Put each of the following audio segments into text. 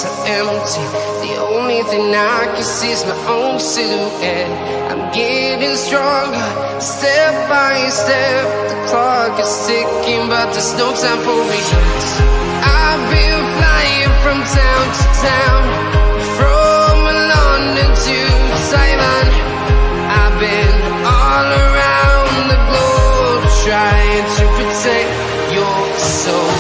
so empty. The only thing I can see is my own silhouette. I'm getting stronger, step by step. The clock is ticking, but there's no time for regrets. I've been flying from town to town, from London to Taiwan. I've been all around the globe trying to protect your soul.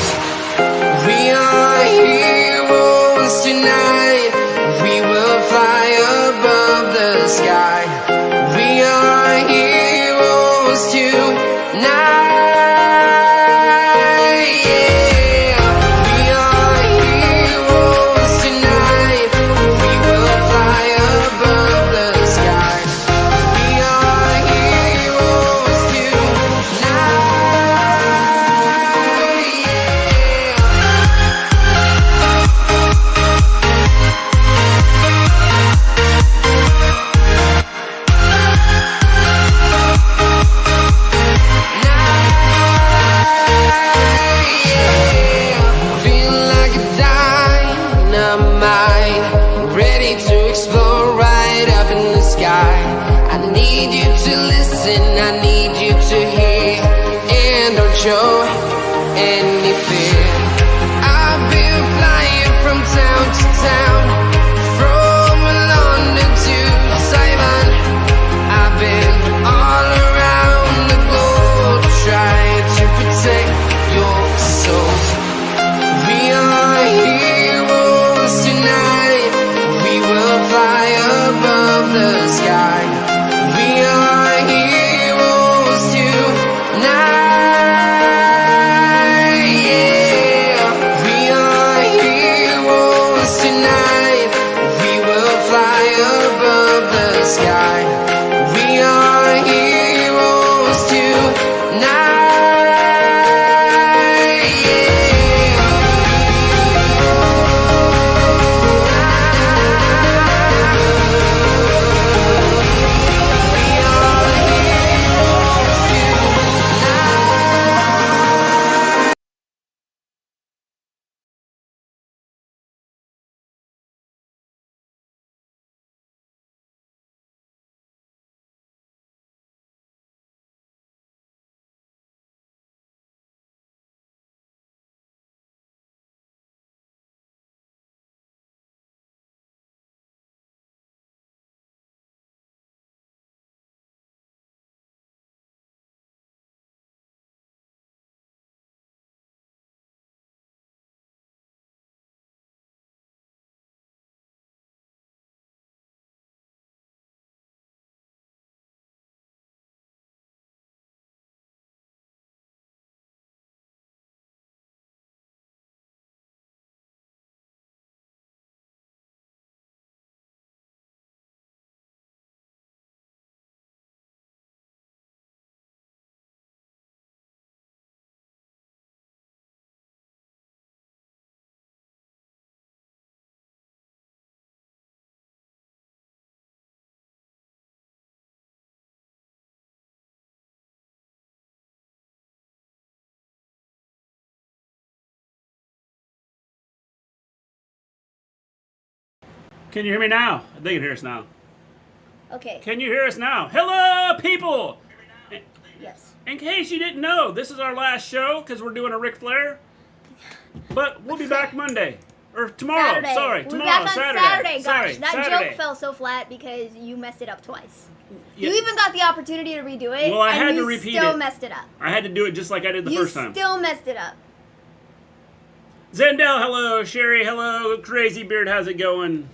We are heroes tonight. We will fly above the sky. We are heroes tonight. Show any fear. I've been flying from town to town, from London to Taiwan. I've been all around the globe trying to protect your soul. We are heroes tonight. We will fly above the sky. We are heroes tonight. Sky. We are heroes tonight. Can you hear me now? They can hear us now. Okay. Can you hear us now? Hello, people! Yes. In case you didn't know, this is our last show because we're doing a Ric Flair. But we'll be back Monday. Or tomorrow. Saturday. Sorry, we'll tomorrow. Be back on Saturday. Gosh, Sorry, that Saturday. joke fell so flat because you messed it up twice. Yeah. You even got the opportunity to redo it. Well, I and had you to repeat still it. messed it up. I had to do it just like I did the first time. You still messed it up. Zendel, hello. Sherry, hello. Crazy Beard, how's it going?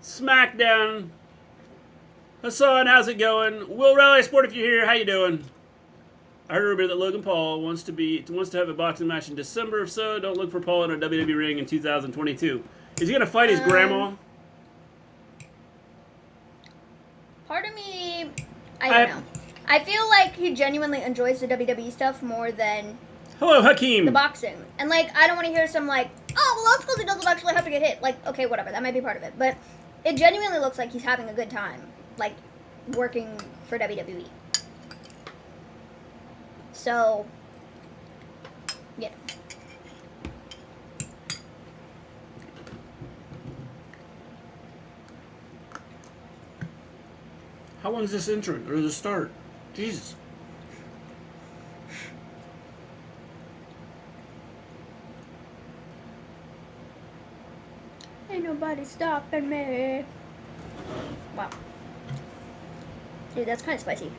SmackDown. Hassan, how's it going? Will Rally Sport, if you're here, how you doing? I heard a rumor that Logan Paul wants to have a boxing match in December. If so, don't look for Paul in a WWE ring in 2022. Is he gonna fight his grandma? Part of me, I don't know. I feel like he genuinely enjoys the WWE stuff more than Hello, Hakeem. the boxing. And like, I don't want to hear some like, oh, well, that's because he doesn't actually have to get hit. Like, okay, whatever, that might be part of it. But it genuinely looks like he's having a good time, like, working for WWE. So, yeah. How long is this intro or the start? Jesus. Ain't nobody stopping me. Wow. Dude, that's kind of spicy.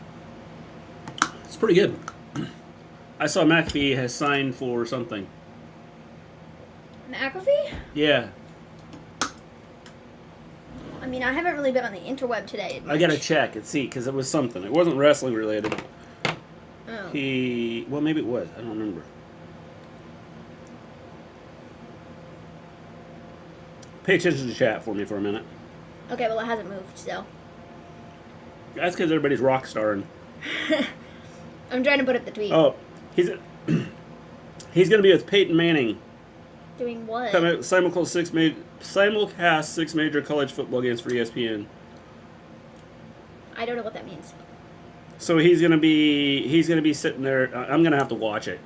It's pretty good. I saw McAfee has signed for something. McAfee? Yeah. I mean, I haven't really been on the interweb today. I gotta check and see, because it was something. It wasn't wrestling related. Oh. Well, maybe it was. I don't remember. Pay attention to the chat for me for a minute. Okay, well, it hasn't moved, so. That's because everybody's rock starring. I'm trying to put up the tweet. Oh, he's gonna be with Peyton Manning. Doing what? Simulcast six major college football games for ESPN. I don't know what that means. So he's gonna be sitting there. I'm gonna have to watch it.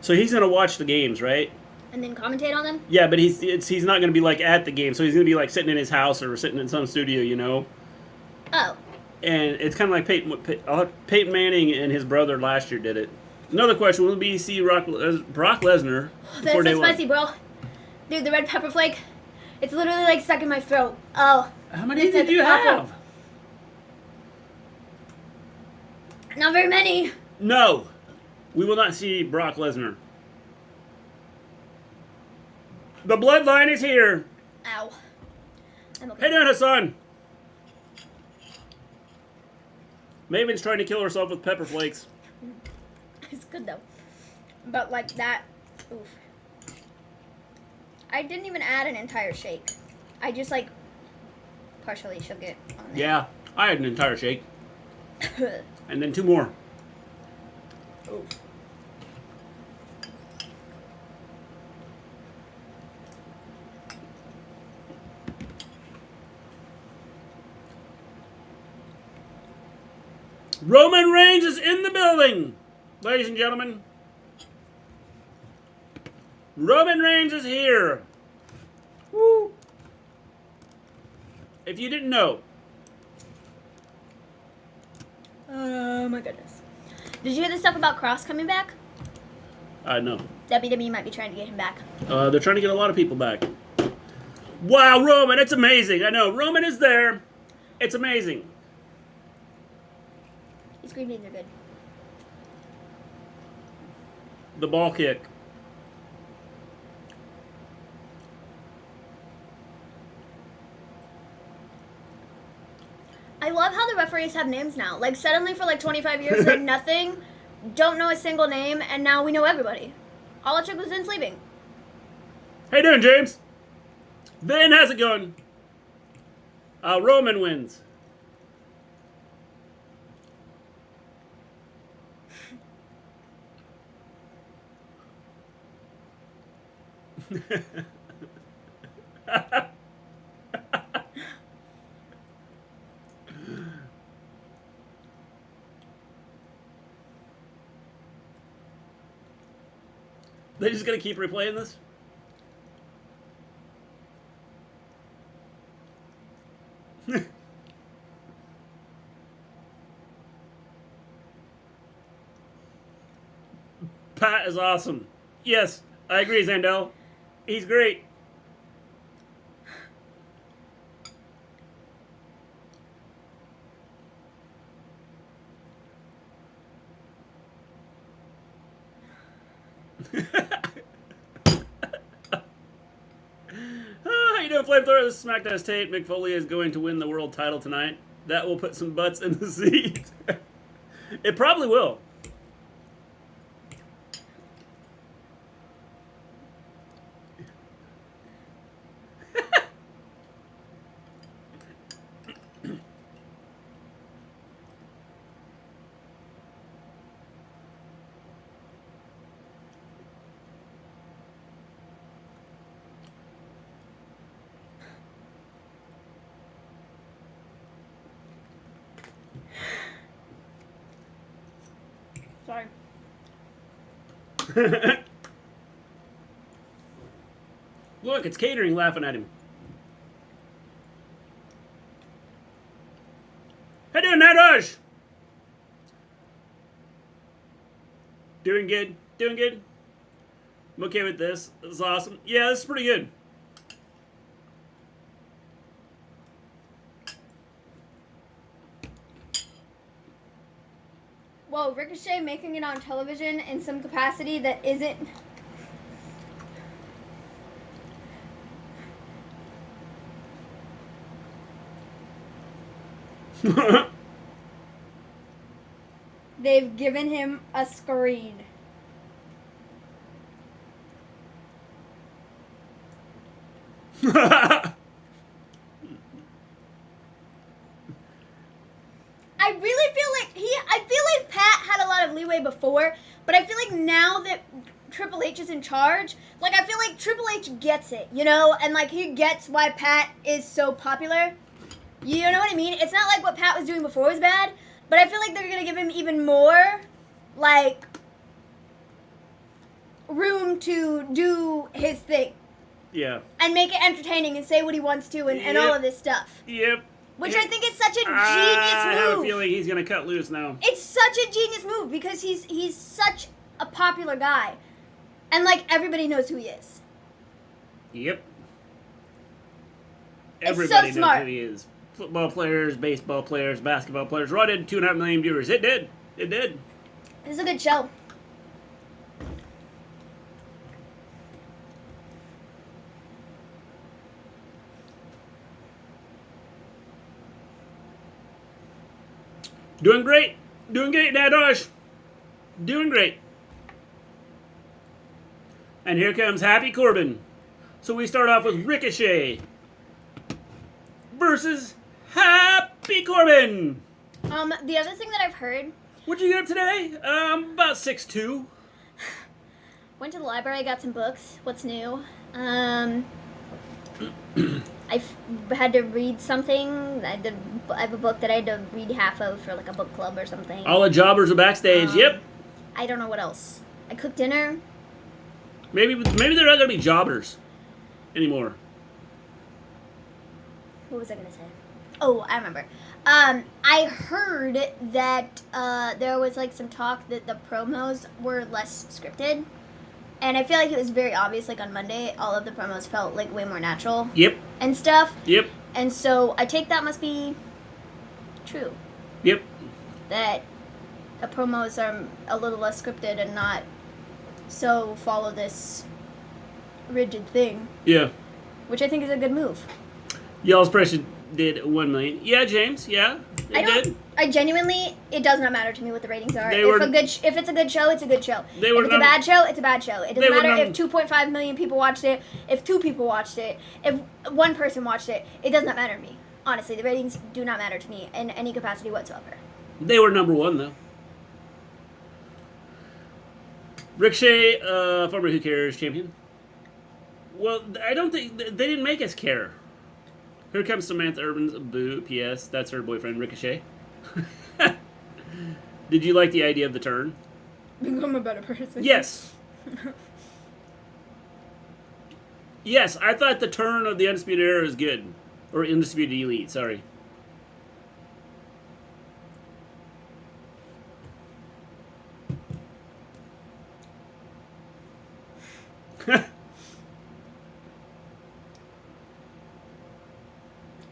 So he's gonna watch the games, right? And then commentate on them? Yeah, but he's not gonna be like at the game. So he's gonna be like sitting in his house or sitting in some studio, you know. Oh. And it's kind of like Peyton Manning and his brother last year did it. Another question: will we see Brock Lesnar? That's so spicy, bro. Dude, the red pepper flake, it's literally like stuck in my throat. Oh. How many did you have? Not very many. No. We will not see Brock Lesnar. The bloodline is here. Ow. I'm okay. Hey down, Hassan. Maven's trying to kill herself with pepper flakes. It's good though. But like that, oof. I didn't even add an entire shake. I just like partially shook it on there. Yeah, I had an entire shake. And then 2 more. Oof. Roman Reigns is in the building, ladies and gentlemen. Roman Reigns is here. Woo. If you didn't know. Oh my goodness. Did you hear the stuff about Kross coming back? No. WWE might be trying to get him back. They're trying to get a lot of people back. Wow, Roman, it's amazing. I know, Roman is there. It's amazing. These green beans are good. The ball kick. I love how the referees have names now. Like, suddenly for like 25 years, like nothing, don't know a single name, and now we know everybody. All it took was Vince leaving. How you doing, James? Vin, how's it going? Roman wins. They just gonna keep replaying this? Pat is awesome. Yes, I agree, Zandel. He's great. How you doing, Flamethrower? This is SmackDown's Tate. Mick Foley is going to win the world title tonight. That will put some butts in the seat. It probably will. Sorry. Look, it's catering laughing at him. How you doing, Nadosh? Doing good. Doing good. I'm okay with this. This is awesome. Yeah, this is pretty good. Whoa, Ricochet making it on television in some capacity that isn't... They've given him a screen. I feel like Pat had a lot of leeway before, but I feel like now that Triple H is in charge, like I feel like Triple H gets it, you know, and like he gets why Pat is so popular. You know what I mean? It's not like what Pat was doing before was bad, but I feel like they're gonna give him even more, like, room to do his thing. Yeah. And make it entertaining and say what he wants to and all of this stuff. Yep. Which I think is such a genius move. I have a feeling he's going to cut loose now. It's such a genius move because he's such a popular guy. And, like, everybody knows who he is. Yep. It's Everybody so smart. knows who he is. Football players, baseball players, basketball players. Raw did 2.5 million viewers. It did. It did. This is a good show. Doing great. Doing great, Nadosh. Doing great. And here comes Happy Corbin. So we start off with Ricochet versus Happy Corbin. The other thing that I've heard... What'd you get up today? About 6'2". Went to the library, got some books. What's new? I had to read something. I have a book that I had to read half of for like a book club or something. All the jobbers are backstage. Yep. I don't know what else. I cooked dinner. Maybe they're not gonna be jobbers anymore. What was I gonna say? Oh, I remember. I heard that there was like some talk that the promos were less scripted. And I feel like it was very obvious, like on Monday, all of the promos felt like way more natural. Yep. And stuff. Yep. And so I take that must be true. Yep. That the promos are a little less scripted and not so follow this rigid thing. Yeah. Which I think is a good move. Y'all's pressure did 1 million. Yeah, James. Yeah, it did. I genuinely, it does not matter to me what the ratings are. If it's a good show, it's a good show. If it's a bad show, it's a bad show. It doesn't matter if 2.5 million people watched it, if 2 people watched it, if 1 person watched it. It does not matter to me. Honestly, the ratings do not matter to me in any capacity whatsoever. They were number 1 though. Ricochet, former Who Cares champion. Well, I don't think they didn't make us care. Here comes Samantha Urban's boo. P.S. That's her boyfriend, Ricochet. Did you like the idea of the turn? Become a better person. Yes. Yes, I thought the turn of the Undisputed Era is good. Or Undisputed Elite, sorry.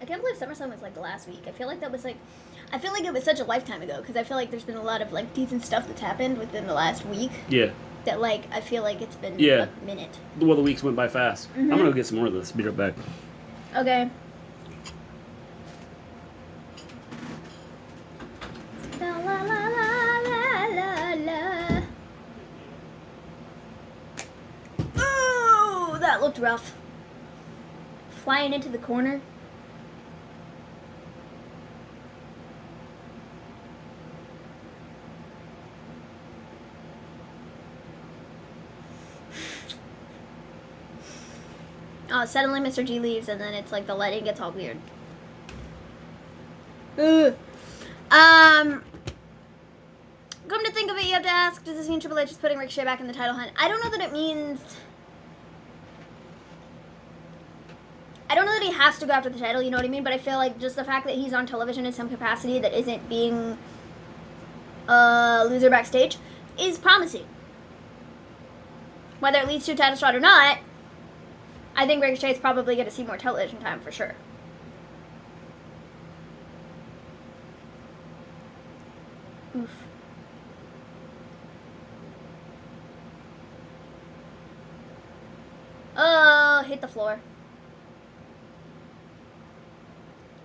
I can't believe SummerSlam was like last week. I feel like it was such a lifetime ago because I feel like there's been a lot of like decent stuff that's happened within the last week. Yeah. That like I feel like it's been a minute. Well, the weeks went by fast. I'm gonna go get some more of this. Be right back. Okay. La la la la la la. Ooh, that looked rough. Flying into the corner. Oh, suddenly Mr. G leaves, and then it's like the lighting gets all weird. Ugh. Come to think of it, you have to ask, does this mean Triple H is putting Ricochet back in the title hunt? I don't know that it means... I don't know that he has to go after the title, you know what I mean? But I feel like just the fact that he's on television in some capacity that isn't being a loser backstage is promising. Whether it leads to a title shot or not, I think Ricochet is probably going to see more television time for sure. Oof. Oh, hit the floor.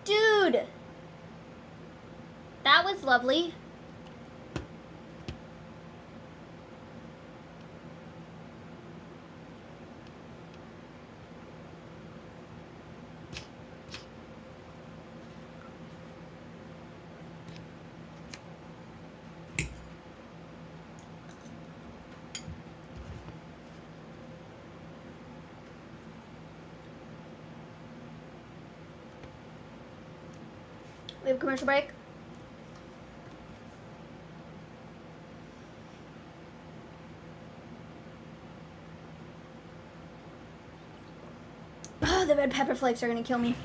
Dude! That was lovely. We have a commercial break. Oh, the red pepper flakes are gonna kill me.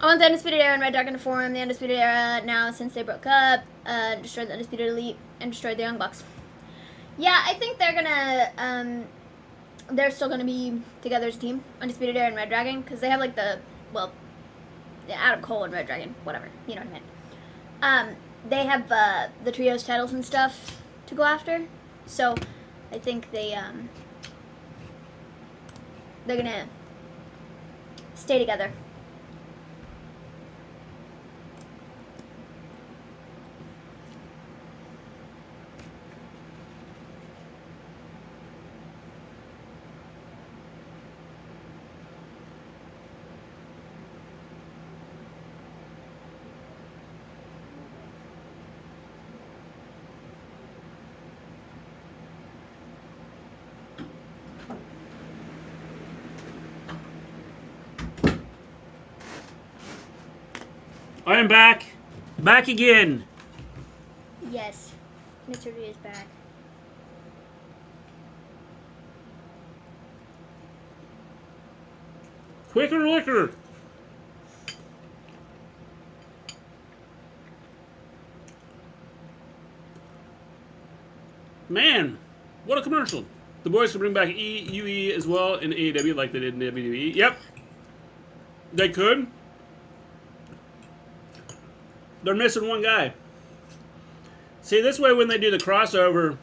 I want the Undisputed Era and Red Dragon to form the Undisputed Era now since they broke up, destroyed the Undisputed Elite, and destroyed the Young Bucks. Yeah, I think they're gonna, they're still gonna be together as a team, Undisputed Era and Red Dragon, because they have like the, well, Adam Cole and Red Dragon, whatever, you know what I mean. They have the trios titles and stuff to go after, so I think they're gonna stay together. I am back. Back again. Yes, Mr. V is back. Quicker liquor. Man, what a commercial. The boys can bring back UE as well in AEW like they did in WWE. Yep. They could. They're missing one guy. See, this way when they do the crossover,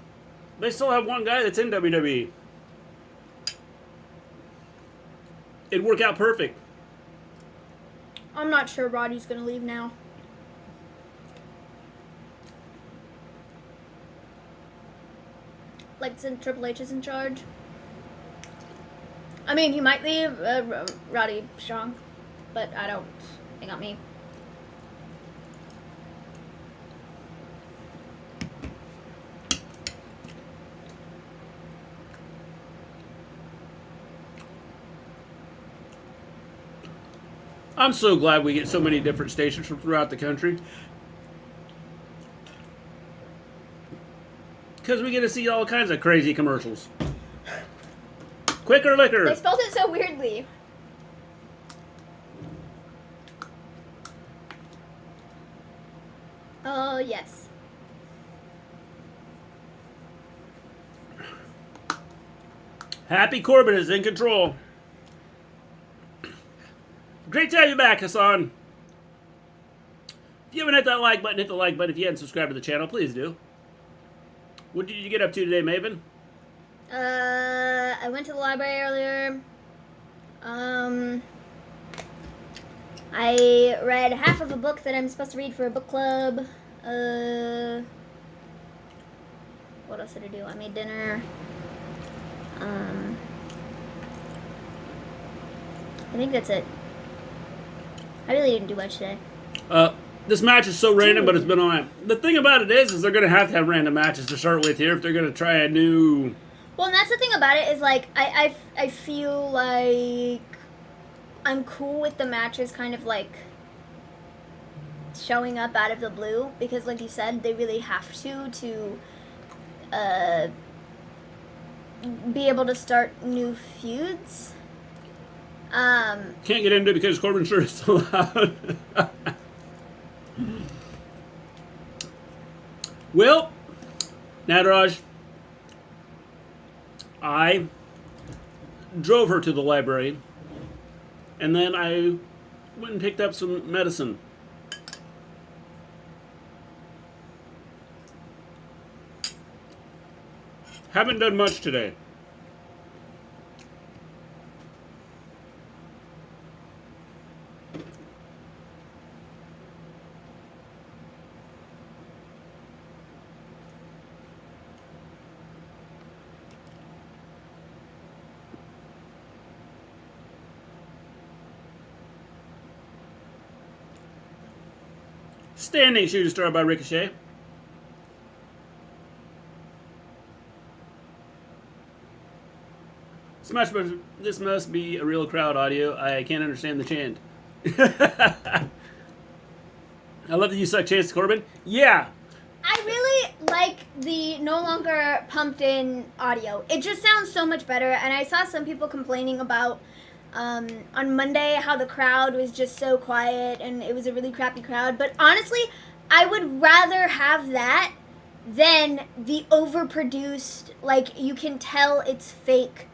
they still have one guy that's in WWE. It'd work out perfect. I'm not sure Roddy's gonna leave now. Like, since Triple H is in charge. I mean, he might leave Roddy Strong, but I don't. They got me. I'm so glad we get so many different stations from throughout the country. Because we get to see all kinds of crazy commercials. Quicker liquor. They spelled it so weirdly. Oh, yes. Happy Corbin is in control. Great to have you back, Hassan. If you haven't hit that like button, hit the like button. If you haven't subscribed to the channel, please do. What did you get up to today, Maven? I went to the library earlier. I read half of a book that I'm supposed to read for a book club. What else did I do? I made dinner. I think that's it. I really didn't do much today. This match is so random, but it's been on. The thing about it is they're going to have random matches to start with here if they're going to try a new... Well, and that's the thing about it is, like, I feel like I'm cool with the matches kind of, like, showing up out of the blue because, like you said, they really have to be able to start new feuds. Can't get into it because Corbin's shirt is still out. Well, Nadaraj, I drove her to the library, and then I went and picked up some medicine. Haven't done much today. Standing shooting star by Ricochet. This must be a real crowd audio. I can't understand the chant. I love that you suck chance, Corbin. Yeah. I really like the no longer pumped in audio. It just sounds so much better. And I saw some people complaining about on Monday how the crowd was just so quiet and it was a really crappy crowd. But honestly, I would rather have that than the overproduced, like you can tell it's fake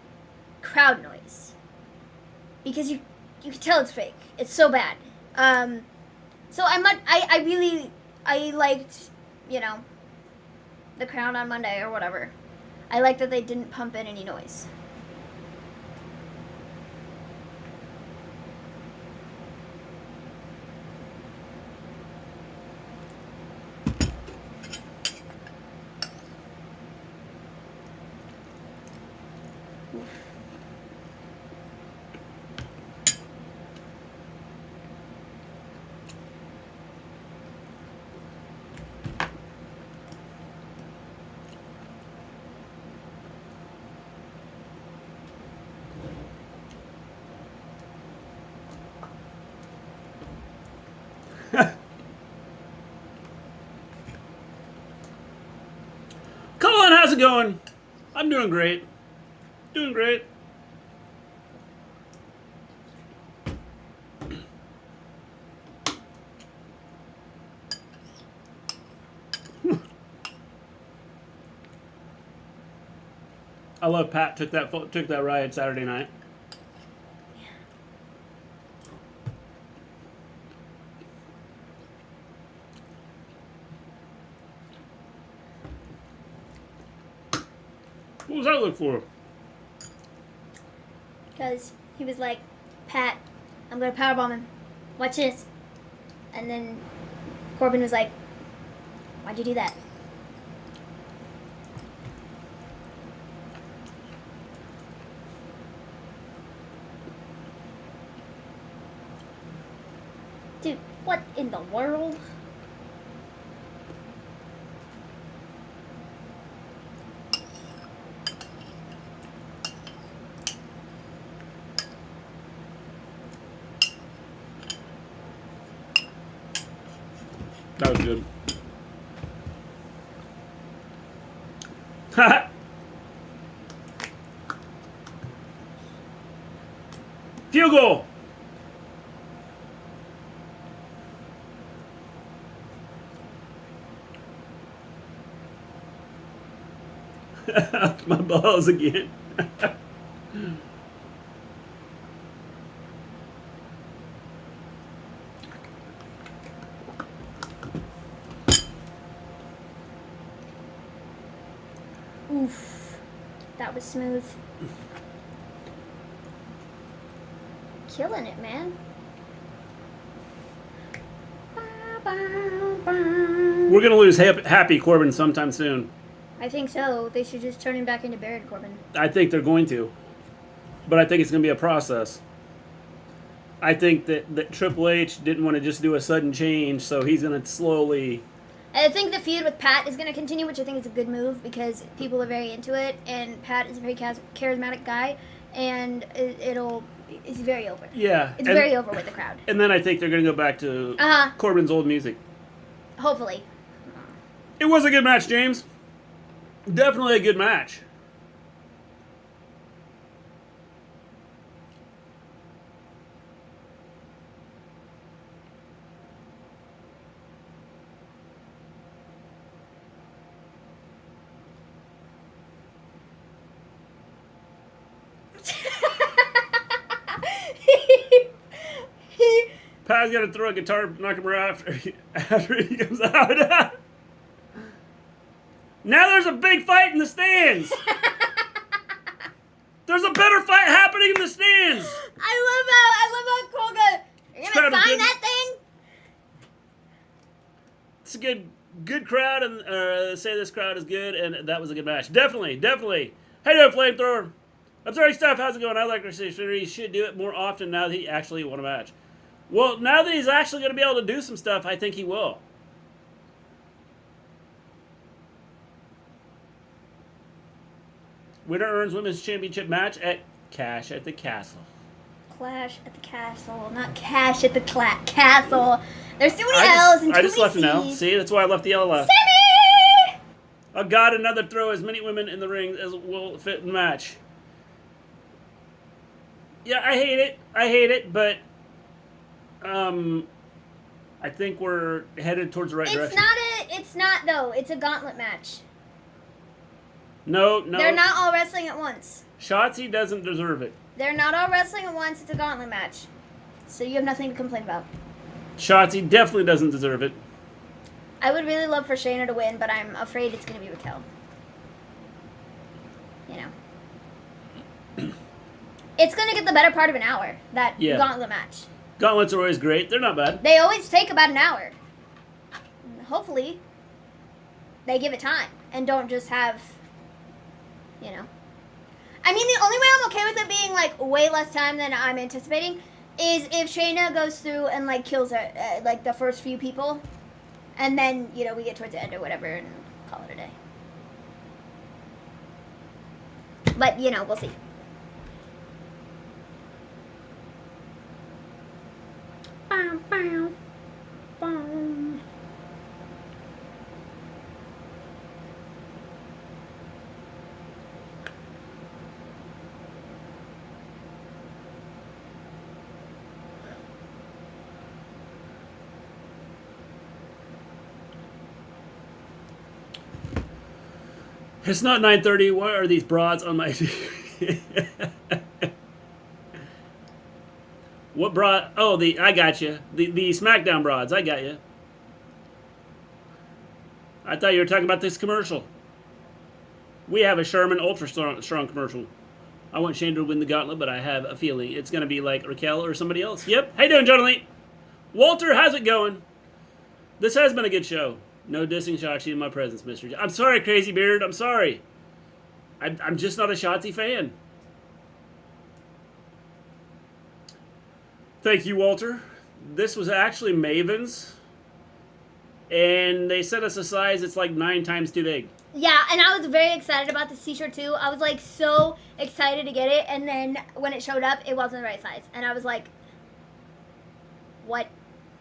crowd noise. Because you can tell it's fake. It's so bad. So I liked, you know, the crowd on Monday or whatever. I like that they didn't pump in any noise. Colin, how's it going? I'm doing great. Doing great. I love Pat took that ride Saturday night. What was that look for? Because he was like, Pat, I'm going to powerbomb him. Watch this. And then Corbin was like, why'd you do that? Dude, what in the world? That was good. Field goal. My balls again. Oof. That was smooth. Killing it, man. We're gonna lose Happy Corbin sometime soon. I think so. They should just turn him back into Baron Corbin. I think they're going to. But I think it's going to be a process. I think that Triple H didn't want to just do a sudden change, so he's going to slowly... I think the feud with Pat is going to continue, which I think is a good move because people are very into it, and Pat is a very charismatic guy, and it'll is very over. Yeah. It's very over with the crowd. And then I think they're going to go back to Corbin's old music. Hopefully. It was a good match, James. Definitely a good match. Pat's got to throw a guitar, knock him right after he comes out. Now there's a big fight in the stands. There's a better fight happening in the stands. I love how Cole goes, you're going to sign that thing? It's a good crowd, and say this crowd is good, and that was a good match. Definitely. How you doing, Flamethrower? Observing stuff, how's it going? I like Ricochet. He should do it more often now that he actually won a match. Well, now that he's actually going to be able to do some stuff, I think he will. Winner earns women's championship match at Cash at the Castle. Clash at the Castle, not Cash at the Castle. There's too many L's and too many C's. I just left an L. See, that's why I left the L left. Sammy! Oh God, another throw as many women in the ring as will fit in the match. Yeah, I hate it, but I think we're headed towards the right direction. It's not though. It's a gauntlet match. No. They're not all wrestling at once. Shotzi doesn't deserve it. They're not all wrestling at once. It's a gauntlet match. So you have nothing to complain about. Shotzi definitely doesn't deserve it. I would really love for Shayna to win, but I'm afraid it's going to be Raquel. You know. It's going to get the better part of an hour, that gauntlet match. Gauntlets are always great. They're not bad. They always take about an hour. Hopefully, they give it time and don't just have, you know. I mean, the only way I'm okay with it being, like, way less time than I'm anticipating is if Shayna goes through and, like, kills, like, the first few people. And then, you know, we get towards the end or whatever and call it a day. But, you know, we'll see. Bow, bow, bow. It's not 9:30. Why are these broads on my TV? What broad? Oh, I got you. The SmackDown broads. I got you. I thought you were talking about this commercial. We have a Sherman Ultra Strong commercial. I want Shane to win the gauntlet, but I have a feeling it's going to be like Raquel or somebody else. Yep. How you doing, John Lee? Walter, how's it going? This has been a good show. No dissing Shotzi in my presence, Mr. I'm sorry, Crazy Beard. I'm sorry. I'm just not a Shotzi fan. Thank you, Walter. This was actually Maven's. And they sent us a size that's like 9 times too big. Yeah, and I was very excited about this t-shirt too. I was like so excited to get it. And then when it showed up, it wasn't the right size. And I was like, what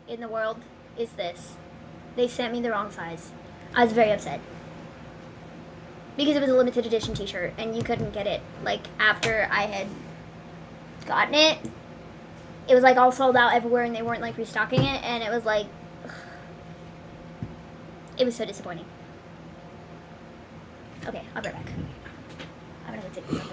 in the world is this? They sent me the wrong size. I was very upset. Because it was a limited edition t-shirt and you couldn't get it like after I had gotten it. It was like all sold out everywhere and they weren't like restocking it and it was like ugh. It was so disappointing. Okay, I'll be right back. I'm gonna go take this over.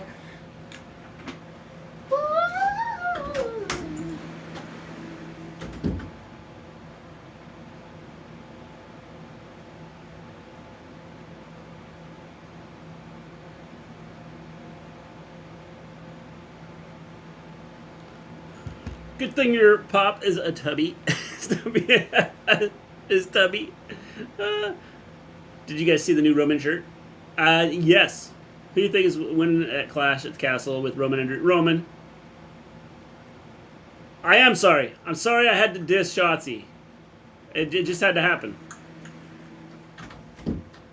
Good thing your pop is a tubby. Is tubby. Did you guys see the new Roman shirt? Yes. Who do you think is winning at Clash at the Castle with Roman and Roman? I am sorry. I'm sorry I had to diss Shotzi. It just had to happen.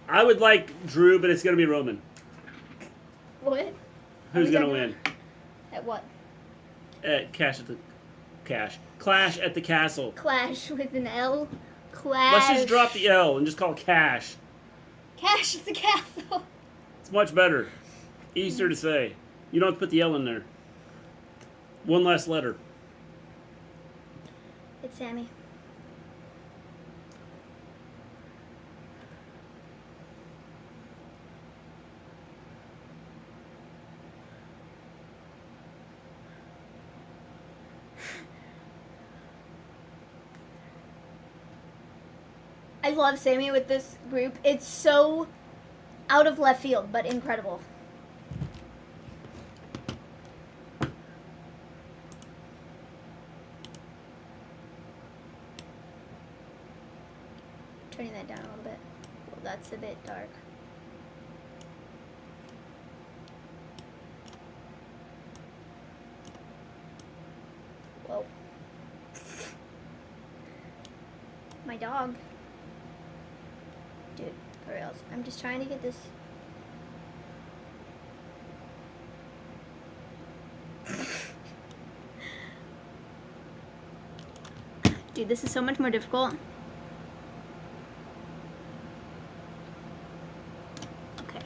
I would like Drew, but it's going to be Roman. What? Who's going to win? At what? at Clash at the Castle. Clash with an L. Clash. Let's just drop the L and just call it Cash. Cash at the Castle. It's much better. Easier to say. You don't have to put the L in there. One less letter. It's Sammy. I love Sammy with this group. It's so out of left field, but incredible. Turning that down a little bit. Well, that's a bit dark. Whoa. My dog. Dude, for reals. I'm just trying to get this. Dude, this is so much more difficult. Okay.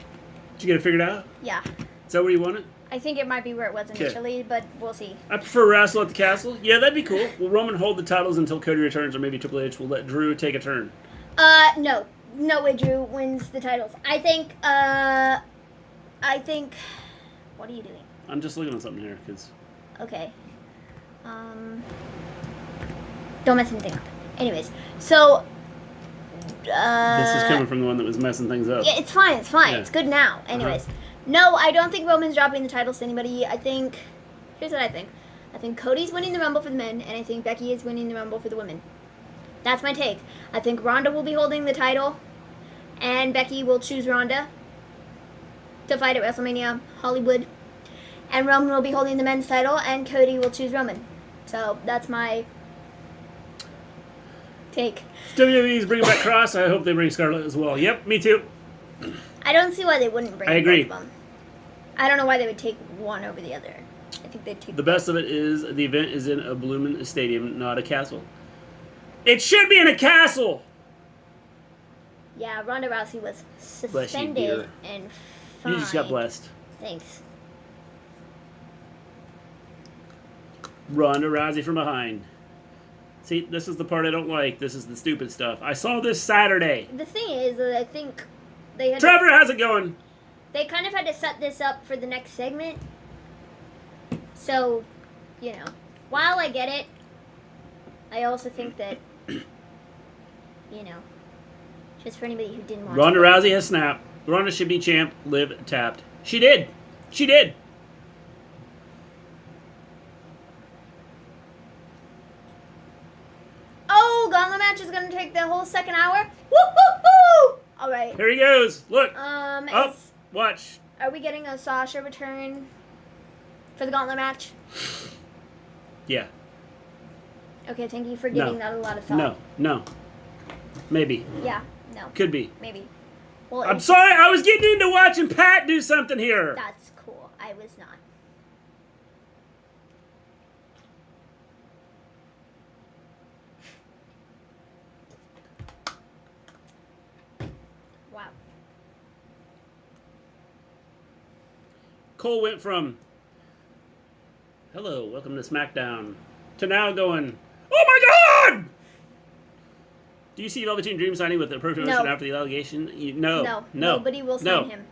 Did you get it figured out? Yeah. Is that where you want it? I think it might be where it was initially, but we'll see. I prefer Wrestle at the Castle. Yeah, that'd be cool. Will Roman hold the titles until Cody returns, or maybe Triple H will let Drew take a turn? No. No way Drew wins the titles. I think, what are you doing? I'm just looking at something here, because... Okay. Don't mess anything up. Anyways, so, this is coming from the one that was messing things up. Yeah, it's fine, Yeah. It's good now. Anyways. No, I don't think Roman's dropping the titles to anybody. Here's what I think. I think Cody's winning the Rumble for the men, and I think Becky is winning the Rumble for the women. That's my take. I think Ronda will be holding the title, and Becky will choose Ronda to fight at WrestleMania Hollywood. And Roman will be holding the men's title, and Cody will choose Roman. So that's my take. WWE's bringing back Cross. I hope they bring Scarlett as well. Yep, me too. I don't see why they wouldn't bring I agree. both of them. I don't know why they would take one over the other. I think they'd take The best of it is the event is in a bloomin' stadium, not a castle. It should be in a castle! Yeah, Ronda Rousey was Bless you, dear. suspended and fined. You just got blessed. Thanks. Ronda Rousey from behind. See, this is the part I don't like. This is the stupid stuff. I saw this Saturday. The thing is that I think they had Trevor, how's it going? they kind of had to set this up for the next segment. So, you know, while I get it, I also think that, you know, just for anybody who didn't watch Ronda it. Rousey has snapped. Ronda should be champ. Liv tapped. She did. She did. Oh, gauntlet match is going to take the whole second hour. Woo, woo, woo! All right. Here he goes. Look. Up. Is, Watch. are we getting a Sasha return for the gauntlet match? Yeah. Okay, thank you for giving that a lot of thought. No. Maybe. Yeah, no. Could be. Maybe. Well, I'm sorry. I was getting into watching Pat do something here. That's cool. I was not. Wow. Cole went from, hello, welcome to SmackDown, to now going, oh my God! Do you see Velveteen Dream signing with the promotion No. after the allegation? No. Nobody will sign him.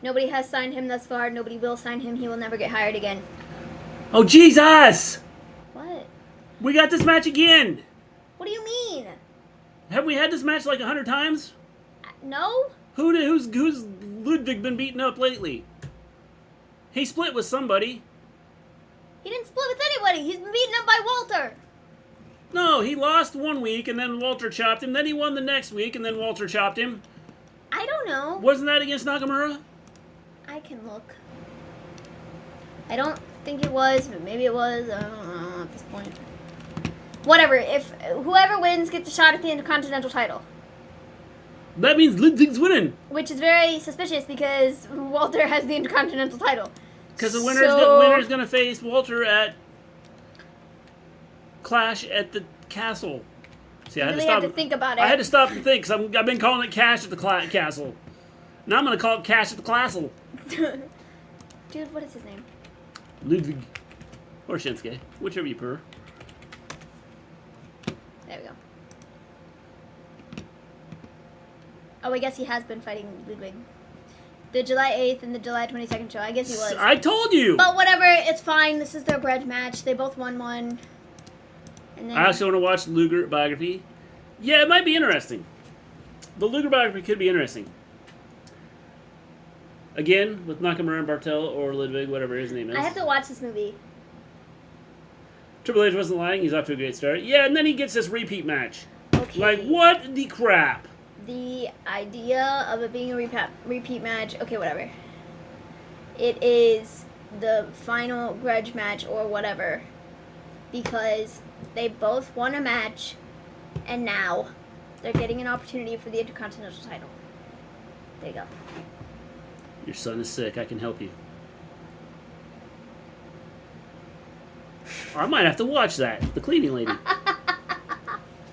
Nobody has signed him thus far. Nobody will sign him. He will never get hired again. Oh, Jesus! What? We got this match again! What do you mean? Have we had this match like 100 times? No? Who's Ludwig been beaten up lately? He split with somebody. He didn't split with anybody. He's been beaten up by Walter. No, he lost one week and then Walter chopped him. Then he won the next week and then Walter chopped him. I don't know. Wasn't that against Nakamura? I can look. I don't think it was, but maybe it was. I don't know at this point. Whatever. If whoever wins gets a shot at the Intercontinental title. That means Ludwig's winning. Which is very suspicious because Walter has the Intercontinental title. Because the winner's going to face Walter at Clash at the Castle. See, You really had to think about it. I had to stop and think, because I've been calling it Cash at the Castle. Now I'm going to call it Cash at the Castle. Dude, what is his name? Ludwig. Or Shinsuke. Whichever you prefer. There we go. Oh, I guess he has been fighting Ludwig. The July 8th and the July 22nd show. I guess he was. I told you! But whatever, it's fine. This is their grudge match. They both won one. And then I also want to watch the Luger biography. Yeah, it might be interesting. The Luger biography could be interesting. Again, with Nakamura and Bartel or Ludwig, whatever his name is. I have to watch this movie. Triple H wasn't lying. He's off to a great start. Yeah, and then he gets this repeat match. Okay. Like, what the crap? The idea of it being a repeat match, okay, whatever. It is the final grudge match or whatever. Because they both won a match, and now they're getting an opportunity for the Intercontinental title. There you go. Your son is sick. I can help you. Or I might have to watch that. The cleaning lady.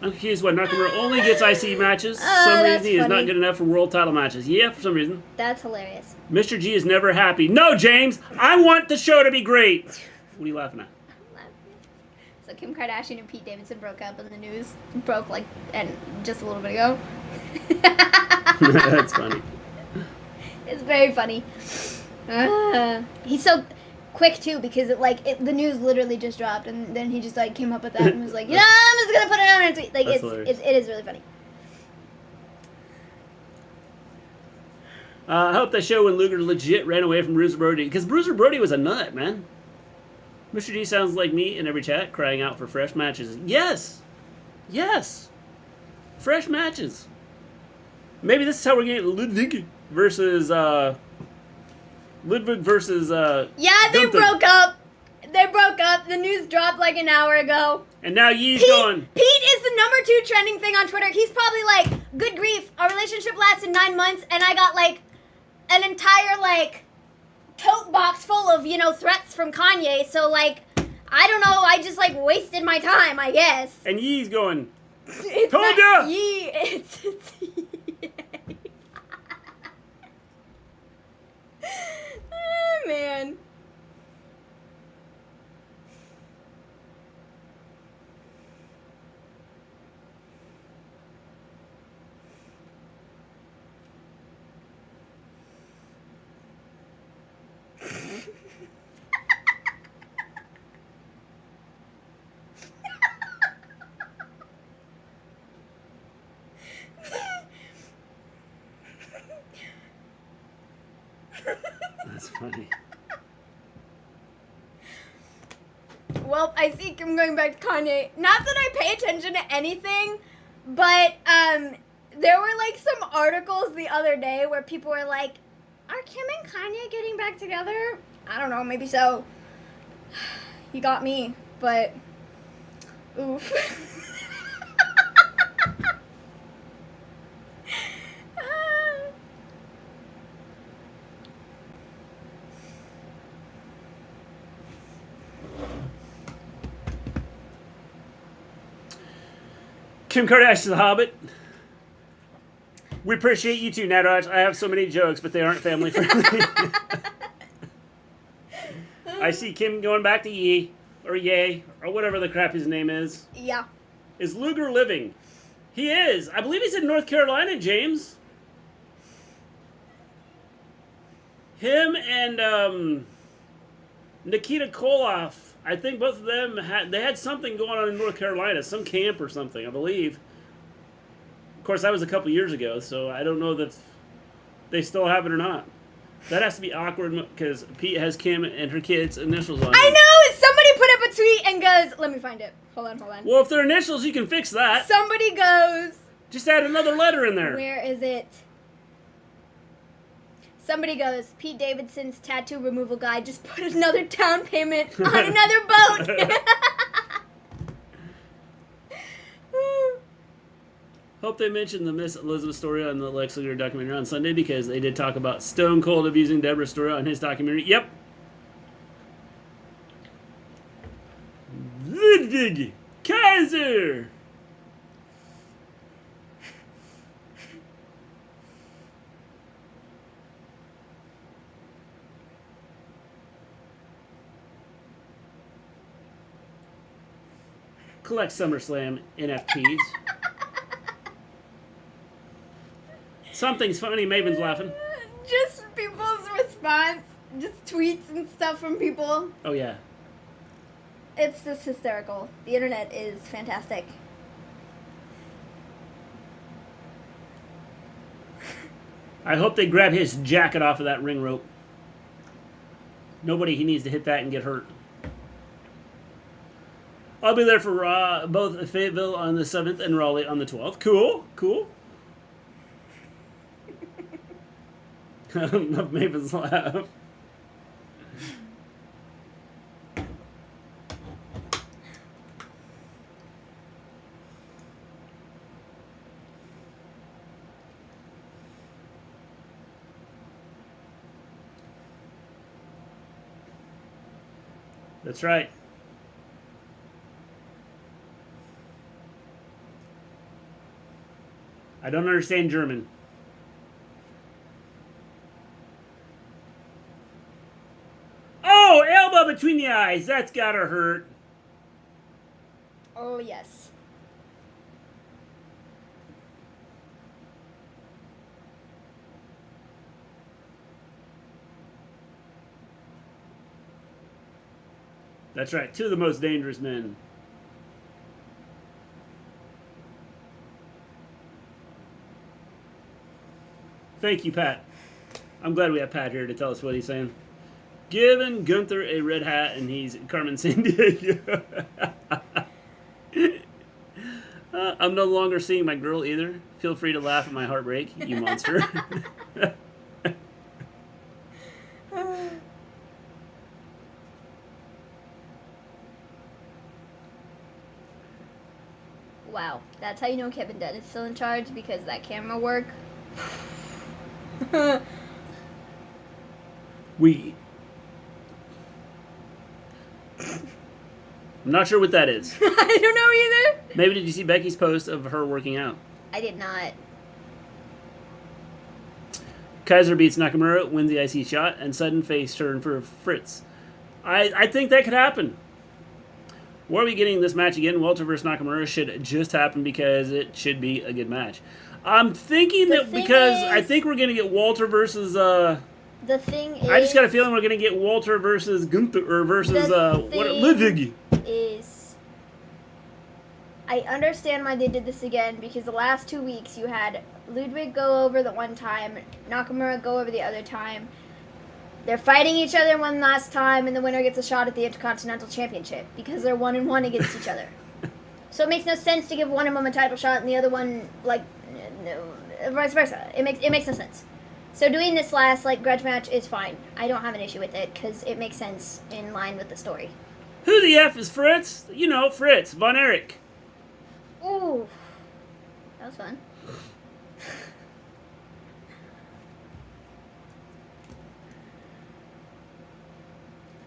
I'm confused why Nakamura only gets IC matches. For some reason he is not good enough for world title matches. Yeah, for some reason. That's hilarious. Mr. G is never happy. No, James! I want the show to be great! What are you laughing at? So Kim Kardashian and Pete Davidson broke up, and the news broke just a little bit ago. That's funny. It's very funny. He's so quick too, because the news literally just dropped, and then he just came up with that and was like, I'm just gonna put it on a tweet. Like it is really funny. I hope they show when Luger legit ran away from Bruiser Brody, because Bruiser Brody was a nut, man. Mr. G sounds like me in every chat, crying out for fresh matches. Yes! Yes! Fresh matches. Maybe this is how we're getting Ludwig versus, Yeah, they broke up. They broke up. The news dropped like an hour ago. And now Yee's gone. Pete is the #2 trending thing on Twitter. He's probably like, good grief, our relationship lasted 9 months, and I got an entire tote box full of, threats from Kanye. So I don't know, I just wasted my time, I guess. And Yee's going, it's told ya! Yee, it's oh, man. That's funny. Well, I think I'm going back to Kanye. Not that I pay attention to anything, but there were some articles the other day where people were like, are Kim and Kanye getting back together? I don't know, maybe so. You got me, but oof. Kim Kardashian's the Hobbit. We appreciate you too, Nadaraj. I have so many jokes, but they aren't family friendly. I see Kim going back to Yee, or Ye, or whatever the crap his name is. Yeah. Is Luger living? He is. I believe he's in North Carolina, James. Him and Nikita Koloff, I think both of them had something going on in North Carolina, some camp or something, I believe. Of course, that was a couple years ago, so I don't know that they still have it or not. That has to be awkward because Pete has Kim and her kids' initials on it. I know! Somebody put up a tweet and goes, let me find it. Hold on. Well, if they're initials, you can fix that. Somebody goes, just add another letter in there. where is it? Somebody goes, Pete Davidson's tattoo removal guy just put another down payment on another boat. Hope they mentioned the Miss Elizabeth story on the Lex Luger documentary on Sunday, because they did talk about Stone Cold abusing Deborah's story on his documentary. Yep. Ludwig. Kaiser! Collect SummerSlam NFTs. Something's funny, Maven's laughing. Just people's response, just tweets and stuff from people. Oh, yeah. It's just hysterical. The internet is fantastic. I hope they grab his jacket off of that ring rope. Nobody he needs to hit that and get hurt. I'll be there for both Fayetteville on the 7th and Raleigh on the 12th. Cool, cool. I love Maven's laugh. That's right. I don't understand German. Oh, elbow between the eyes. That's gotta hurt. Oh, yes. That's right. Two of the most dangerous men. Thank you, Pat. I'm glad we have Pat here to tell us what he's saying. Giving Gunther a red hat, and he's Carmen Sandiego. I'm no longer seeing my girl either. Feel free to laugh at my heartbreak, you monster. Wow, that's how you know Kevin Dunn is still in charge, because that camera work. I'm not sure what that is. I don't know either. Maybe did you see Becky's post of her working out? I did not. Kaiser beats Nakamura, wins the IC shot, and sudden face turn for Fritz. I think that could happen. Where are we getting this match again? Walter versus Nakamura should just happen because it should be a good match. I'm thinking that because I think we're going to get Walter versus... The thing is... I just got a feeling we're going to get Walter versus Gunther, or versus Ludwig. Is... I understand why they did this again, because the last 2 weeks you had Ludwig go over the one time, Nakamura go over the other time. They're fighting each other one last time, and the winner gets a shot at the Intercontinental Championship, because they're 1-1 against each other. So it makes no sense to give one of them a title shot and the other one, like, no, vice versa. It makes no sense. So doing this last, like, grudge match is fine. I don't have an issue with it, because it makes sense in line with the story. Who the F is Fritz? You know, Fritz, Von Erich. Ooh. That was fun.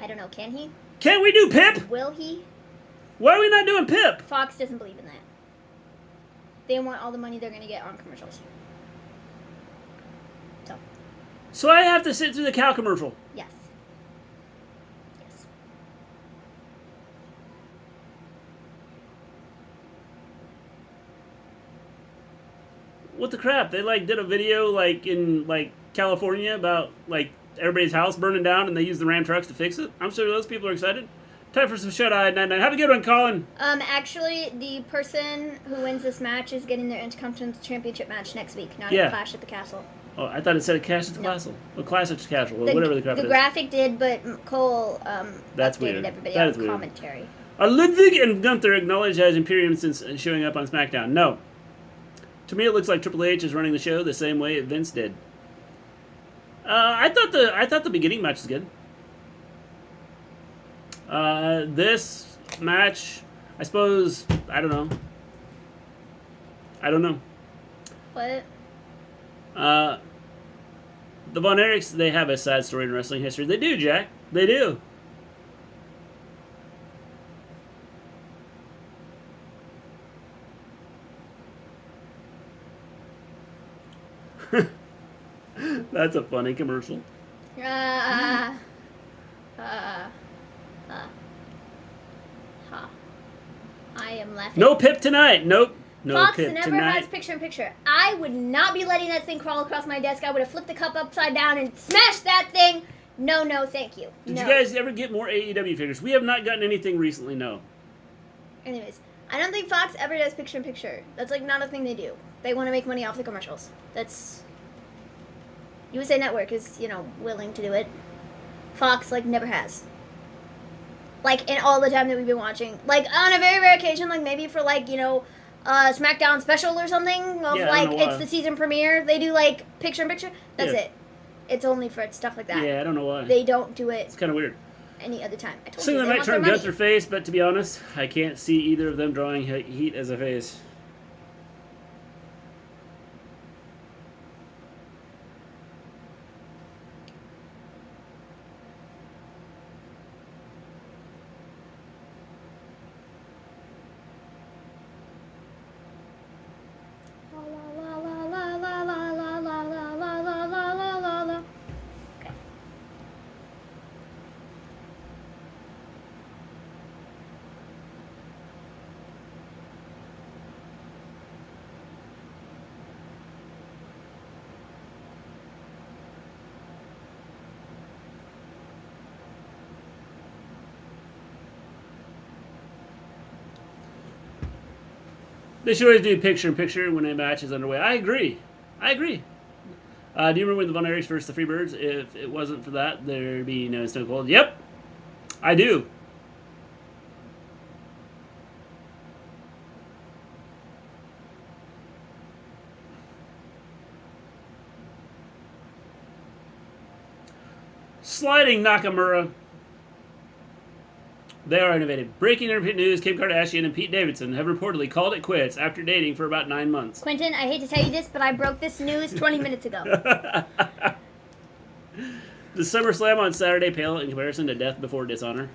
I don't know, can he? Can't we do Pip? Will he? Why are we not doing Pip? Fox doesn't believe in that. They want all the money they're going to get on commercials. So I have to sit through the cow commercial. Yes. Yes. What the crap? They like did a video like in like California about like everybody's house burning down and they use the Ram trucks to fix it. I'm sure those people are excited. Time for some shut-eye at 9-9. Have a good one, Colin. Actually, the person who wins this match is getting their Intercontinental Championship match next week, not a Clash at the Castle. Oh, I thought it said a Clash at the Castle. Well, Clash at the Castle, or whatever the crap it is. The graphic did, but Cole That's updated weird. everybody That on is weird. commentary. Are Ludwig and Gunther acknowledged as Imperium since showing up on SmackDown? No. To me, it looks like Triple H is running the show the same way Vince did. I thought the beginning match was good. This match, I suppose, I don't know. What? The Von Erichs, they have a sad story in wrestling history. They do, Jack. They do. That's a funny commercial. Ha. I am laughing. No Pip tonight. Nope. No Fox Pip never tonight. has picture-in-picture. I would not be letting that thing crawl across my desk. I would have flipped the cup upside down and smashed that thing. No, thank you. Did no. you guys ever get more AEW figures? We have not gotten anything recently, no. Anyways, I don't think Fox ever does picture-in-picture. That's, like, not a thing they do. They want to make money off the commercials. That's... USA Network is, you know, willing to do it. Fox, like, never has. Like, in all the time that we've been watching. Like, on a very rare occasion, like, maybe for, like, you know, SmackDown special or something of, Yeah, like, it's the season premiere. They do, like, picture-in-picture. That's Yeah. it. It's only for stuff like that. Yeah, I don't know why. They don't do it It's kind of weird. any other time. I told Some you, of they them might want their turn money. Gunther face, but to be honest, I can't see either of them drawing Heat as a face. They should always do picture-in-picture when a match is underway. I agree. Do you remember when the Von Erichs versus the Freebirds? If it wasn't for that, there'd be no Stone Cold. Yep, I do. Sliding Nakamura. They are innovative. Breaking internet news, Kim Kardashian and Pete Davidson have reportedly called it quits after dating for about 9 months. Quentin, I hate to tell you this, but I broke this news 20 minutes ago. The SummerSlam on Saturday pale in comparison to Death Before Dishonor?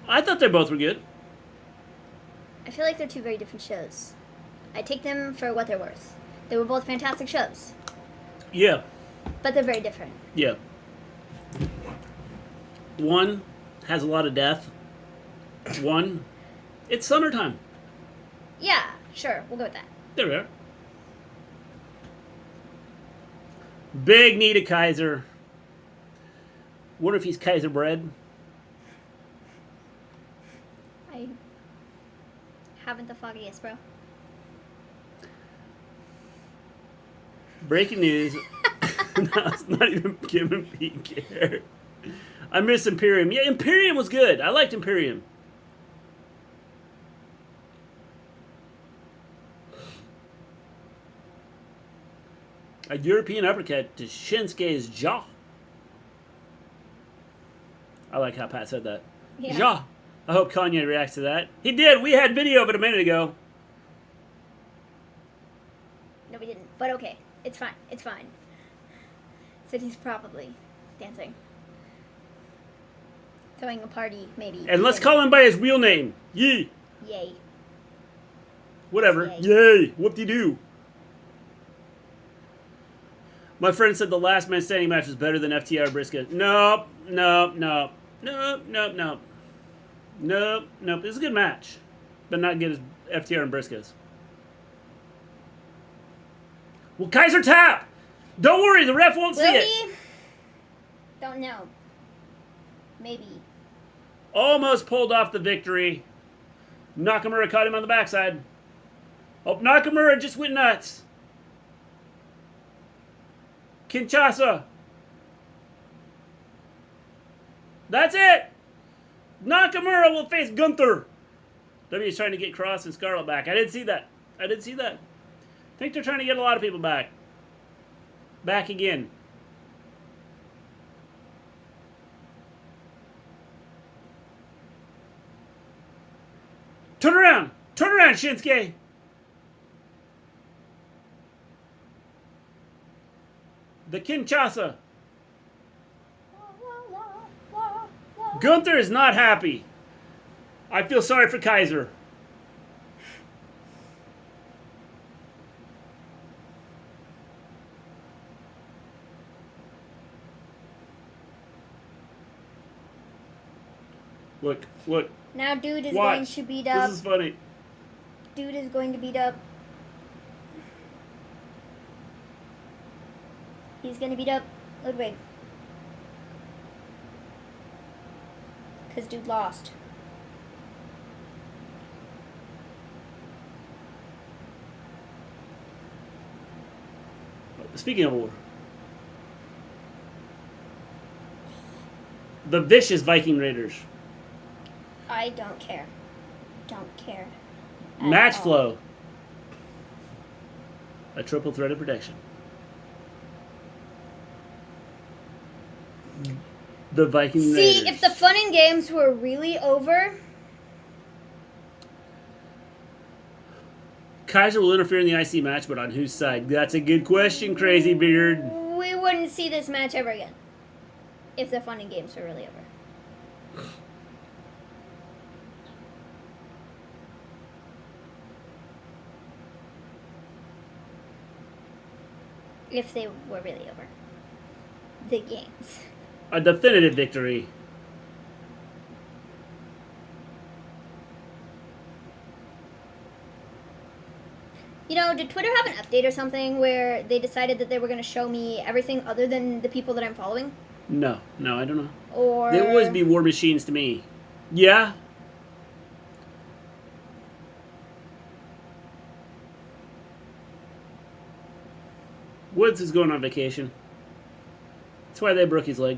I thought they both were good. I feel like they're two very different shows. I take them for what they're worth. They were both fantastic shows, Yeah. but they're very different. Yeah. One has a lot of death. One, it's summertime. Yeah, sure, we'll go with that. There we are. Big knee to Kaiser. Wonder if he's Kaiser bred. I haven't the foggiest, bro. Breaking news. No, it's not even giving Pete care. I miss Imperium. Yeah, Imperium was good. I liked Imperium. A European uppercut to Shinsuke's jaw. I like how Pat said that. Yeah. Jaw. I hope Kanye reacts to that. He did. We had video of it a minute ago. No, we didn't, but okay. It's fine. It's fine. Said he's probably dancing. Throwing a party, maybe. And let's call him by his real name. Yee. Yay. Whatever. Yay. Yay. Whoop-de-doo. My friend said the last man standing match was better than FTR Briscoe. Nope. Nope. Nope. Nope. Nope. Nope. Nope. Nope. It's a good match. But not good as FTR and Briscoe's. Well, Kaiser tap! Don't worry, the ref won't see Will it. he? Don't know. Maybe. Almost pulled off the victory. Nakamura caught him on the backside. Oh, Nakamura just went nuts. Kinshasa. That's it. Nakamura will face Gunther. W is trying to get Kross and Scarlett back. I didn't see that. I think they're trying to get a lot of people back. Back again. Turn around, Shinsuke. The Kinshasa. Gunther is not happy. I feel sorry for Kaiser. Look. Now dude is Watch. going to beat up. This is funny. Dude is going to beat up. He's going to beat up Ludwig. Because dude lost. Speaking of war. The vicious Viking Raiders. I don't care. Don't care. Match flow. A triple threat of protection. The Viking Raiders. See, if the fun and games were really over... Kaiser will interfere in the IC match, but on whose side? That's a good question, Crazy Beard. We wouldn't see this match ever again. If the fun and games were really over. If they were really over. The games. A definitive victory. You know, did Twitter have an update or something where they decided that they were going to show me everything other than the people that I'm following? No, I don't know. Or... They always be war machines to me. Yeah? Woods is going on vacation. That's why they broke his leg.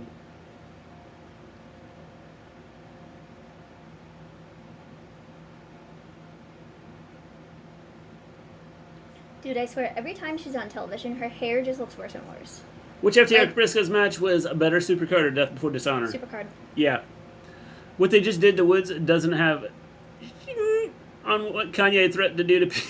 Dude, I swear, every time she's on television, her hair just looks worse and worse. Which FTR Briscoe's match was a better Supercard or Death Before Dishonor? Supercard. Yeah. What they just did to Woods doesn't have on what Kanye threatened to do to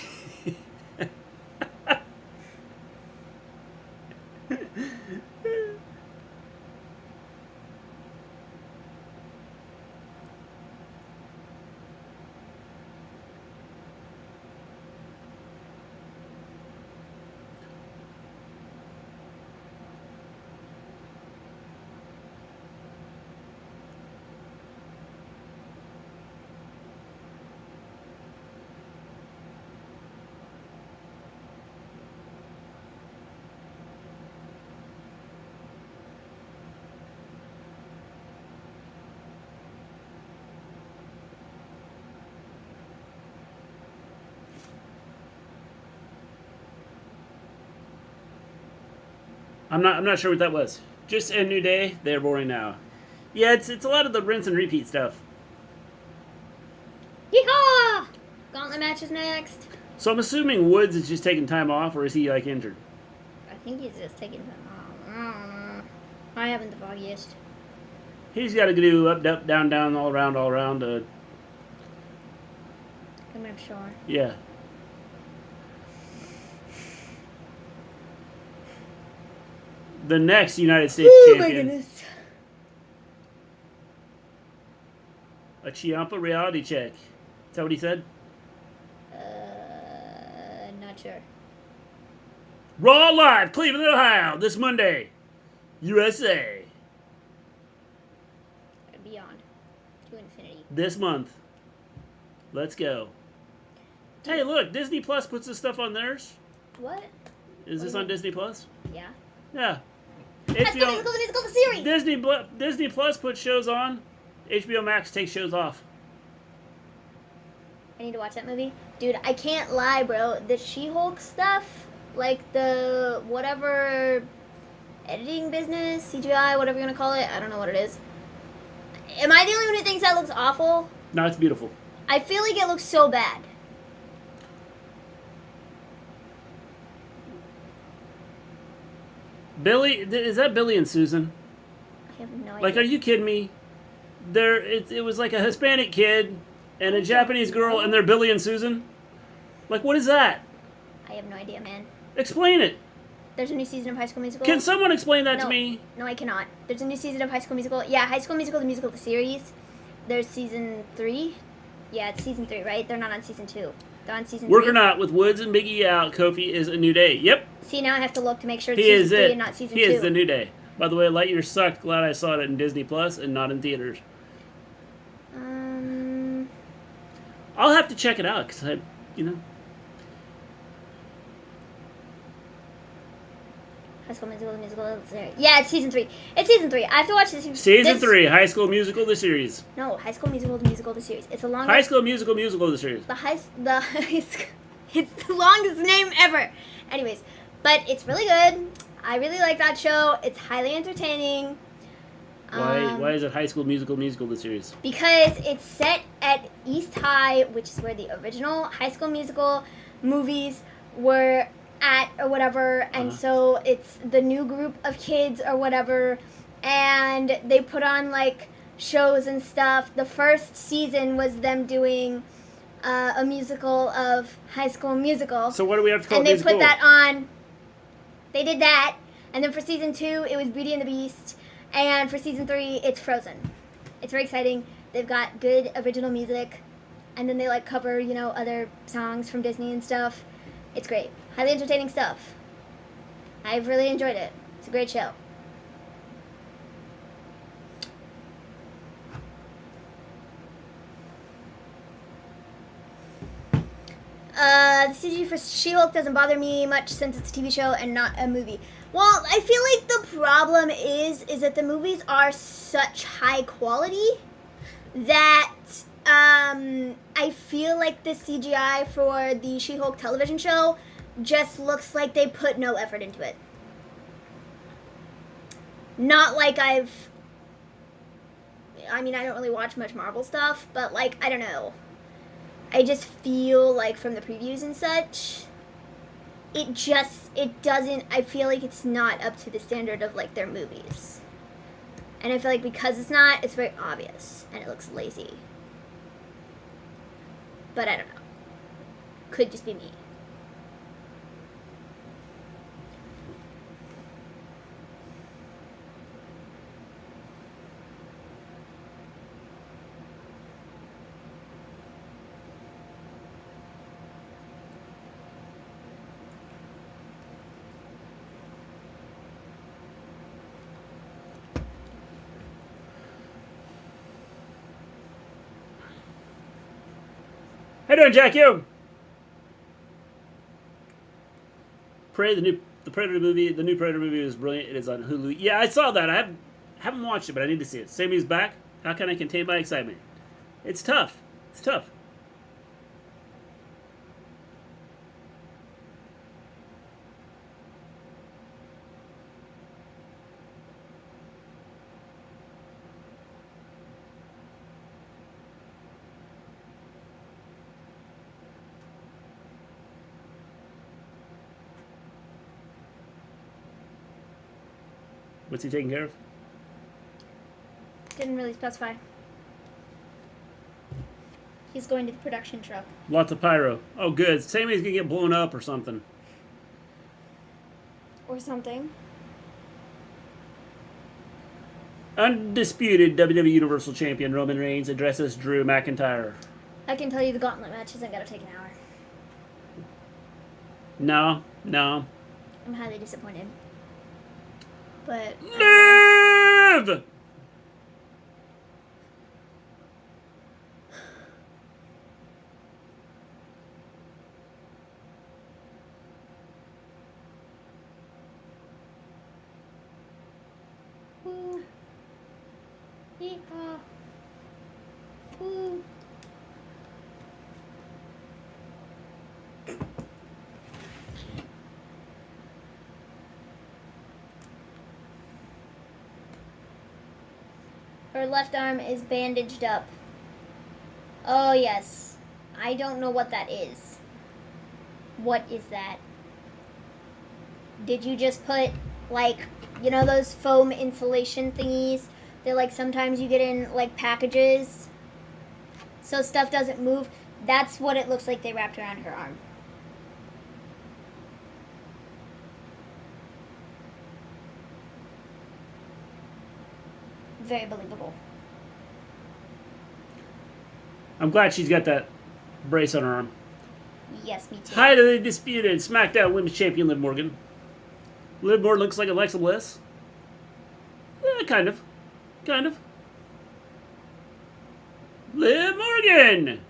I'm not sure what that was. Just a new day. They're boring now. Yeah, it's a lot of the rinse and repeat stuff. Yeehaw! Gauntlet match is next. So I'm assuming Woods is just taking time off, or is he like injured? I think he's just taking time off. I don't know. I haven't the foggiest. He's got to do up, down, down, all around. I'm not sure. Yeah. The next United States champion. Oh my goodness. A Ciampa reality check. Is that what he said? Not sure. Raw Live, Cleveland, Ohio, this Monday. USA. Beyond. To infinity. This month. Let's go. Hey, look, Disney Plus puts this stuff on theirs. What? Is this on Disney Plus? Yeah. Yeah. That's the musical, the series. Disney Plus puts shows on. HBO Max takes shows off. I need to watch that movie. Dude, I can't lie, bro. The She-Hulk stuff, like the whatever editing business, CGI, whatever you want to call it, I don't know what it is. Am I the only one who thinks that looks awful? No, it's beautiful. I feel like it looks so bad. Billy, is that Billy and Susan? I have no idea. Like, are you kidding me? It was like a Hispanic kid and a Japanese girl, and they're Billy and Susan? Like, what is that? I have no idea, man. Explain it. There's a new season of High School Musical. Can someone explain that to me? No, I cannot. There's a new season of High School Musical. Yeah, High School Musical, the musical, the series. There's season 3. Yeah, it's season 3, right? They're not on season 2. They're on season 3. Work or not, with Woods and Big E out, Kofi is a new day. Yep. See, now I have to look to make sure it's He is season 3 it. and not season He 2. is the new day. By the way, Lightyear sucked. Glad I saw it in Disney Plus and not in theaters. I'll have to check it out, because I, you know. High School Musical, the musical series. Yeah, it's season 3. It's season 3. I have to watch this. Season 3, High School Musical, the series. No, High School Musical, the musical, the series. It's the longest. High School Musical, the series. It's the longest name ever. Anyways, but it's really good. I really like that show. It's highly entertaining. Why is it High School Musical, the series? Because it's set at East High, which is where the original High School Musical movies were at or whatever, and so it's the new group of kids or whatever, and they put on like shows and stuff. The first season was them doing a musical of High School Musical. So what do we have to call it? And they put that on. They did that, and then for season 2 it was Beauty and the Beast, and for season 3 it's Frozen. It's very exciting. They've got good original music, and then they like cover, you know, other songs from Disney and stuff. It's great. Highly entertaining stuff. I've really enjoyed it. It's a great show. The CG for She-Hulk doesn't bother me much since it's a TV show and not a movie. Well, I feel like the problem is that the movies are such high quality that I feel like the CGI for the She-Hulk television show just looks like they put no effort into it. Not like I don't really watch much Marvel stuff, but like, I don't know. I just feel like from the previews and such, it doesn't, I feel like it's not up to the standard of like their movies. And I feel like because it's not, it's very obvious and it looks lazy. But I don't know. Could just be me. How you doing, Jack? You? Prey, the Predator movie. The new Predator movie is brilliant. It is on Hulu. Yeah, I saw that. I haven't watched it, but I need to see it. Sammy's back. How can I contain my excitement? It's tough. It's tough. What's he taking care of? Didn't really specify. He's going to the production truck. Lots of pyro. Oh, good. Sammy's gonna get blown up or something. Or something. Undisputed WWE Universal Champion Roman Reigns addresses Drew McIntyre. I can tell you the gauntlet match isn't going to take an hour. No. I'm highly disappointed. But Liv! Ooh. Yeehaw. Ooh. Her left arm is bandaged up. Oh, yes. I don't know what that is. What is that? Did you just put, like, you know those foam insulation thingies that, like, sometimes you get in, like, packages so stuff doesn't move? That's what it looks like they wrapped around her arm. Very believable. I'm glad she's got that brace on her arm. Yes, me too. Highly disputed SmackDown Women's Champion Liv Morgan. Liv Morgan looks like Alexa Bliss. Kind of. Liv Morgan!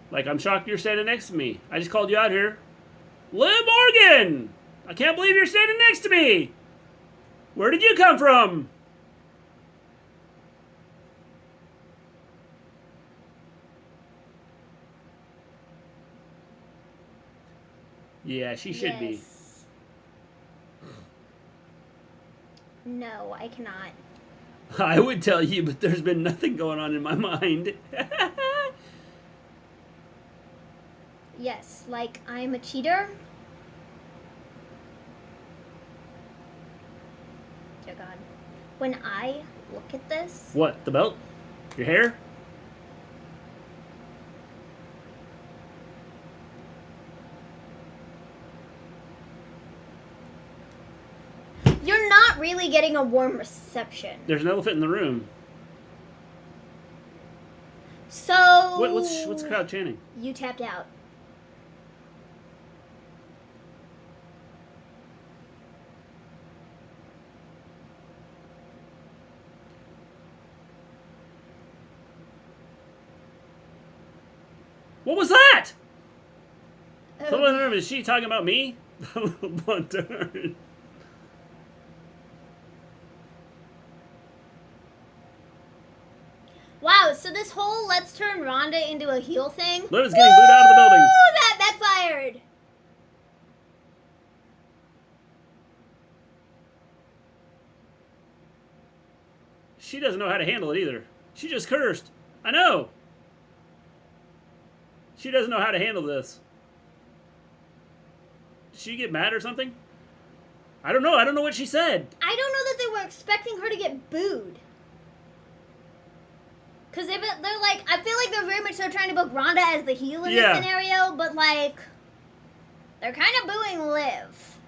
Like, I'm shocked you're standing next to me. I just called you out here. Liv Morgan! I can't believe you're standing next to me! Where did you come from? Yeah, she should be. No, I cannot. I would tell you, but there's been nothing going on in my mind. Yes, like I'm a cheater. Dear God. When I look at this... What, the belt? Your hair? You're not really getting a warm reception. There's an elephant in the room. So... What's the crowd chanting? You tapped out. What was that? Someone in the room, is she talking about me? Blunt turn. Wow, so this whole let's turn Ronda into a heel thing? Liv is getting booed out of the building. Ooh, that backfired. She doesn't know how to handle it either. She just cursed. I know. She doesn't know how to handle this. Did she get mad or something? I don't know. I don't know what she said. I don't know that they were expecting her to get booed. Because they're like, I feel like they're very much so trying to book Ronda as the heel in this scenario, but like, they're kind of booing Liv.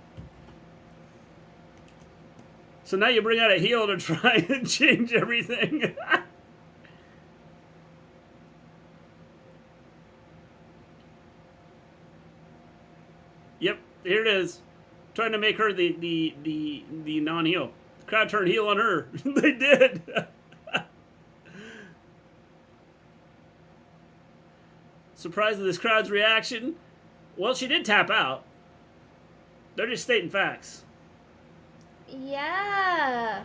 So now you bring out a heel to try and change everything. Yep, here it is. Trying to make her the non-heel. The crowd turned heel on her. They did. Surprised at this crowd's reaction. Well, she did tap out. They're just stating facts. Yeah.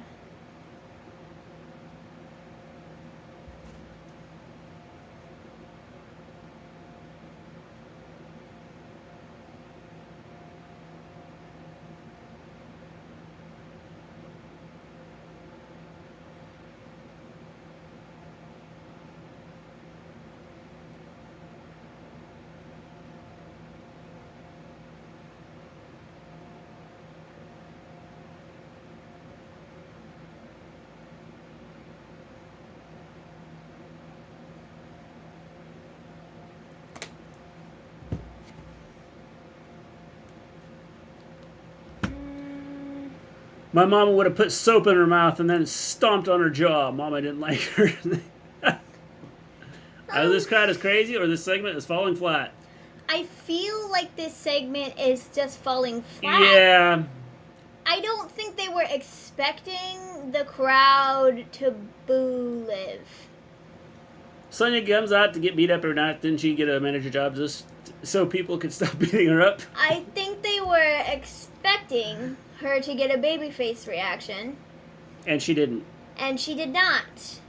My mama would have put soap in her mouth and then stomped on her jaw. Mama didn't like her. Either this crowd is crazy or this segment is falling flat. I feel like this segment is just falling flat. Yeah. I don't think they were expecting the crowd to boo Liv. Sonya comes out to get beat up or not. Didn't she get a manager job just so people could stop beating her up? I think they were expecting her to get a babyface reaction. And she didn't. And she did not.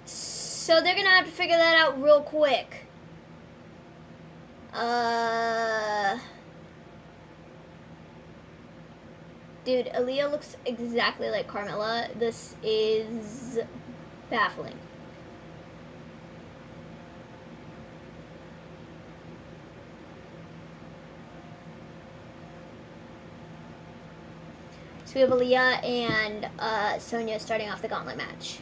So they're gonna have to figure that out real quick. Dude, Aaliyah looks exactly like Carmella. This is baffling. So we have Aaliyah and Sonya starting off the gauntlet match.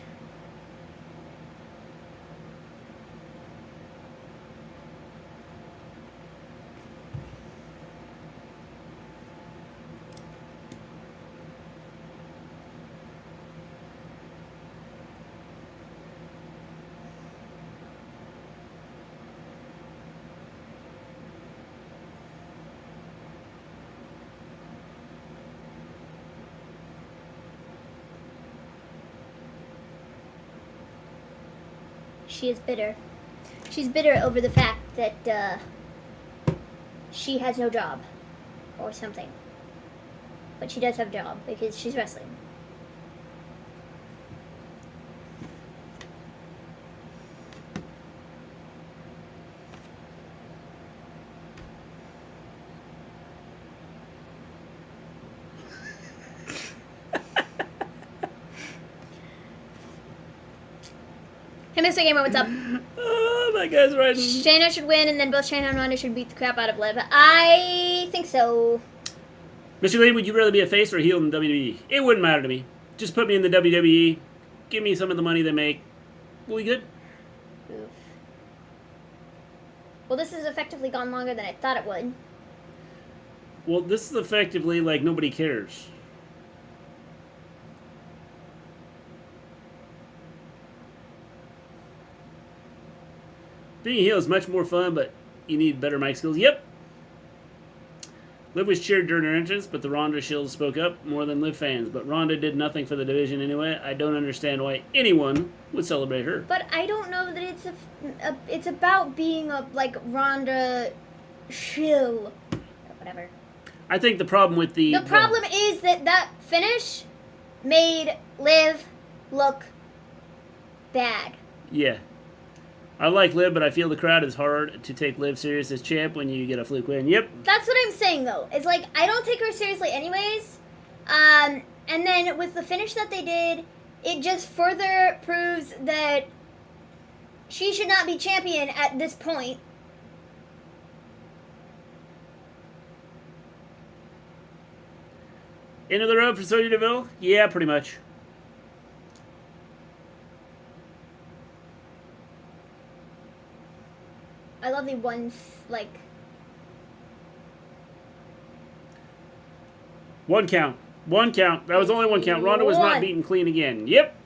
She is bitter. She's bitter over the fact that she has no job or something. But she does have a job because she's wrestling. Hey, Mr. Gamer, what's up? Oh, that guy's right. Shayna should win, and then both Shayna and Ronda should beat the crap out of Liv. I think so. Mister Gleen, would you rather be a face or a heel in WWE? It wouldn't matter to me. Just put me in the WWE. Give me some of the money they make. We'll be good. Oof. Well, this has effectively gone longer than I thought it would. Well, this is effectively like nobody cares. Being a heel is much more fun, but you need better mic skills. Yep. Liv was cheered during her entrance, but the Ronda Shield spoke up more than Liv fans. But Ronda did nothing for the division anyway. I don't understand why anyone would celebrate her. But I don't know that it's about being a, like, Ronda shill or whatever. I think the problem with the problem is that finish made Liv look bad. Yeah. I like Liv, but I feel the crowd is hard to take Liv serious as champ when you get a fluke win. Yep. That's what I'm saying, though. It's like, I don't take her seriously anyways. And then with the finish that they did, it just further proves that she should not be champion at this point. End of the road for Sonya Deville? Yeah, pretty much. I love the one, like... One count. One count. That was only one count. Ronda was not beaten clean again. Yep.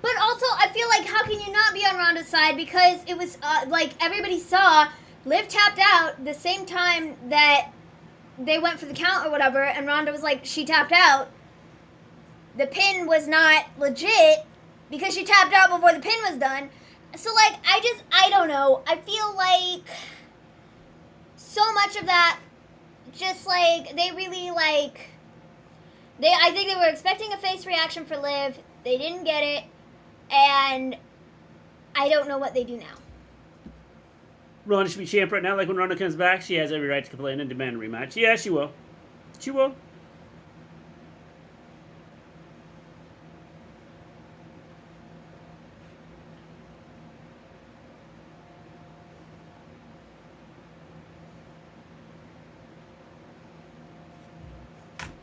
But also, I feel like, how can you not be on Ronda's side? Because it was, like, everybody saw Liv tapped out the same time that they went for the count or whatever, and Ronda was like, she tapped out. The pin was not legit because she tapped out before the pin was done. So, like, I don't know. I feel like so much of that, just, like, they really, like, I think they were expecting a face reaction for Liv. They didn't get it, and I don't know what they do now. Ronda should be champ right now. Like, when Ronda comes back, she has every right to complain and demand a rematch. Yeah, she will. She will.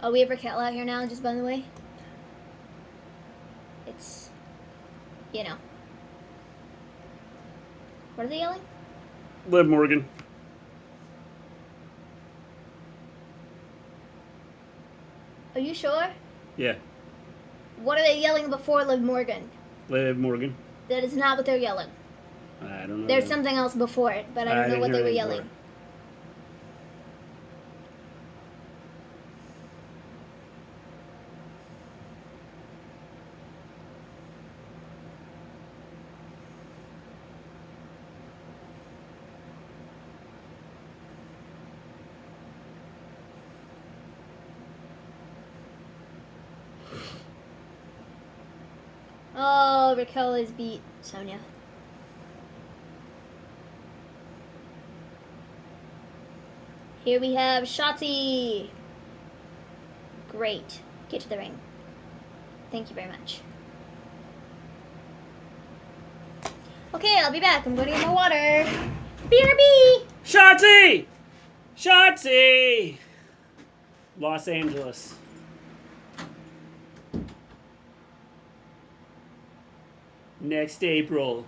Oh, we have Raquel out here now, just by the way. It's, you know. What are they yelling? Liv Morgan. Are you sure? Yeah. What are they yelling before Liv Morgan? Liv Morgan. That is not what they're yelling. I don't know. There's something else before it, but I don't know what they were yelling. Oh, Raquel has beat Sonya. Here we have Shotzi. Great. Get to the ring. Thank you very much. Okay, I'll be back. I'm going to get more water. BRB! Shotzi! Shotzi! Los Angeles. Next April.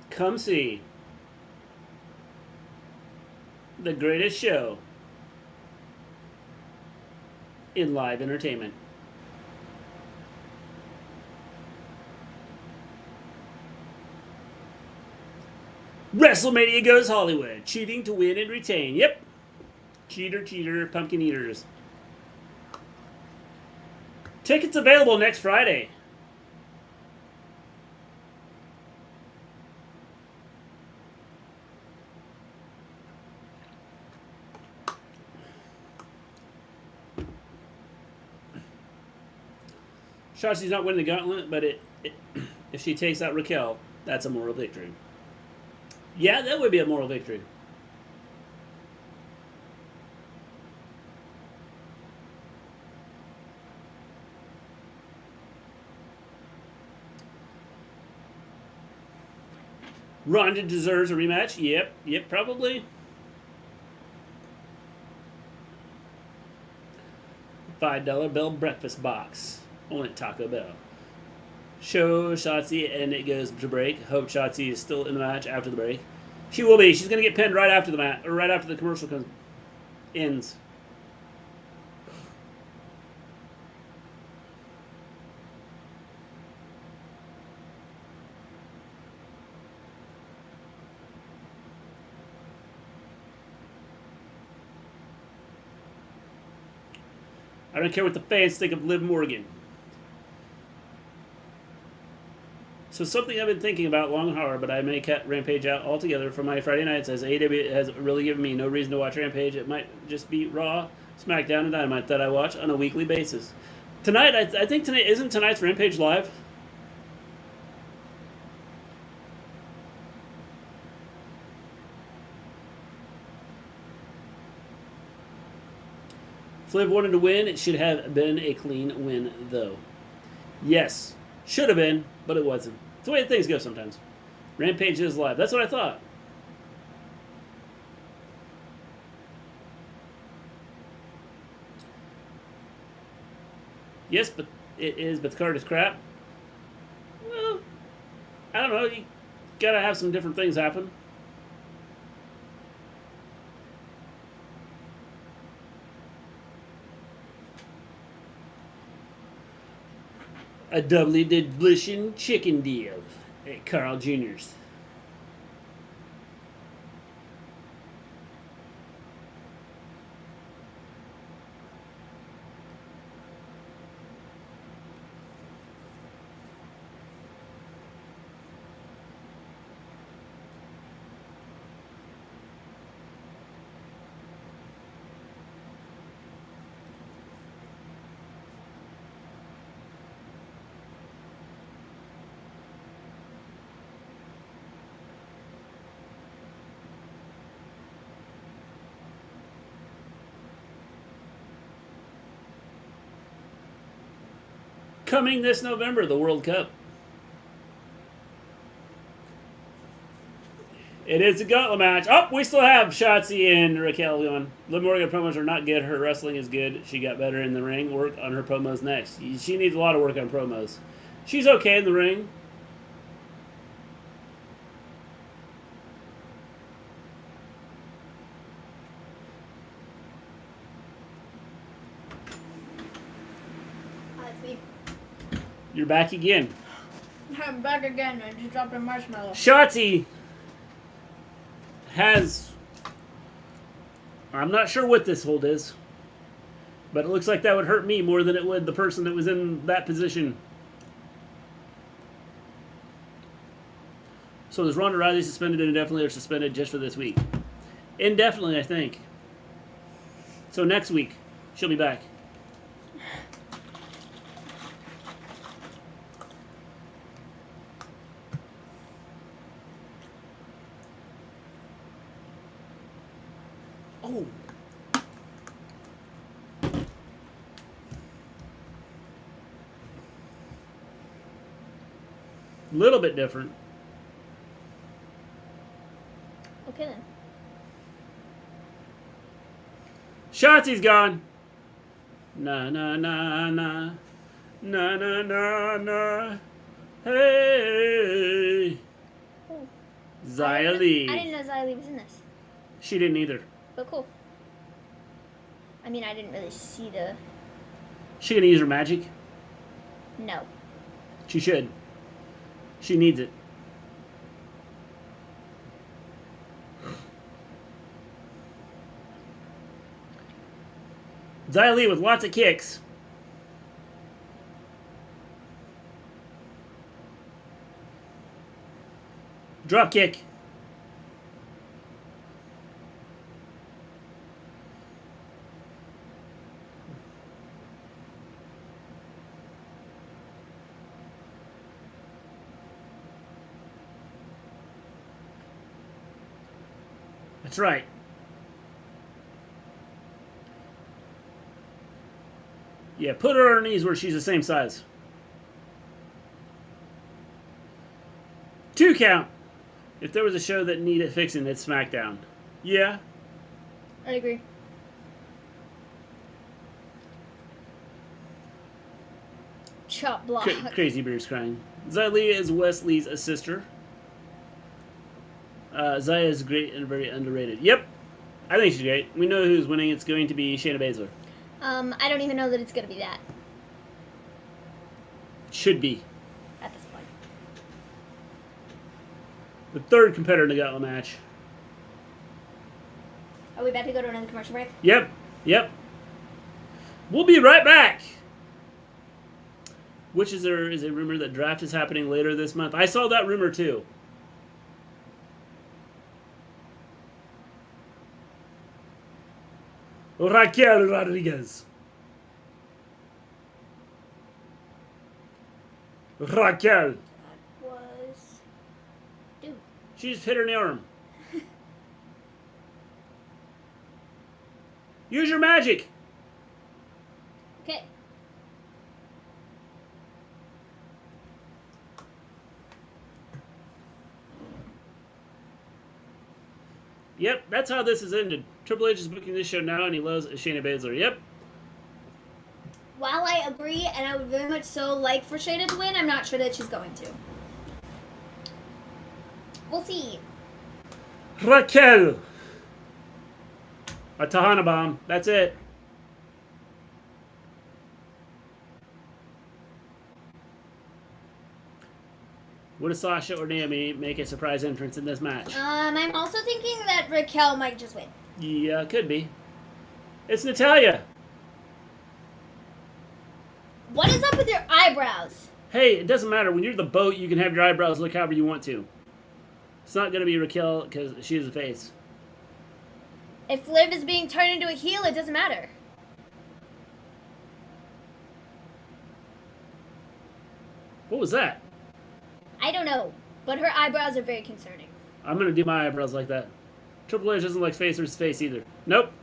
Come see the greatest show in live entertainment. WrestleMania goes Hollywood. Cheating to win and retain. Yep. Cheater, cheater, pumpkin eaters. Tickets available next Friday. Shotzi's not winning the gauntlet, but if she takes out Raquel, that's a moral victory. Yeah, that would be a moral victory. Ronda deserves a rematch. Yep, probably. $5 Bell breakfast box. Only at Taco Bell. Show Shotzi and it goes to break. Hope Shotzi is still in the match after the break. She will be. She's gonna get pinned right after the match, or right after the commercial ends. I don't care what the fans think of Liv Morgan. So something I've been thinking about long and hard, but I may cut Rampage out altogether for my Friday nights, as AEW has really given me no reason to watch Rampage. It might just be Raw, SmackDown, and Dynamite that I watch on a weekly basis. Tonight, I think tonight, isn't tonight's Rampage live? Fliv wanted to win. It should have been a clean win, though. Yes, should have been, but it wasn't. It's the way things go sometimes. Rampage is live. That's what I thought. Yes, but it is, but the card is crap. Well, I don't know. You gotta have some different things happen. A doubly delicious chicken deal at Carl Jr.'s. Coming this November, the World Cup. It is a gauntlet match. Oh, we still have Shotzi and Raquel going. Liv Morgan promos are not good. Her wrestling is good. She got better in the ring. Work on her promos next. She needs a lot of work on promos. She's okay in the ring. You're back again. I'm back again. I just dropped a marshmallow. Shotzi has... I'm not sure what this hold is, but it looks like that would hurt me more than it would the person that was in that position. So is Ronda Rousey suspended indefinitely or suspended just for this week? Indefinitely, I think. So next week, she'll be back. Oh. A little bit different. Okay then. Shotzi's gone. Na na na na. Na na na na. Hey. Oh. Xia Li. I didn't know Xia Li was in this. She didn't either. But cool. I mean, I didn't really see the... She gonna use her magic? No. She should. She needs it. Xia Li with lots of kicks. Drop kick. That's right. Yeah, put her on her knees where she's the same size. 2 count. If there was a show that needed fixing, it's SmackDown. Yeah. I agree. Chop block. Crazy Beer's crying. Xylia is Wesley's sister. Xia is great and very underrated. Yep. I think she's great. We know who's winning. It's going to be Shayna Basler. I don't even know that it's going to be that. Should be. At this point. The third competitor in the gauntlet match. Are we about to go to another commercial break? Yep. Yep. We'll be right back. Which is there is a rumor that draft is happening later this month. I saw that rumor too. Raquel Rodriguez. Raquel. That was... Dude. She just hit her in the arm. Use your magic. Okay. Yep, that's how this has ended. Triple H is booking this show now, and he loves Shayna Basler. Yep. While I agree, and I would very much so like for Shayna to win, I'm not sure that she's going to. We'll see. Raquel. A Tahana bomb. That's it. Would Sasha or Naomi make a surprise entrance in this match? I'm also thinking that Raquel might just win. Yeah, could be. It's Natalya. What is up with your eyebrows? Hey, it doesn't matter. When you're the boat, you can have your eyebrows look however you want to. It's not going to be Raquel because she is a face. If Liv is being turned into a heel, it doesn't matter. What was that? I don't know, but her eyebrows are very concerning. I'm going to do my eyebrows like that. Triple H doesn't like face versus face either. Nope.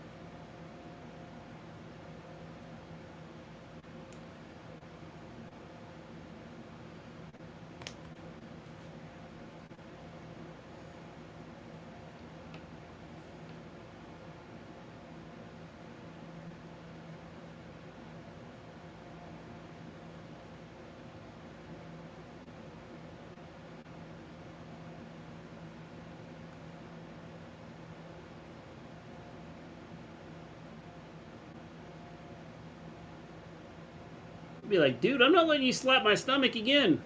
Be like, dude, I'm not letting you slap my stomach again.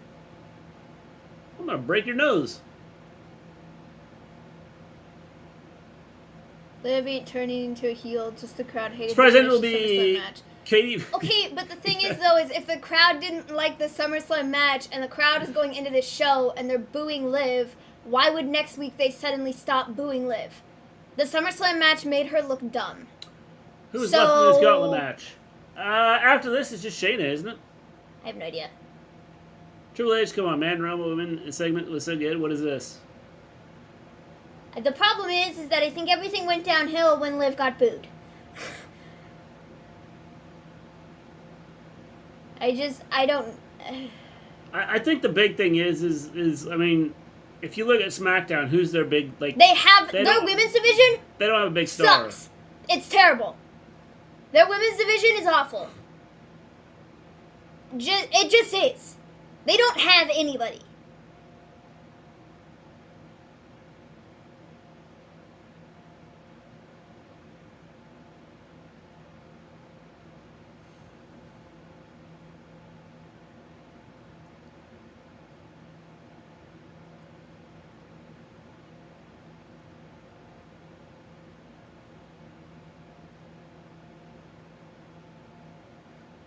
I'm gonna break your nose. Liv ain't turning into a heel, just the crowd hated Surprise the end will finish of the be SummerSlam match. Katie. Okay, but the thing is though, is if the crowd didn't like the SummerSlam match and the crowd is going into this show and they're booing Liv, why would next week they suddenly stop booing Liv? The SummerSlam match made her look dumb. Who's left in this gauntlet match? After this, it's just Shayna, isn't it? I have no idea. Triple H, come on, man. Rumble Women segment was so good. What is this? The problem is that I think everything went downhill when Liv got booed. I don't... I think the big thing is I mean, if you look at SmackDown, who's their big, like... Their women's division they don't have a big star. sucks. It's terrible. Their women's division is awful. It just is. They don't have anybody.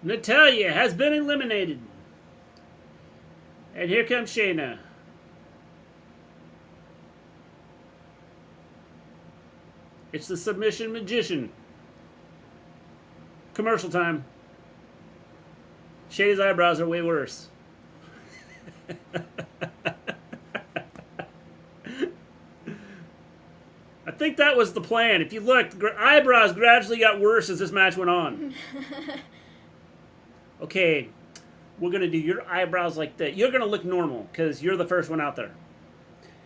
Natalya has been eliminated. And here comes Shayna. It's the submission magician. Commercial time. Shayna's eyebrows are way worse. I think that was the plan. If you look, eyebrows gradually got worse as this match went on. Okay, we're going to do your eyebrows like that. You're going to look normal because you're the first one out there.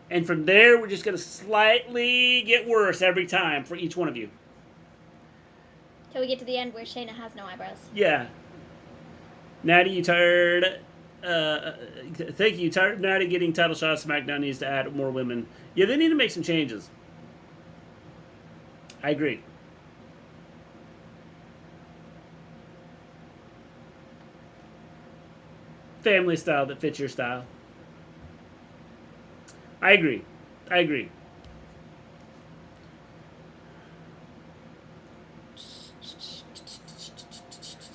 And from there, we're just going to slightly get worse every time for each one of you. Till we get to the end where Shayna has no eyebrows. Yeah. Natty, you tired? Thank you. Tired of Natty getting title shots? SmackDown needs to add more women. Yeah, they need to make some changes. I agree. Family style that fits your style. I agree. I agree.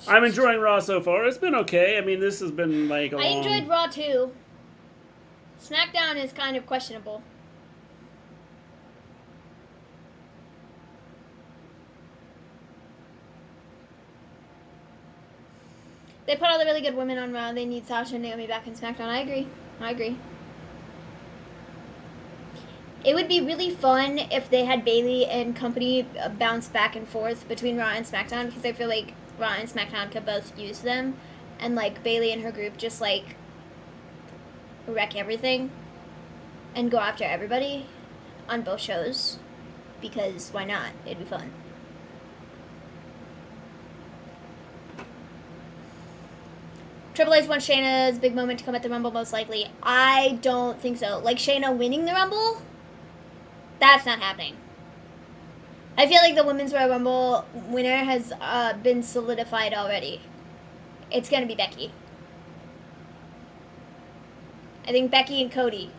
I'm enjoying Raw so far. It's been okay. I mean, this has been like a I enjoyed Raw too. SmackDown is kind of questionable. They put all the really good women on Raw. They need Sasha and Naomi back in SmackDown. I agree. I agree. It would be really fun if they had Bayley and company bounce back and forth between Raw and SmackDown, because I feel like Raw and SmackDown could both use them, and like Bayley and her group just like wreck everything and go after everybody on both shows, because why not? It'd be fun. Triple H wants Shayna's big moment to come at the Rumble, most likely. I don't think so. Like, Shayna winning the Rumble? That's not happening. I feel like the Women's Royal Rumble winner has been solidified already. It's going to be Becky. I think Becky and Cody.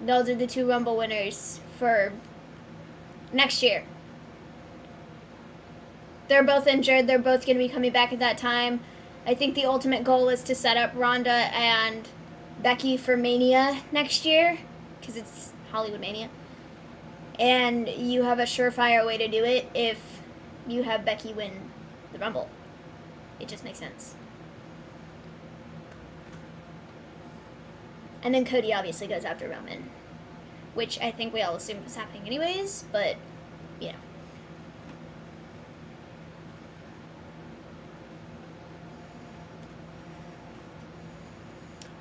Those are the two Rumble winners for next year. They're both injured. They're both going to be coming back at that time. I think the ultimate goal is to set up Ronda and Becky for Mania next year, because it's Hollywood Mania. And you have a surefire way to do it if you have Becky win the Rumble. It just makes sense. And then Cody obviously goes after Roman, which I think we all assumed was happening anyways, but, you know.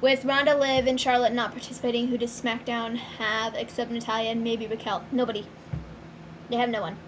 With Ronda, Liv, and Charlotte not participating, who does SmackDown have except Natalya and maybe Raquel? Nobody. They have no one.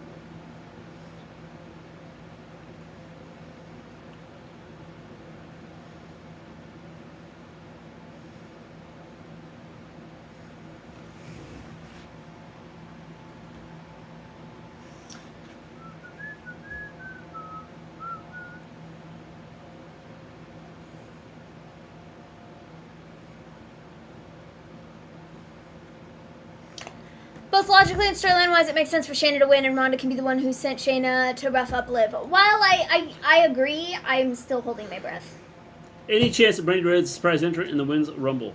Both logically and storyline-wise, it makes sense for Shayna to win, and Ronda can be the one who sent Shayna to rough up Liv. While I agree, I'm still holding my breath. Any chance that Brandy Rhodes' surprise entrant in the Women's Rumble?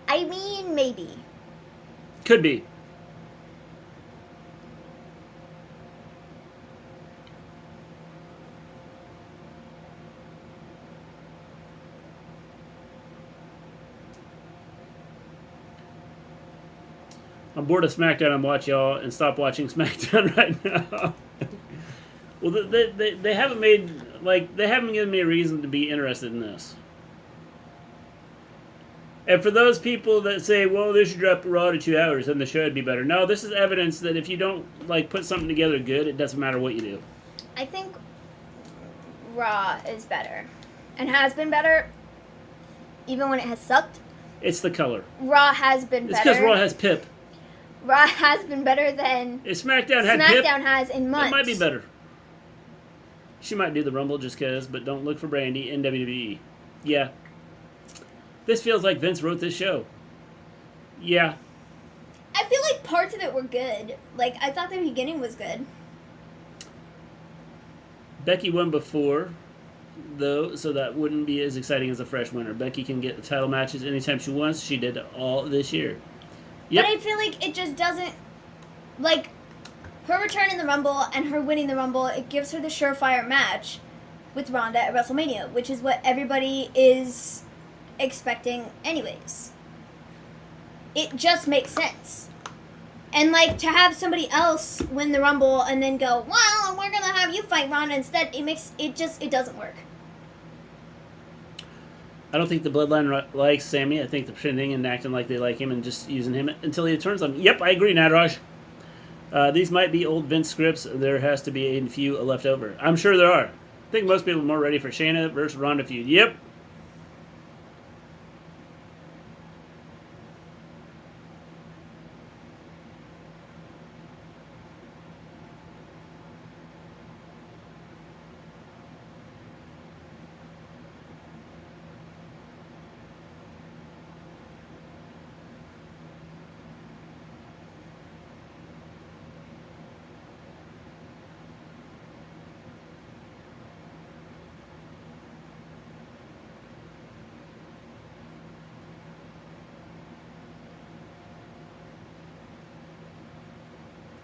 I mean, maybe. Could be. I'm bored of SmackDown. I'm watching y'all and stop watching SmackDown right now. Well, they haven't made, like, they haven't given me a reason to be interested in this. And for those people that say, well, they should drop Raw to 2 hours and the show would be better. No, this is evidence that if you don't, like, put something together good, it doesn't matter what you do. I think Raw is better. And has been better, even when it has sucked. It's the color. Raw has been better. It's because Raw has Pip. Raw has been better than If SmackDown had Pip, SmackDown has in months. it might be better. She might do the Rumble just because, but don't look for Brandy in WWE. Yeah. This feels like Vince wrote this show. Yeah. I feel like parts of it were good. Like, I thought the beginning was good. Becky won before, though, so that wouldn't be as exciting as a fresh winner. Becky can get the title matches anytime she wants. She did all this year. Yep. But I feel like it just doesn't, like, her return in the Rumble and her winning the Rumble, it gives her the surefire match with Ronda at WrestleMania, which is what everybody is expecting anyways. It just makes sense. And, like, to have somebody else win the Rumble and then go, well, we're going to have you fight Ronda instead, it doesn't work. I don't think the Bloodline likes Sammy. I think they're pretending and acting like they like him and just using him until he turns on. Yep, I agree, Nadraj. These might be old Vince scripts. There has to be a few left over. I'm sure there are. I think most people are more ready for Shayna versus Ronda feud. Yep.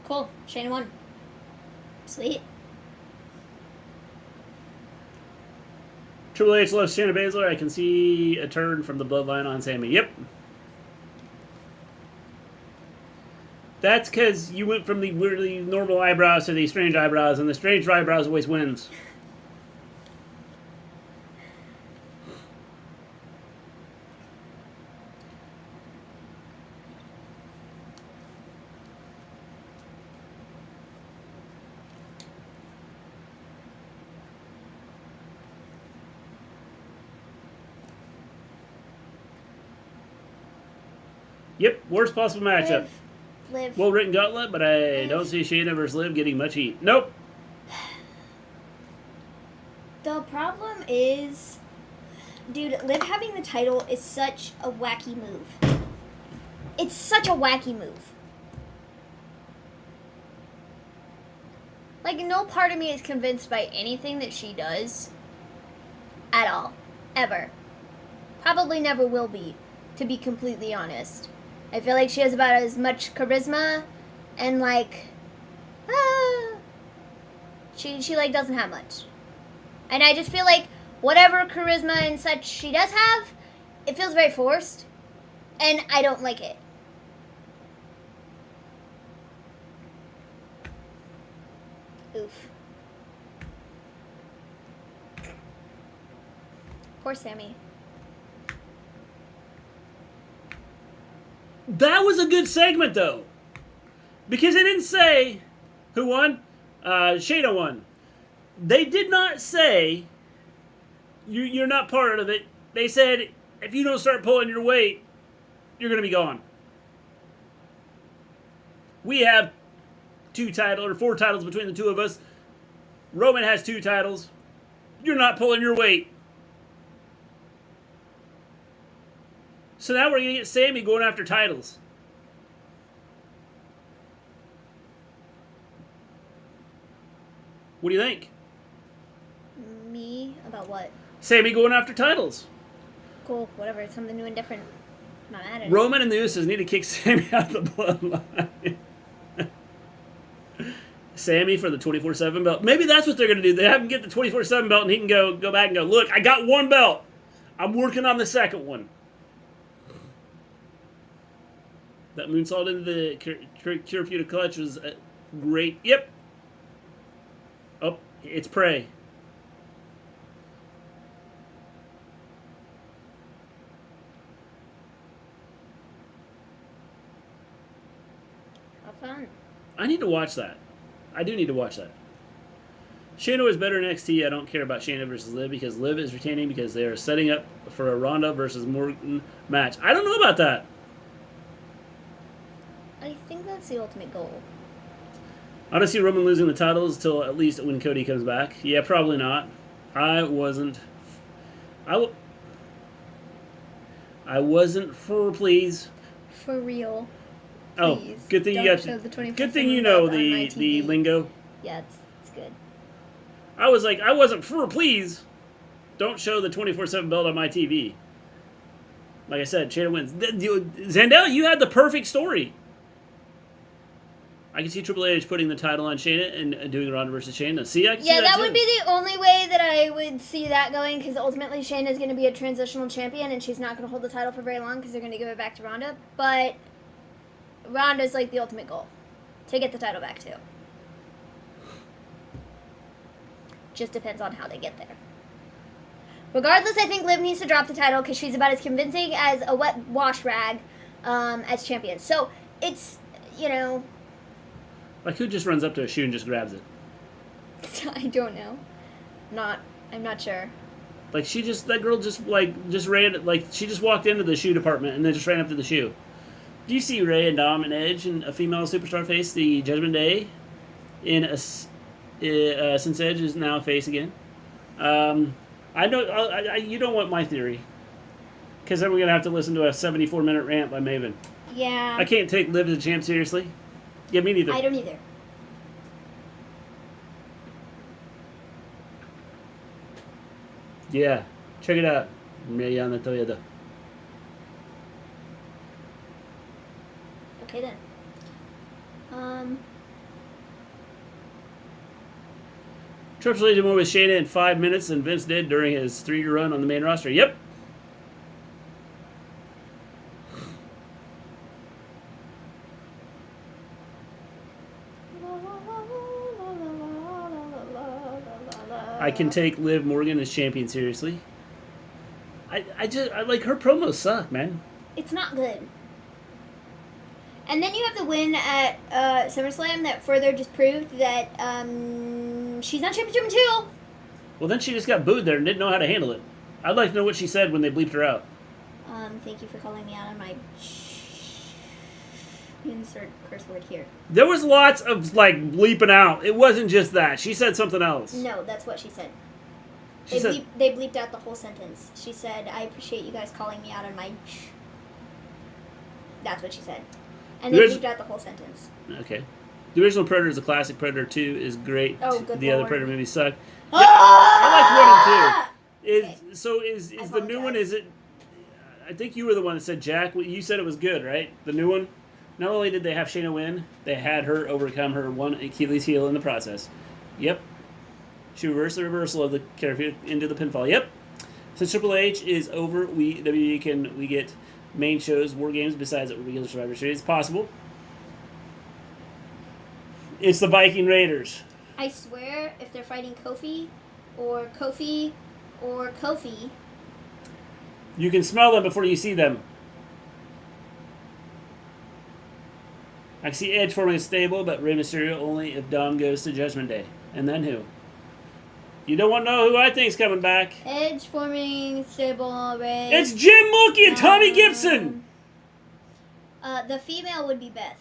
Cool. Shayna won. Sweet. Triple H loves Shayna Basler. I can see a turn from the Bloodline on Sammy. Yep. That's because you went from the weirdly normal eyebrows to the strange eyebrows, and the strange eyebrows always wins. Yep, worst possible matchup. Liv. Well-written gauntlet, but I don't see Shayna versus Liv getting much heat. Nope. The problem is, dude, Liv having the title is such a wacky move. It's such a wacky move. Like, no part of me is convinced by anything that she does. At all. Ever. Probably never will be, to be completely honest. I feel like she has about as much charisma and, like, she like, doesn't have much. And I just feel like whatever charisma and such she does have, it feels very forced. And I don't like it. Oof. Poor Sammy. That was a good segment, though. Because they didn't say who won. Shayna won. They did not say you're not part of it. They said if you don't start pulling your weight, you're going to be gone. We have 4 titles between the two of us. Roman has 2 titles. You're not pulling your weight. So now we're going to get Sammy going after titles. What do you think? Me? About what? Sammy going after titles. Cool, whatever. It's something new and different. I'm not mad at it. Roman and the Usos need to kick Sammy out of the bloodline. Sammy for the 24/7 belt. Maybe that's what they're going to do. They have him get the 24/7 belt and he can go back and go, look, I got 1 belt. I'm working on the second one. That moonsault into the cure feud clutch was great. Yep. Oh, it's prey. How fun. I need to watch that. I do need to watch that. Shayna was better in NXT. I don't care about Shayna versus Liv because Liv is retaining because they are setting up for a Ronda versus Morgan match. I don't know about that. I think that's the ultimate goal. I don't see Roman losing the titles till at least when Cody comes back. Yeah, probably not. I wasn't for please. For real. Oh, Please. good thing Don't you got. show the 24/7 Good thing you know belt on my the TV. lingo. Yeah, it's good. I was like, I wasn't for please. Don't show the 24/7 belt on my TV. Like I said, Shayna wins. Zandel, you had the perfect story. I can see Triple H putting the title on Shayna and doing Ronda versus Shayna. See, I can see Yeah, that too. would be the only way that I would see that going, because ultimately Shayna's going to be a transitional champion, and she's not going to hold the title for very long because they're going to give it back to Ronda. But Ronda's like the ultimate goal, to get the title back too. Just depends on how they get there. Regardless, I think Liv needs to drop the title because she's about as convincing as a wet wash rag as champion. So it's, you know... Like, who just runs up to a shoe and just grabs it? I don't know. I'm not sure. Like, that girl just ran, like, she just walked into the shoe department and then just ran up to the shoe. Do you see Rey and Dom and Edge and a female superstar face the Judgment Day since Edge is now a face again? I know, you don't want my theory. Because then we're going to have to listen to a 74-minute rant by Maven. Yeah. I can't take Liv as a champ seriously. Yeah, me neither. I don't either. Yeah, check it out. Okay then. Triple H did more with Shayna in 5 minutes than Vince did during his 3-year run on the main roster. Yep. I can take Liv Morgan as champion seriously. I like her promos suck, man. It's not good. And then you have the win at SummerSlam that further just proved that she's not champion too. Well, then she just got booed there and didn't know how to handle it. I'd like to know what she said when they bleeped her out. Thank you for calling me out on my insert curse word here. There was lots of, like, bleeping out. It wasn't just that. She said something else. No, that's what she said. They they bleeped out the whole sentence. She said, I appreciate you guys calling me out on my... That's what she said. And they bleeped out the whole sentence. Okay. The original Predator is a classic. Predator 2 is great. Oh, good The Lord. other Predator movies suck. Ah! I liked 1 and 2. Okay. So is the new one, is it... I think you were the one that said, Jack, you said it was good, right? The new one? Not only did they have Shayna win, they had her overcome her one Achilles heel in the process. Yep. She reversed the reversal of the character into the pinfall. Yep. Since Triple H is over, we get main shows, War Games, besides a regular Survivor Series. Possible. It's the Viking Raiders. I swear, if they're fighting Kofi, or Kofi, or Kofi... You can smell them before you see them. I can see Edge forming a stable, but Rey Mysterio only if Dom goes to Judgment Day. And then who? You don't want to know who I think's coming back. Edge forming stable, Rey... It's Jim Mookie and Tommy Gibson! The female would be Beth.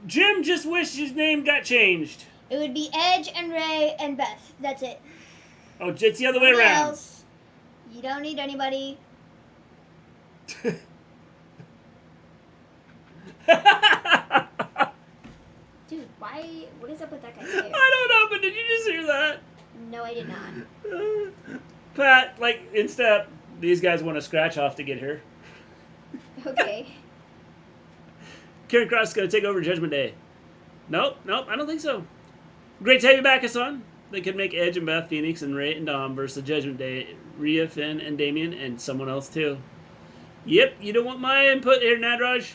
Jim just wished his name got changed. It would be Edge and Rey and Beth. That's it. Oh, it's the other way Nobody around. else. You don't need anybody. Dude, why? What is up with that guy's hair? I don't know, but did you just hear that? No, I did not. Pat, like, in step, these guys want to scratch off to get here. Okay. Karrion Kross is going to take over Judgment Day. Nope, I don't think so. Great to have you back, Hassan. They could make Edge and Beth Phoenix and Rey and Dom versus Judgment Day. Rhea, Finn, and Damien, and someone else too. Yep, you don't want my input here, Nadraj.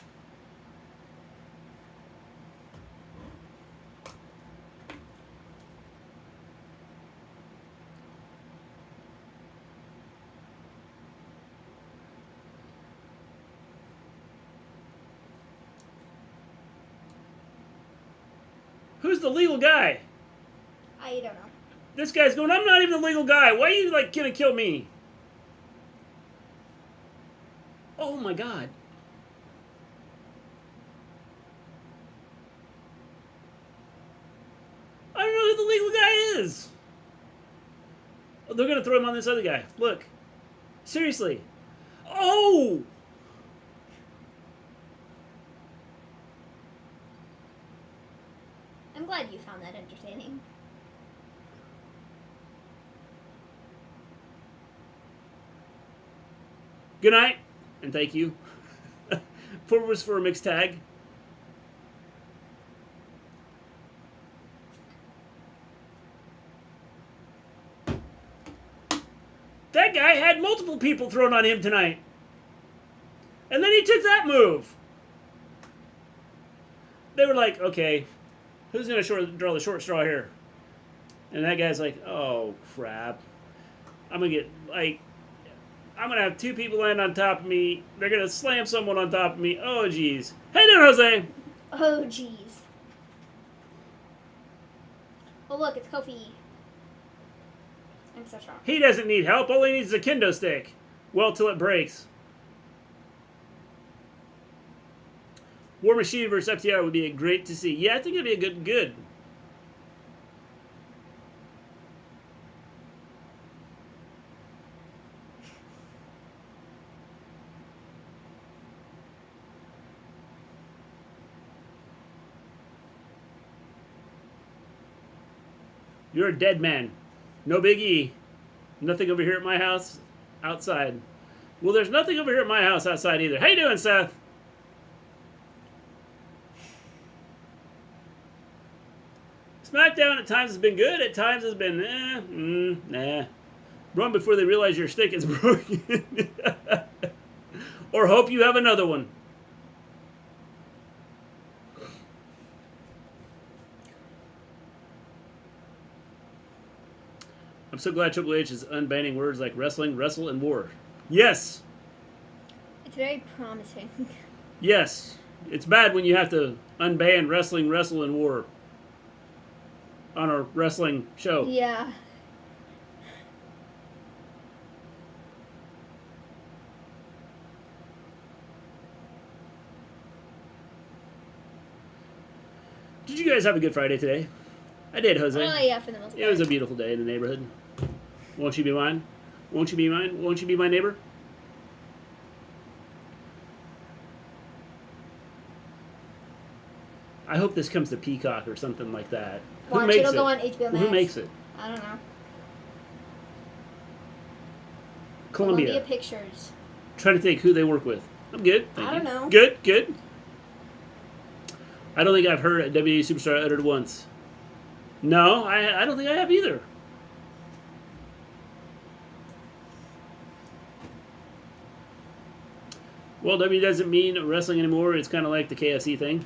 Who's the legal guy? I don't know. This guy's going, I'm not even the legal guy. Why are you, like, gonna kill me? Oh, my God. I don't know who the legal guy is. Oh, they're gonna throw him on this other guy. Look. Seriously. Oh! I'm glad you found that entertaining. Good night, and thank you was for a mixed tag. That guy had multiple people thrown on him tonight. And then he took that move. They were like, okay, who's going to draw the short straw here? And that guy's like, oh, crap. I'm going to get, like, I'm going to have two people land on top of me. They're going to slam someone on top of me. Oh, jeez. How you doing, Jose? Oh, jeez. Oh, look, it's Kofi. I'm so strong. He doesn't need help. All he needs is a kendo stick. Well, till it breaks. War Machine versus FTR would be great to see. Yeah, I think it'd be a good. You're a dead man. No big E. Nothing over here at my house outside. Well, there's nothing over here at my house outside either. How you doing, Seth? SmackDown at times has been good. At times has been, nah. Run before they realize your stick is broken. Or hope you have another one. I'm so glad Triple H is unbanning words like wrestling, wrestle, and war. Yes. It's very promising. Yes. It's bad when you have to unban wrestling, wrestle, and war on a wrestling show. Yeah. Did you guys have a good Friday today? I did, Jose. Oh, yeah, for the most part. It was a beautiful day in the neighborhood. Won't you be mine? Won't you be mine? Won't you be my neighbor? I hope this comes to Peacock or something like that. Watch, Who makes it'll it? go on HBO Max. Who makes it? I don't know. Columbia. Pictures. Trying to think who they work with. I'm good. Thank I you. don't know. Good. I don't think I've heard a WWE Superstar uttered once. No, I don't think I have either. Well, W doesn't mean wrestling anymore. It's kind of like the KFC thing.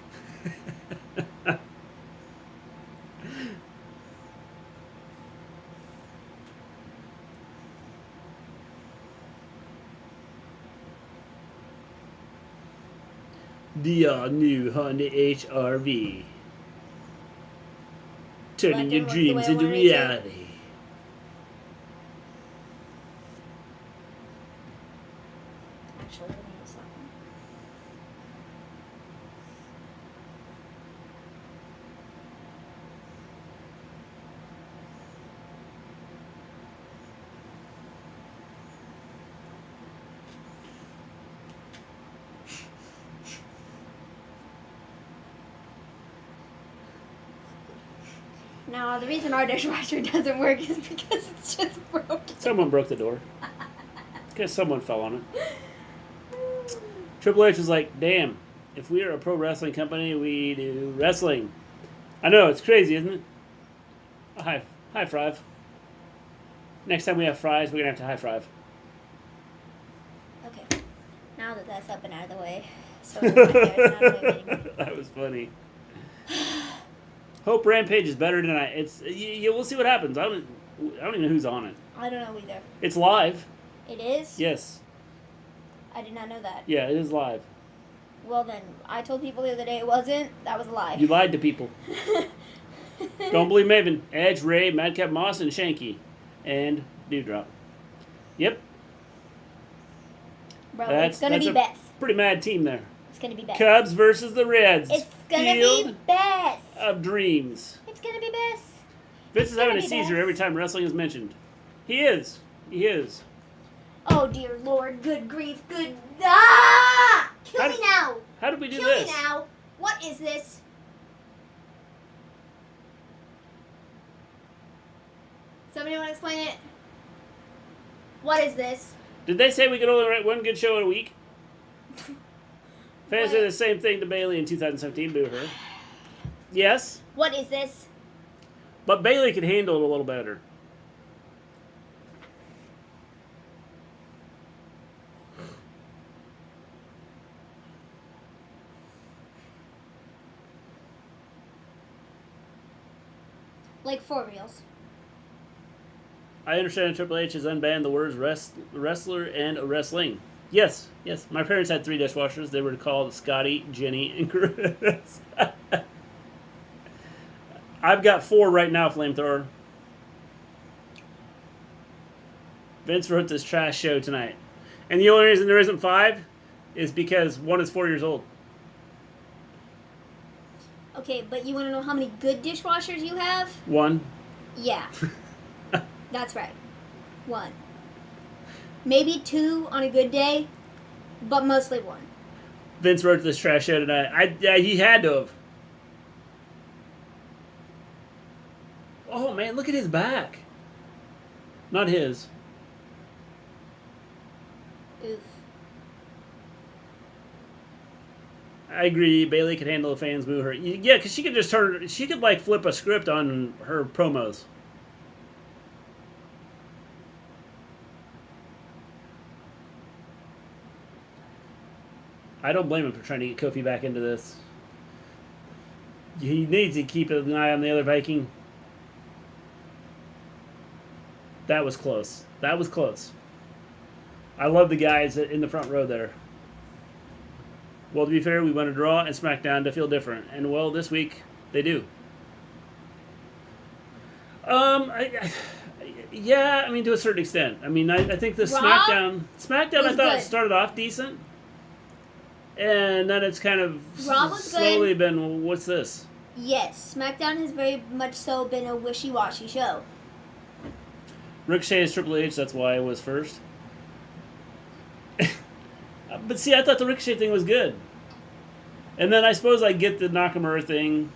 The all-new Honda HR-V. Turning your dreams into reality. Actually, let me use that one. Now, the reason our dishwasher doesn't work is because it's just broken. Someone broke the door. Because someone fell on it. Triple H was like, damn, if we are a pro wrestling company, we do wrestling. I know, it's crazy, isn't it? Oh, high five. Next time we have fries, we're going to have to high five. Okay. Now that that's up and out of the way, so my hair's not moving anymore. That was funny. Hope Rampage is better tonight. It's we'll see what happens. I don't even know who's on it. I don't know either. It's live. It is? Yes. I did not know that. Yeah, it is live. Well then, I told people the other day it wasn't. That was a lie. You lied to people. Don't believe Maven. Edge, Ray, Madcap Moss, and Shanky. And Dewdrop. Yep. Bro, it's gonna be best. Pretty mad team there. It's gonna be best. Cubs versus the Reds. It's gonna Field be best. of Dreams. It's gonna be best. Vince is having a be seizure best. every time wrestling is mentioned. He is. He is. Oh dear Lord, good grief, good ah! Kill me now! How did we do Kill this? me now! What is this? Somebody want to explain it? What is this? Did they say we could only write one good show in a week? Fans did the same thing to Bayley in 2017. Boo her. Yes, What is this? but Bayley could handle it a little better. Like, for reals. I understand that Triple H has unbanned the words wrestler and wrestling. Yes, yes. My parents had 3 dishwashers. They were called Scotty, Jenny, and Chris. I've got 4 right now, Flamethrower. Vince wrote this trash show tonight. And the only reason there isn't 5 is because one is 4 years old. Okay, but you want to know how many good dishwashers you have? 1. Yeah. That's right. 1. Maybe 2 on a good day, but mostly 1. Vince wrote this trash show tonight. He had to have. Oh, man, look at his back. Not his. Oof. I agree. Bayley could handle the fans boo her. Yeah, because she could just she could, like, flip a script on her promos. I don't blame him for trying to get Kofi back into this. He needs to keep an eye on the other Viking. That was close. That was close. I love the guys in the front row there. Well, to be fair, we won a draw and SmackDown to feel different. And, well, this week, they do. Yeah, I mean, to a certain extent. I mean, I think the SmackDown I thought started off decent. And then it's kind of slowly been, well, what's this? Yes, SmackDown has very much so been a wishy-washy show. Ricochet is Triple H, that's why it was first. But see, I thought the Ricochet thing was good. And then I suppose I get the Nakamura thing.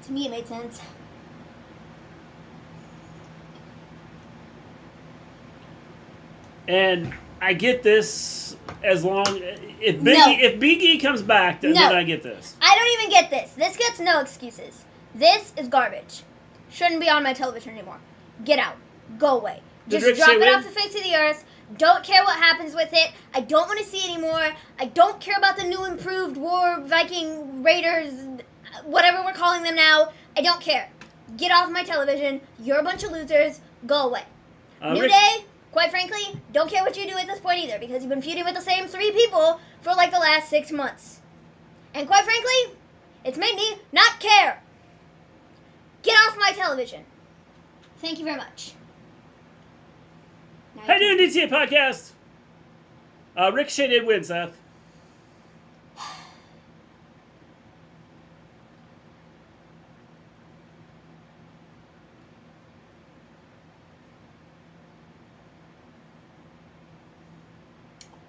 To me, it made sense. And I get this as long... If Big E comes back, then I get this. I don't even get this. This gets no excuses. This is garbage. Shouldn't be on my television anymore. Get out. Go away. Just drop it off the face of the earth. Don't care what happens with it. I don't want to see it anymore. I don't care about the new improved War Viking Raiders, whatever we're calling them now. I don't care. Get off my television. You're a bunch of losers. Go away. New Day, quite frankly, don't care what you do at this point either, because you've been feuding with the same 3 people for like the last 6 months. And quite frankly, it's made me not care. Get off my television. Thank you very much. How you doing, DCA Podcast? Ricochet did win, Seth.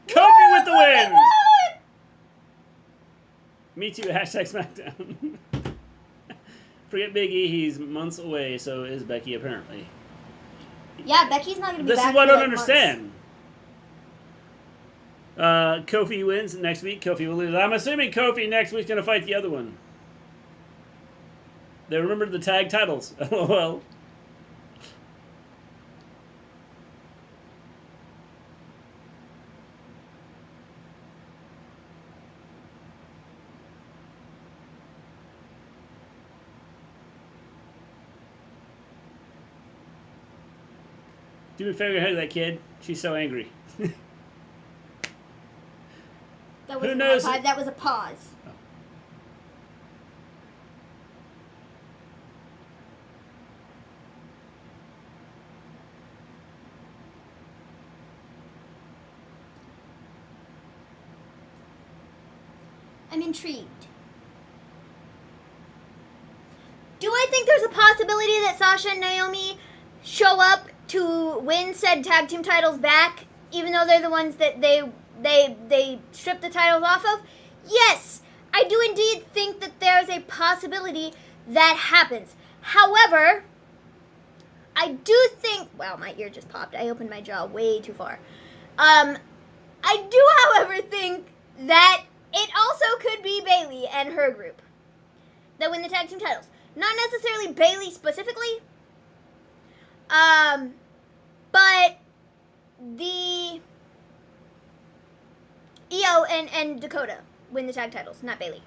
Kofi with the win! Me too, hashtag SmackDown. Forget Big E, he's months away, so is Becky apparently. Yeah, Becky's not going to be back. This is what I don't understand. Kofi wins next week. Kofi will lose. I'm assuming Kofi next week's going to fight the other one. They remembered the tag titles. LOL. Do me a favor, ahead of that kid. She's so angry. That was Who knows? That was a pause. Oh. I'm intrigued. Do I think there's a possibility that Sasha and Naomi show up to win said tag team titles back, even though they're the ones that they stripped the titles off of? Yes, I do indeed think that there's a possibility that happens. However, I do think... Wow, my ear just popped. I opened my jaw way too far. I do, however, think that it also could be Bayley and her group that win the tag team titles. Not necessarily Bayley specifically, but the Io and Dakota win the tag titles, not Bayley.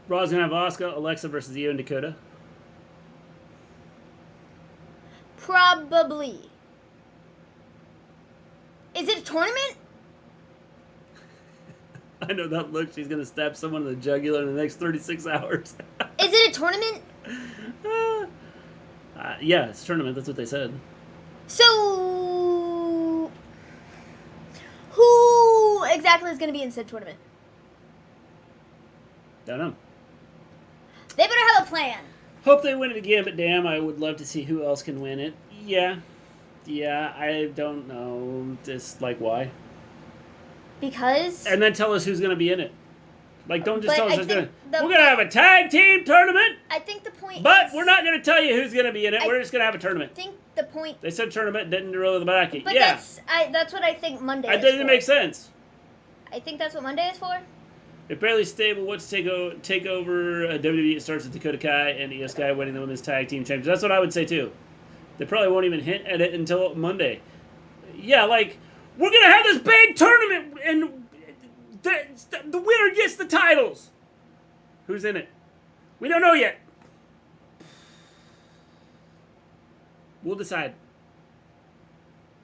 Raw's gonna have Asuka, Alexa versus Io and Dakota. Probably. Is it a tournament? I know that look. She's gonna stab someone in the jugular in the next 36 hours. Is it a tournament? Yeah, it's a tournament. That's what they said. So, who exactly is going to be in said tournament? Don't know. They better have a plan. Hope they win it again, but damn, I would love to see who else can win it. Yeah, I don't know. Just like why? Because. And then tell us who's gonna be in it. Like, don't just tell us we're gonna have a tag team tournament. I think the point. But we're not gonna tell you who's gonna be in it. We're just gonna have a tournament. I think the point. They said tournament, didn't roll the back. But yeah. that's what I think Monday. It doesn't make sense. I think that's what Monday is for. If Bayley's stable, what's take over WWE? It starts with Dakota Kai and Io Sky winning the women's tag team champions. That's what I would say too. They probably won't even hint at it until Monday. Yeah, like, we're gonna have this big tournament and the winner gets the titles. Who's in it? We don't know yet. We'll decide.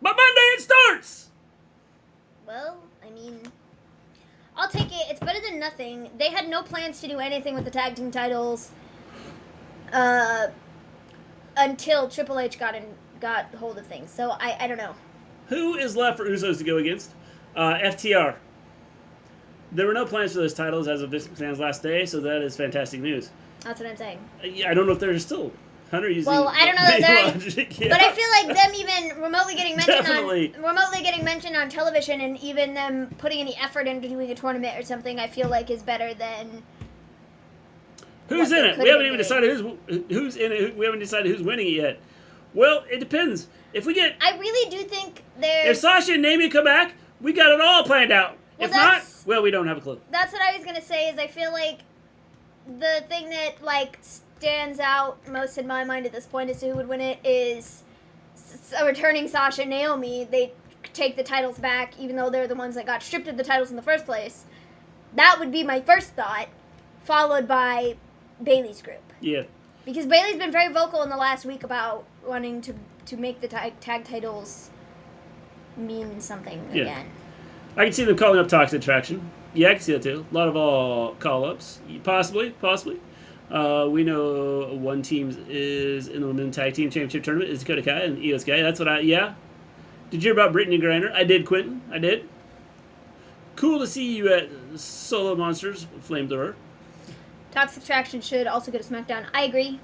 But Monday it starts. Well, I mean, I'll take it. It's better than nothing. They had no plans to do anything with the tag team titles until Triple H got hold of things. So I don't know. Who is left for Usos to go against? FTR. There were no plans for those titles as of this man's last day, so that is fantastic news. That's what I'm saying. I don't know if there's still Hunter using. Well, I don't know that logic, yeah. but I feel like them even remotely getting Definitely. mentioned on television, and even them putting any effort into doing a tournament or something, I feel like is better than. Who's in it? We haven't even decided who's in it. We haven't decided who's winning it yet. Well, it depends. If we get, I really do think there's. If Sasha and Naomi come back, we got it all planned out. Well, if not, well, we don't have a clue. That's what I was gonna say. Is I feel like the thing that stands out most in my mind at this point as to who would win it is returning Sasha and Naomi. They take the titles back, even though they're the ones that got stripped of the titles in the first place. That would be my first thought, followed by Bayley's group. Yeah. Because Bayley's been very vocal in the last week about wanting to make the tag titles mean something again. I can see them calling up Toxic Attraction. Yeah, I can see that too. A lot of call-ups. Possibly. We know one team is in the Women's Tag Team Championship Tournament. Is Dakota Kai and Io Sky. That's what yeah. Did you hear about Brittany Griner? I did, Quentin. I did. Cool to see you at Solo Monsters Flamethrower. Toxic Attraction should also go to SmackDown. I agree.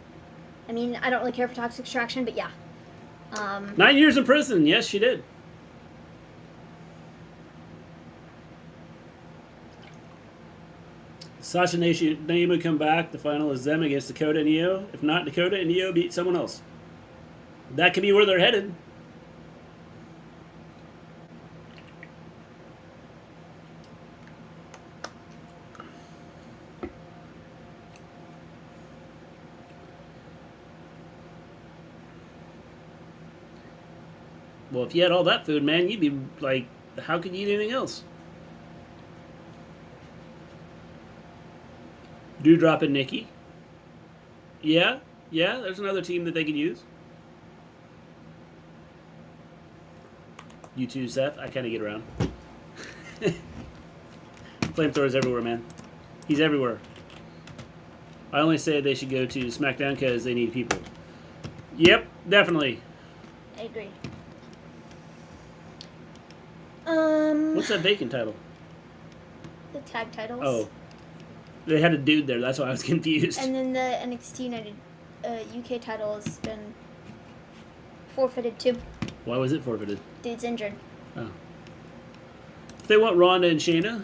I mean, I don't really care for Toxic Attraction, but yeah. 9 years in prison. Yes, she did. Sasha and Naomi come back. The final is them against Dakota and Io. If not, Dakota and Io beat someone else. That could be where they're headed. Well, if you had all that food, man, you'd be like, how could you eat anything else? Dewdrop and Nikki. Yeah, there's another team that they could use. You too, Seth. I kind of get around. Flamethrower's everywhere, man. He's everywhere. I only say they should go to SmackDown because they need people. Yep, definitely. I agree. What's that vacant title? The tag titles. Oh. They had a dude there, that's why I was confused. And then the NXT United UK title has been forfeited too. Why was it forfeited? Dude's injured. Oh. If they want Ronda and Shayna,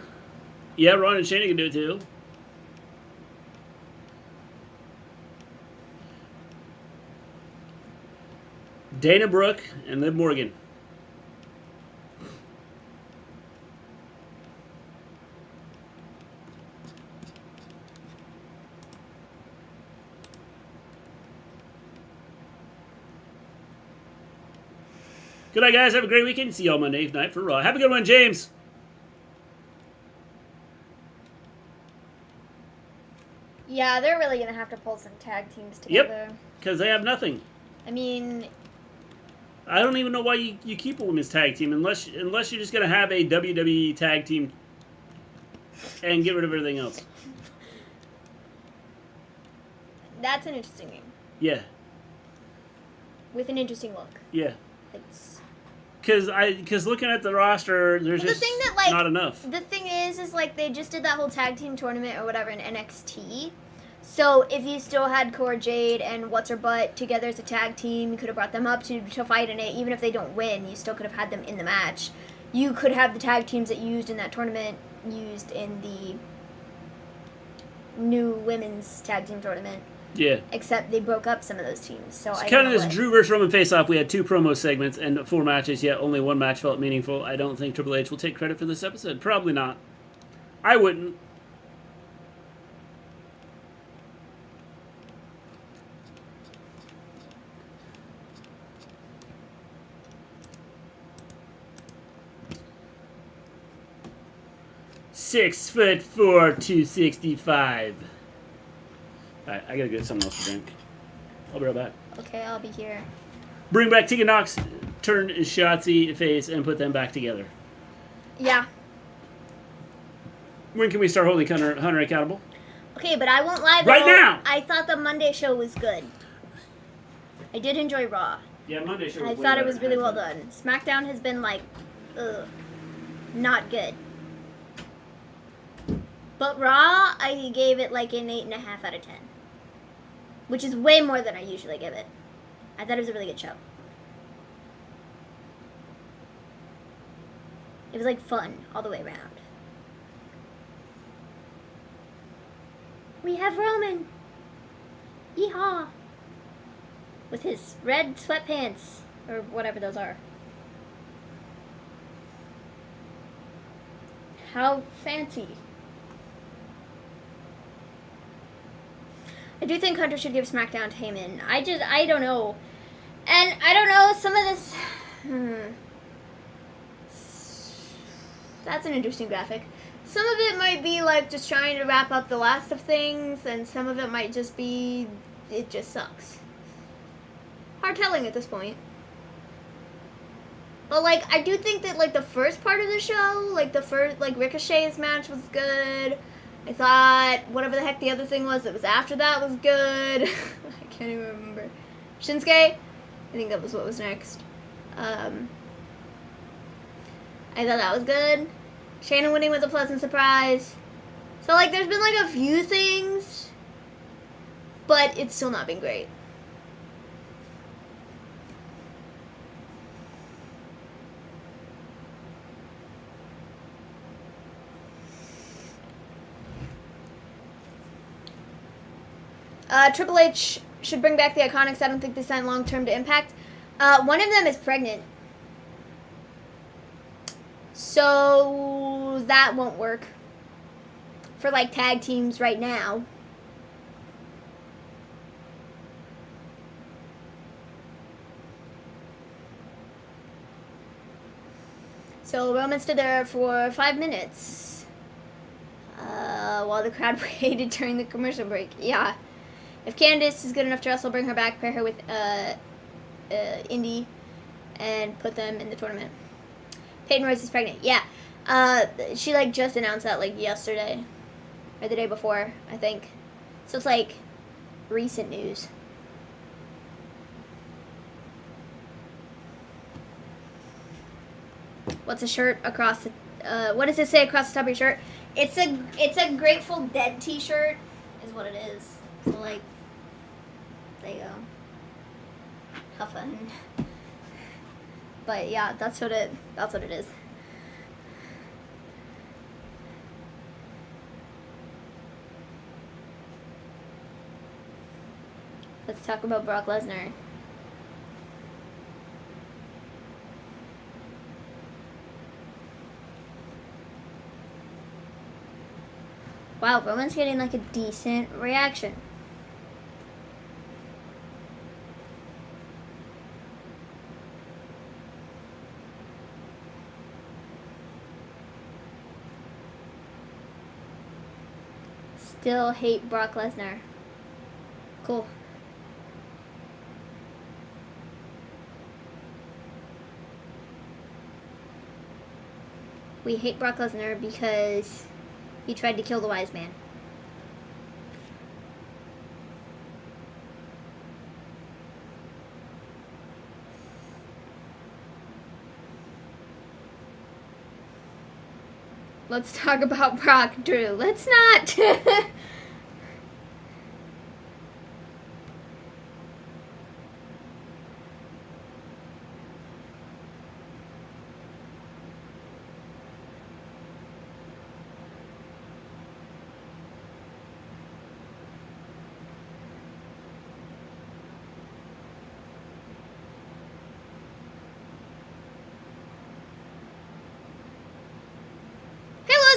yeah, Ronda and Shayna can do it too. Dana Brooke and Liv Morgan. Good night, guys. Have a great weekend. See you all Monday night for Raw. Have a good one, James. Yeah, they're really gonna have to pull some tag teams together. Yep, because they have nothing. I mean, I don't even know why you keep a women's tag team unless you're just gonna have a WWE tag team and get rid of everything else. that's an interesting name. Yeah. With an interesting look. Yeah. It's... Because looking at the roster, there's just not enough. The thing is like they just did that whole tag team tournament or whatever in NXT. So if you still had Cora Jade and What's Her Butt together as a tag team, you could have brought them up to fight in it. Even if they don't win, you still could have had them in the match. You could have the tag teams that you used in that tournament used in the new women's tag team tournament. Yeah. Except they broke up some of those teams. So I kind of this Drew versus Roman face-off. We had 2 promo segments and 4 matches, yet only 1 match felt meaningful. I don't think Triple H will take credit for this episode. Probably not. I wouldn't. Six foot 4, 265. Alright, I gotta get something else to drink. I'll be right back. Okay, I'll be here. Bring back Tegan Nox, turn Shotzi face, and put them back together. Yeah. When can we start holding Hunter accountable? Okay, but I won't lie though. Right now! I thought the Monday show was good. I did enjoy Raw. Yeah, Monday show was I thought it was really well done. SmackDown has been like, not good. But Raw, I gave it like an 8.5 out of 10. Which is way more than I usually give it. I thought it was a really good show. It was like fun all the way around. We have Roman. Yeehaw. With his red sweatpants. Or whatever those are. How fancy. I do think Hunter should give SmackDown to Heyman. I don't know. And I don't know, some of this... That's an interesting graphic. Some of it might be like just trying to wrap up the last of things, and some of it might just be... It just sucks. Hard telling at this point. But like, I do think that like the first part of the show, like the first, like Ricochet's match was good. I thought whatever the heck the other thing was that was after that was good. I can't even remember. Shinsuke? I think that was what was next. I thought that was good. Shayna winning was a pleasant surprise. So like there's been like a few things, but it's still not been great. Triple H should bring back the Iconics. I don't think they sign long-term to Impact. One of them is pregnant. So that won't work for like tag teams right now. So Roman stood there for 5 minutes while the crowd waited during the commercial break. Yeah. If Candice is good enough to wrestle, bring her back, pair her with Indy, and put them in the tournament. Peyton Royce is pregnant. Yeah. She, like, just announced that, like, yesterday. Or the day before, I think. So it's, like, recent news. What's a shirt across the... what does it say across the top of your shirt? It's a Grateful Dead t-shirt, is what it is. So, like... There you go. How fun. But yeah, that's what it is. Let's talk about Brock Lesnar. Wow, Roman's getting like a decent reaction. Still hate Brock Lesnar. Cool. We hate Brock Lesnar because he tried to kill the wise man. Let's talk about Brock Drew. Let's not.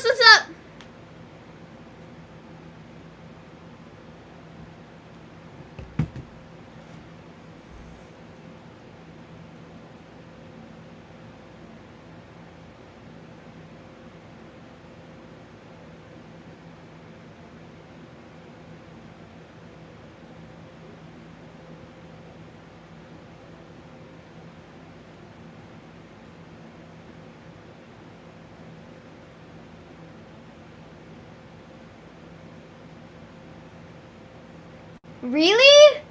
What's up? Really?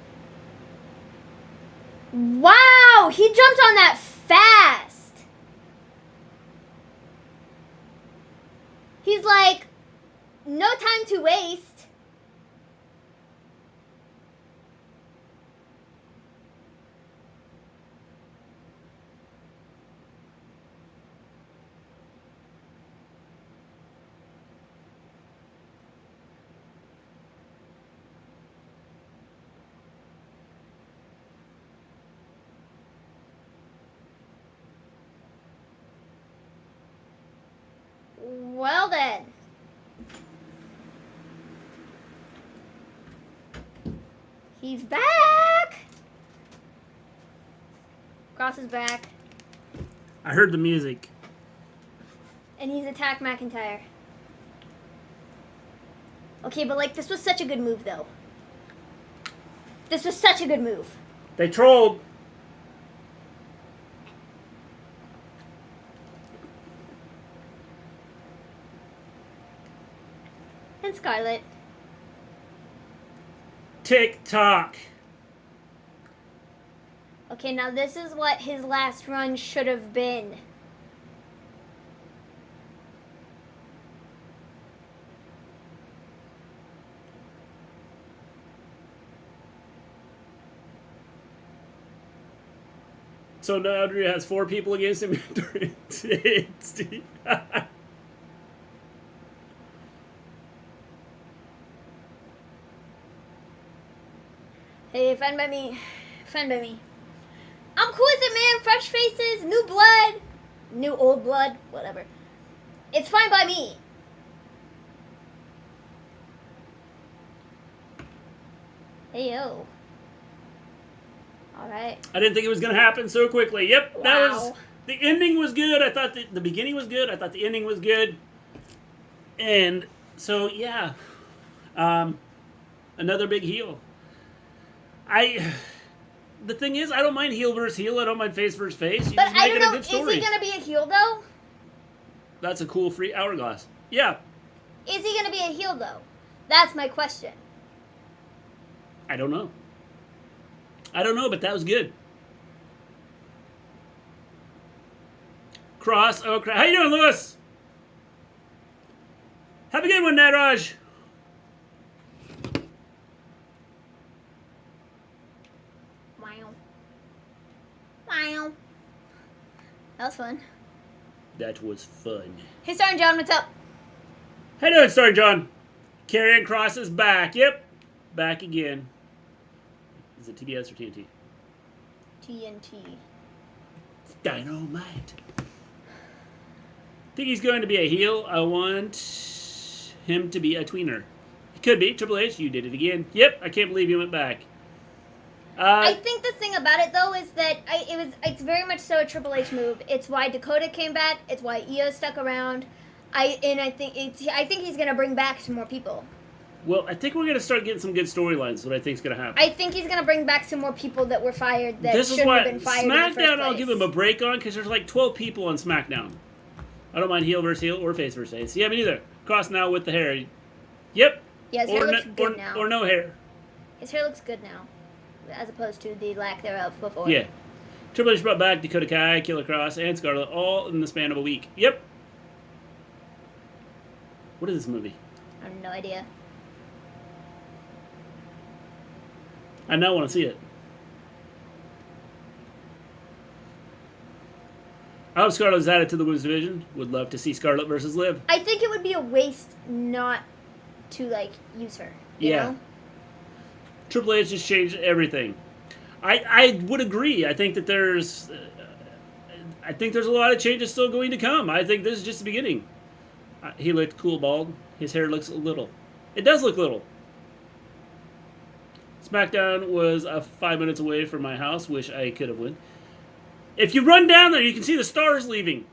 Wow, he jumped on that fast. He's like, no time to waste. Well then. He's back. Kross is back. I heard the music. And he's attacked McIntyre. Okay, but like this was such a good move though. This was such a good move. They trolled. And Scarlett. TikTok. Okay, now this is what his last run should have been. So now Drew has 4 people against him. Hey, fine by me. Fine by me. I'm cool with it, man. Fresh faces, new blood, new old blood, whatever. It's fine by me. Hey, yo. All right. I didn't think it was going to happen so quickly. Yep, that was... Wow. The ending was good. I thought the beginning was good. I thought the ending was good. And so, yeah. Another big heel. The thing is, I don't mind heel versus heel. I don't mind face versus face. You But just I make don't it a know, good is story. he going to be a heel, though? That's a cool free hourglass. Yeah. Is he going to be a heel, though? That's my question. I don't know. I don't know, but that was good. Kross, oh crap. How you doing, Lewis? Have a good one, Nadraj. Wow. Wow. That was fun. That was fun. Hey, Star John, what's up? How you doing, Star John? Karrion Kross is back. Yep. Back again. Is it TBS or TNT? TNT. It's dynamite. Think he's going to be a heel. I want him to be a tweener. He could be. Triple H, you did it again. Yep, I can't believe he went back. I think the thing about it though is that it's very much so a Triple H move. It's why Dakota came back. It's why Io stuck around. I think he's gonna bring back some more people. Well, I think we're going to start getting some good storylines, what I think is going to happen. I think he's going to bring back some more people that were fired that This is shouldn't why have been fired in the first SmackDown I'll place. give him a break on, because there's like 12 people on SmackDown. I don't mind heel versus heel or face versus face. Yeah, me neither. Cross now with the hair. Yep. Yeah, his hair looks good now. Or no hair. His hair looks good now, as opposed to the lack thereof before. Yeah. Triple H brought back Dakota Kai, Killer Kross, and Scarlett all in the span of a week. Yep. What is this movie? I have no idea. I now want to see it. I hope Scarlett is added to the women's division. Would love to see Scarlett versus Liv. I think it would be a waste not to, like, use her. You know? Triple H just changed everything. I would agree. I think that there's a lot of changes still going to come. I think this is just the beginning. He looked cool bald. His hair looks little. It does look little. SmackDown was 5 minutes away from my house. Wish I could have went. If you run down there, you can see the stars leaving.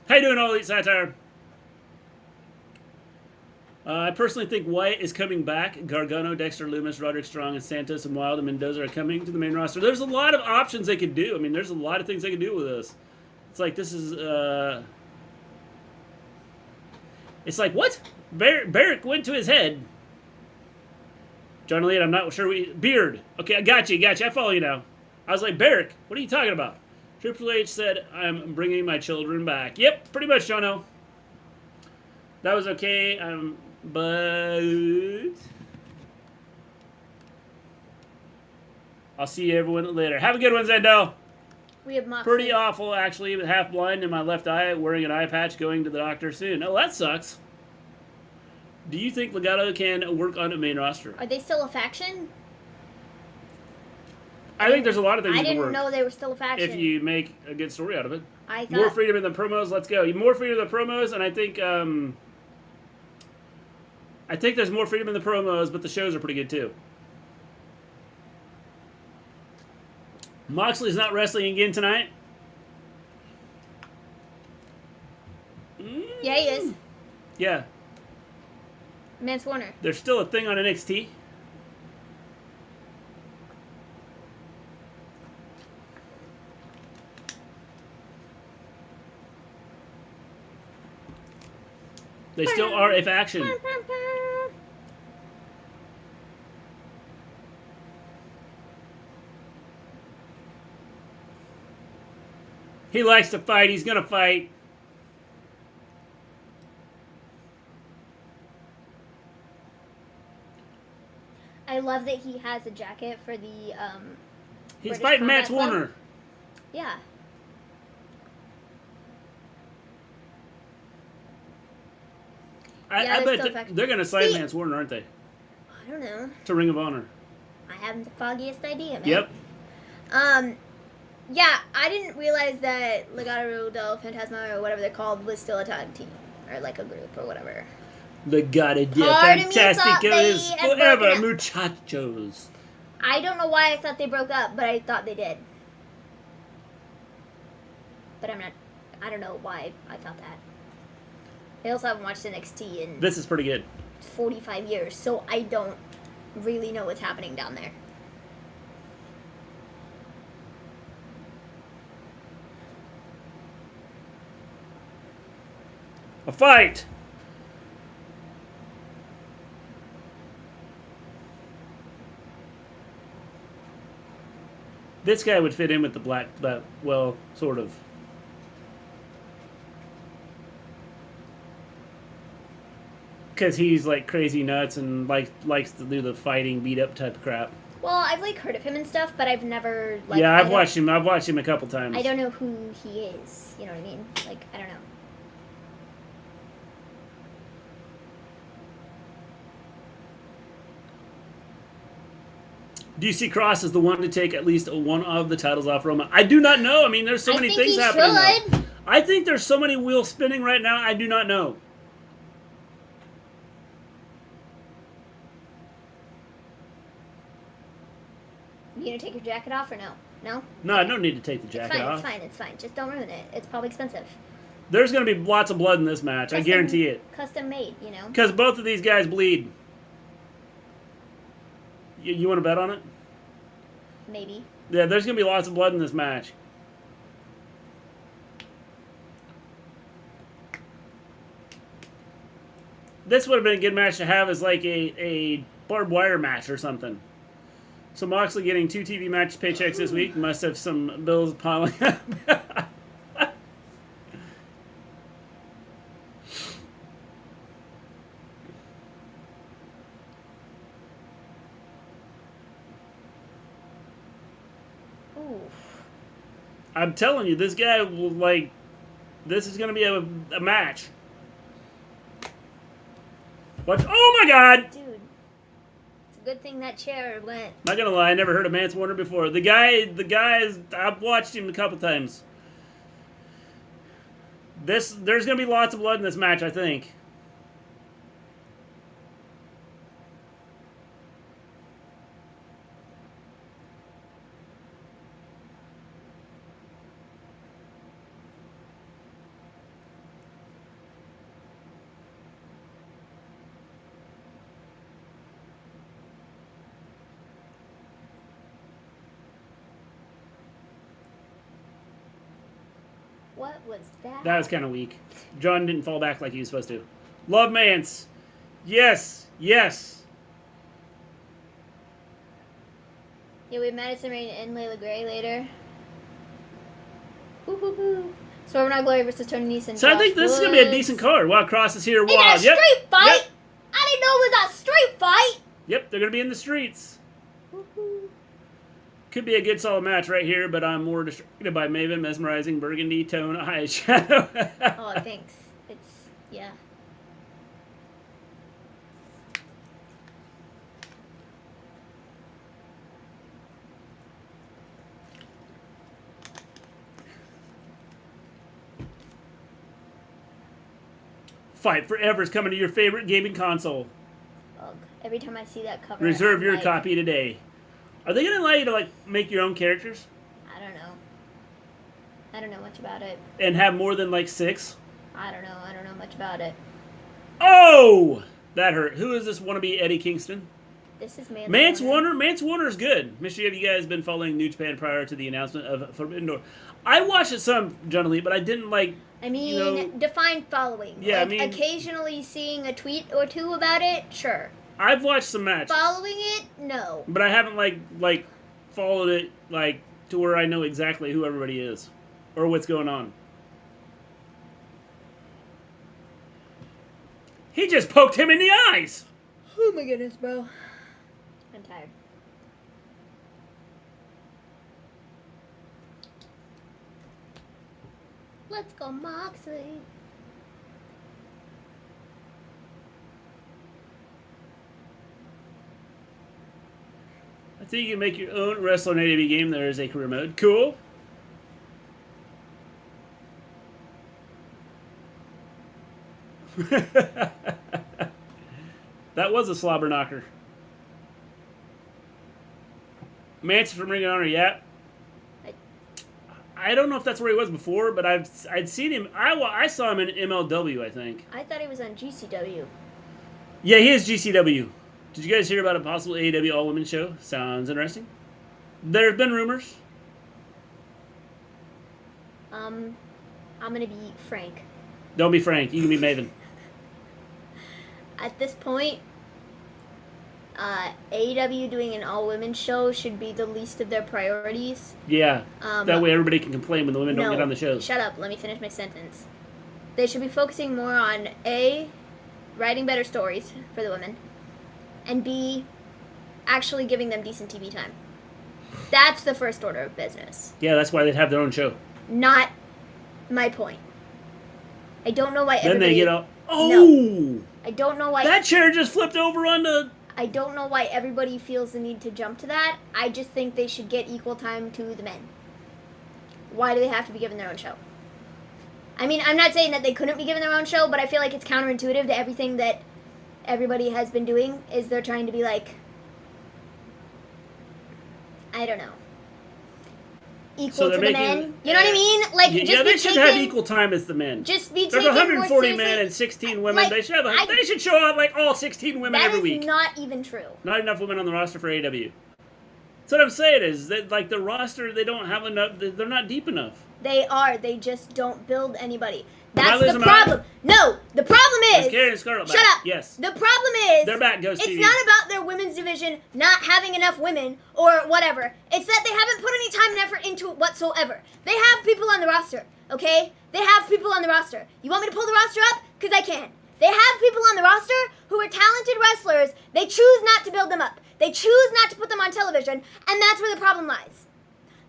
How you doing, All Elite Satire? I personally think Wyatt is coming back. Gargano, Dexter Lumis, Roderick Strong, and Santos and Wilde and Mendoza are coming to the main roster. There's a lot of options they could do. I mean, there's a lot of things they could do with this. It's like, this is, it's like, what? Barrick went to his head. John Elliott, I'm not sure Beard. Okay, I got you. I follow you now. I was like, Barrick, what are you talking about? Triple H said, I'm bringing my children back. Yep, pretty much, Jono. That was okay, but I'll see everyone later. Have a good one, Zendo. We have Moxley. Pretty awful, actually. Half blind in my left eye, wearing an eye patch, going to the doctor soon. Oh, that sucks. Do you think Legado can work on a main roster? Are they still a faction? I think there's a lot of things I that can work. didn't know they were still a faction. If you make a good story out of it. I thought... More freedom in the promos, let's go. More freedom in the promos, and I think there's more freedom in the promos, but the shows are pretty good too. Moxley's not wrestling again tonight. Yeah, he is. Yeah. Mance Warner. There's still a thing on NXT. They still are a faction. He likes to fight. He's going to fight. I love that he has a jacket for the, He's British fighting Combat Matt Club. Warner. Yeah. Yeah, I they're bet still they're going to sign See- Mance Warner, aren't they? I don't know. To Ring of Honor. I haven't the foggiest idea, man. Yep. Yeah, I didn't realize that Legado del Fantasma, or whatever they're called, was still a tag team. Or like a group, or whatever. Legado del Part of me thought they Fantastico is had forever, broken up. muchachos. I don't know why I thought they broke up, but I thought they did. But I don't know why I thought that. I also haven't watched NXT in This is pretty good. 45 years, so I don't really know what's happening down there. A fight! This guy would fit in with the black, well, sort of. Because he's like crazy nuts and likes to do the fighting, beat up type of crap. Well, I've like heard of him and stuff, but I've never like. Yeah, I I've watched him a couple times. I don't know who he is. You know what I mean? Like, I don't know. Do you see Kross as the one to take at least one of the titles off Roman? I do not know. I mean, there's so many things happening. Should. I think there's so many wheels spinning right now. I do not know. You gonna take your jacket off or no? No? No, I don't need to take the jacket off. It's fine. Just don't ruin it. It's probably expensive. There's going to be lots of blood in this match. I guarantee it. Custom made, you know. Because both of these guys bleed. You want to bet on it? Maybe. Yeah, there's going to be lots of blood in this match. This would have been a good match to have as like a barbed wire match or something. So Moxley getting 2 TV match paychecks this week. Must have some bills piling up. I'm telling you, this guy will, like, this is going to be a match. Watch. Oh, my God! Dude, it's a good thing that chair went. Not going to lie, I never heard of Mance Warner before. The guy is, I've watched him a couple times. There's going to be lots of blood in this match, I think. What was that? That was kind of weak. John didn't fall back like he was supposed to. Love Mance. Yes. Yes. Yeah, we have Madison Rain and Layla Gray later. Woo-hoo-hoo. Storm and Glory versus Tony Nese and So Josh I think this is going to be a decent card. Wow, Kross is here. Wow. Wow. A street fight? Yep. I didn't know it was a street fight. Yep, they're going to be in the streets. Woo-hoo. Could be a good solid match right here, but I'm more distracted by Maven, Mesmerizing, Burgundy, Tone, High Shadow. Oh, thanks. It's, yeah. Fight Forever is coming to your favorite gaming console. Ugh. Every time I see that cover, Reserve I'm your like, copy today. Are they going to allow you to, like, make your own characters? I don't know. I don't know much about it. And have more than, like, 6? I don't know. I don't know much about it. Oh! That hurt. Who is this wannabe Eddie Kingston? This is Mance Warner. Mance Warner is good. Mister, have you guys been following New Japan prior to the announcement of Forbidden Door? I watched it some, John Lee, but I didn't, like... I mean, you know, define following. Yeah, like, I mean... occasionally seeing a tweet or two about it, sure. I've watched some matches. Following it, no. But I haven't, like followed it, like, to where I know exactly who everybody is. Or what's going on. He just poked him in the eyes! Oh my goodness, bro. I'm tired. Let's go, Moxley. I think you can make your own Wrestle AEW game. There is a career mode. Cool. That was a slobber knocker. Mance from Ring of Honor, yeah. I don't know if that's where he was before, but I'd seen him. I saw him in MLW, I think. I thought he was on GCW. Yeah, he is GCW. Did you guys hear about a possible AEW all-women show? Sounds interesting. There have been rumors. I'm gonna be frank. Don't be Frank. You can be Maven. At this point, AEW doing an all-women show should be the least of their priorities. Yeah. That way everybody can complain when the women don't get on the shows. Shut up. Let me finish my sentence. They should be focusing more on A, writing better stories for the women, and B, actually giving them decent TV time. That's the first order of business. Yeah, that's why they'd have their own show. Not my point. I don't know why Then everybody... they get all... Oh! No. I don't know why... That chair just flipped over onto... I don't know why everybody feels the need to jump to that. I just think they should get equal time to the men. Why do they have to be given their own show? I mean, I'm not saying that they couldn't be given their own show, but I feel like it's counterintuitive to everything that everybody has been doing, is they're trying to be like... I don't know. equal to the men. You know what I mean? Like, yeah, they should have equal time as the men. Just be There's taken 140 more men and 16 women. Like, they should show up like all 16 women every week. That is not even true. Not enough women on the roster for AEW. That's what I'm saying is that, like, the roster, they don't have enough. They're not deep enough. They are. They just don't build anybody. That's the problem. No, the problem is... Karrion Scarlett back. Shut up. Yes. The problem is... Their back goes It's not about their women's division not having enough women or whatever. It's that they haven't put any time and effort into it whatsoever. They have people on the roster, okay? They have people on the roster. You want me to pull the roster up? Because I can. They have people on the roster who are talented wrestlers. They choose not to build them up. They choose not to put them on television, and that's where the problem lies.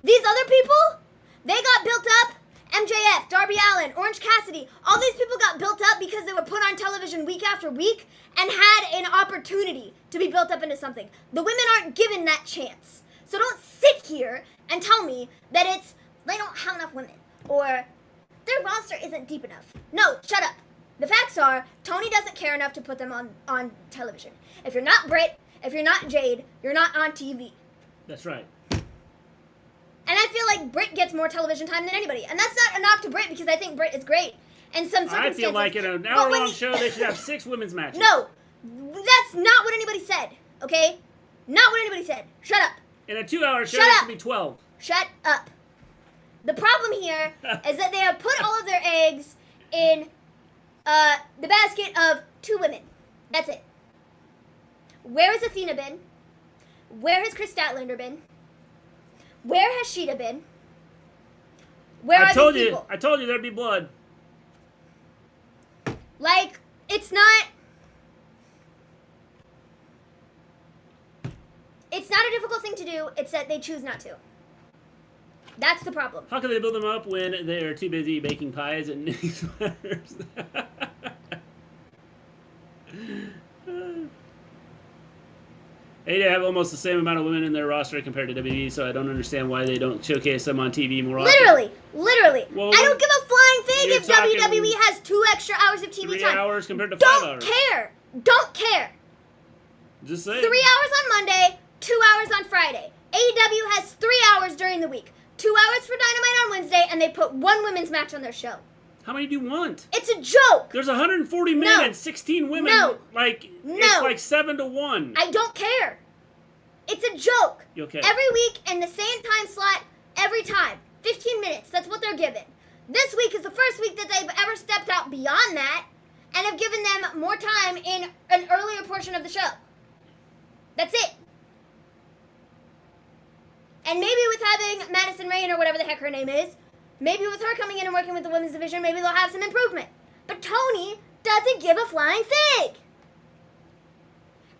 These other people, they got built up. MJF, Darby Allin, Orange Cassidy, all these people got built up because they were put on television week after week and had an opportunity to be built up into something. The women aren't given that chance. So don't sit here and tell me that they don't have enough women or their roster isn't deep enough. No, shut up. The facts are, Tony doesn't care enough to put them on television. If you're not Britt, if you're not Jade, you're not on TV. That's right. And I feel like Britt gets more television time than anybody. And that's not a knock to Britt because I think Britt is great. And some circumstances... I feel like in an hour-long show, they should have 6 women's matches. No, that's not what anybody said, okay? Not what anybody said. Shut up. In a 2-hour show, it should be 12. Shut up. The problem here is that they have put all of their eggs in the basket of 2 women. That's it. Where has Athena been? Where has Chris Statlander been? Where has Sheeta been? Where are these people? I told you there'd be blood. Like, it's not a difficult thing to do. It's that they choose not to. That's the problem. How can they build them up when they're too busy baking pies and knitting sweaters? They have almost the same amount of women in their roster compared to WWE, so I don't understand why they don't showcase them on TV more often. Literally. Well, I don't give a flying thing if WWE has 2 extra hours of TV 3 time. 3 hours compared to 5 hours. Don't care. Just saying. 3 hours on Monday, 2 hours on Friday. AEW has 3 hours during the week. 2 hours for Dynamite on Wednesday, and they put 1 women's match on their show. How many do you want? It's a joke. There's 140 men and 16 women. No. It's like 7 to 1. I don't care. It's a joke. Okay. Every week in the same time slot, every time. 15 minutes. That's what they're given. This week is the first week that they've ever stepped out beyond that and have given them more time in an earlier portion of the show. That's it. And maybe with having Madison Rayne or whatever the heck her name is, maybe with her coming in and working with the women's division, maybe they'll have some improvement. But Tony doesn't give a flying fig.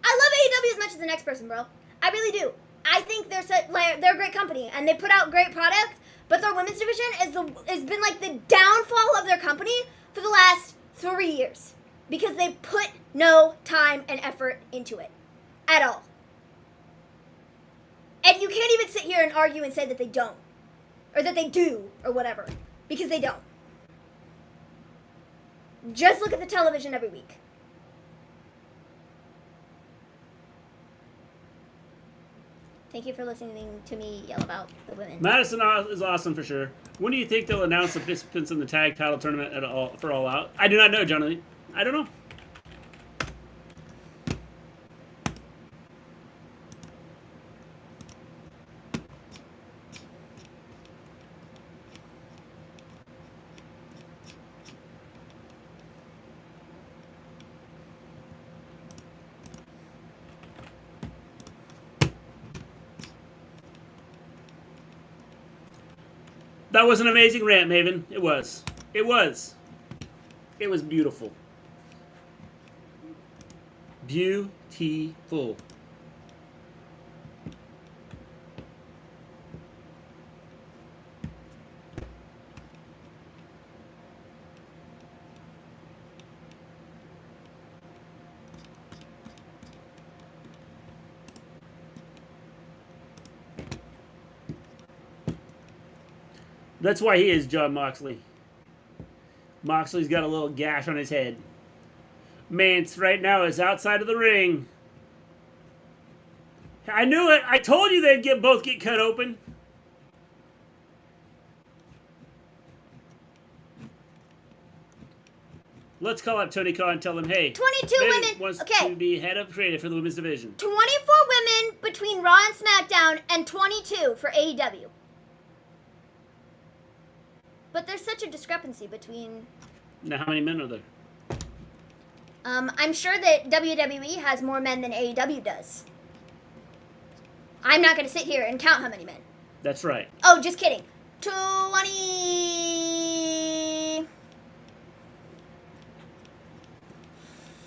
I love AEW as much as the next person, bro. I really do. I think they're a great company, and they put out great product, but their women's division has been like the downfall of their company for the last 3 years. Because they put no time and effort into it. At all. And you can't even sit here and argue and say that they don't. Or that they do, or whatever. Because they don't. Just look at the television every week. Thank you for listening to me yell about the women. Madison is awesome for sure. When do you think they'll announce the participants in the tag title tournament for All Out? I do not know, Jonathan. I don't know. That was an amazing rant, Maven. It was. It was. It was beautiful. Beautiful. That's why he is John Moxley. Moxley's got a little gash on his head. Mance right now is outside of the ring. I knew it. I told you they'd both get cut open. Let's call up Tony Khan and tell him, hey, 22 Maven women. wants Okay. to be head of creative for the women's division. 24 women between Raw and SmackDown, and 22 for AEW. But there's such a discrepancy between... Now, how many men are there? I'm sure that WWE has more men than AEW does. I'm not going to sit here and count how many men. That's right. Oh, just kidding.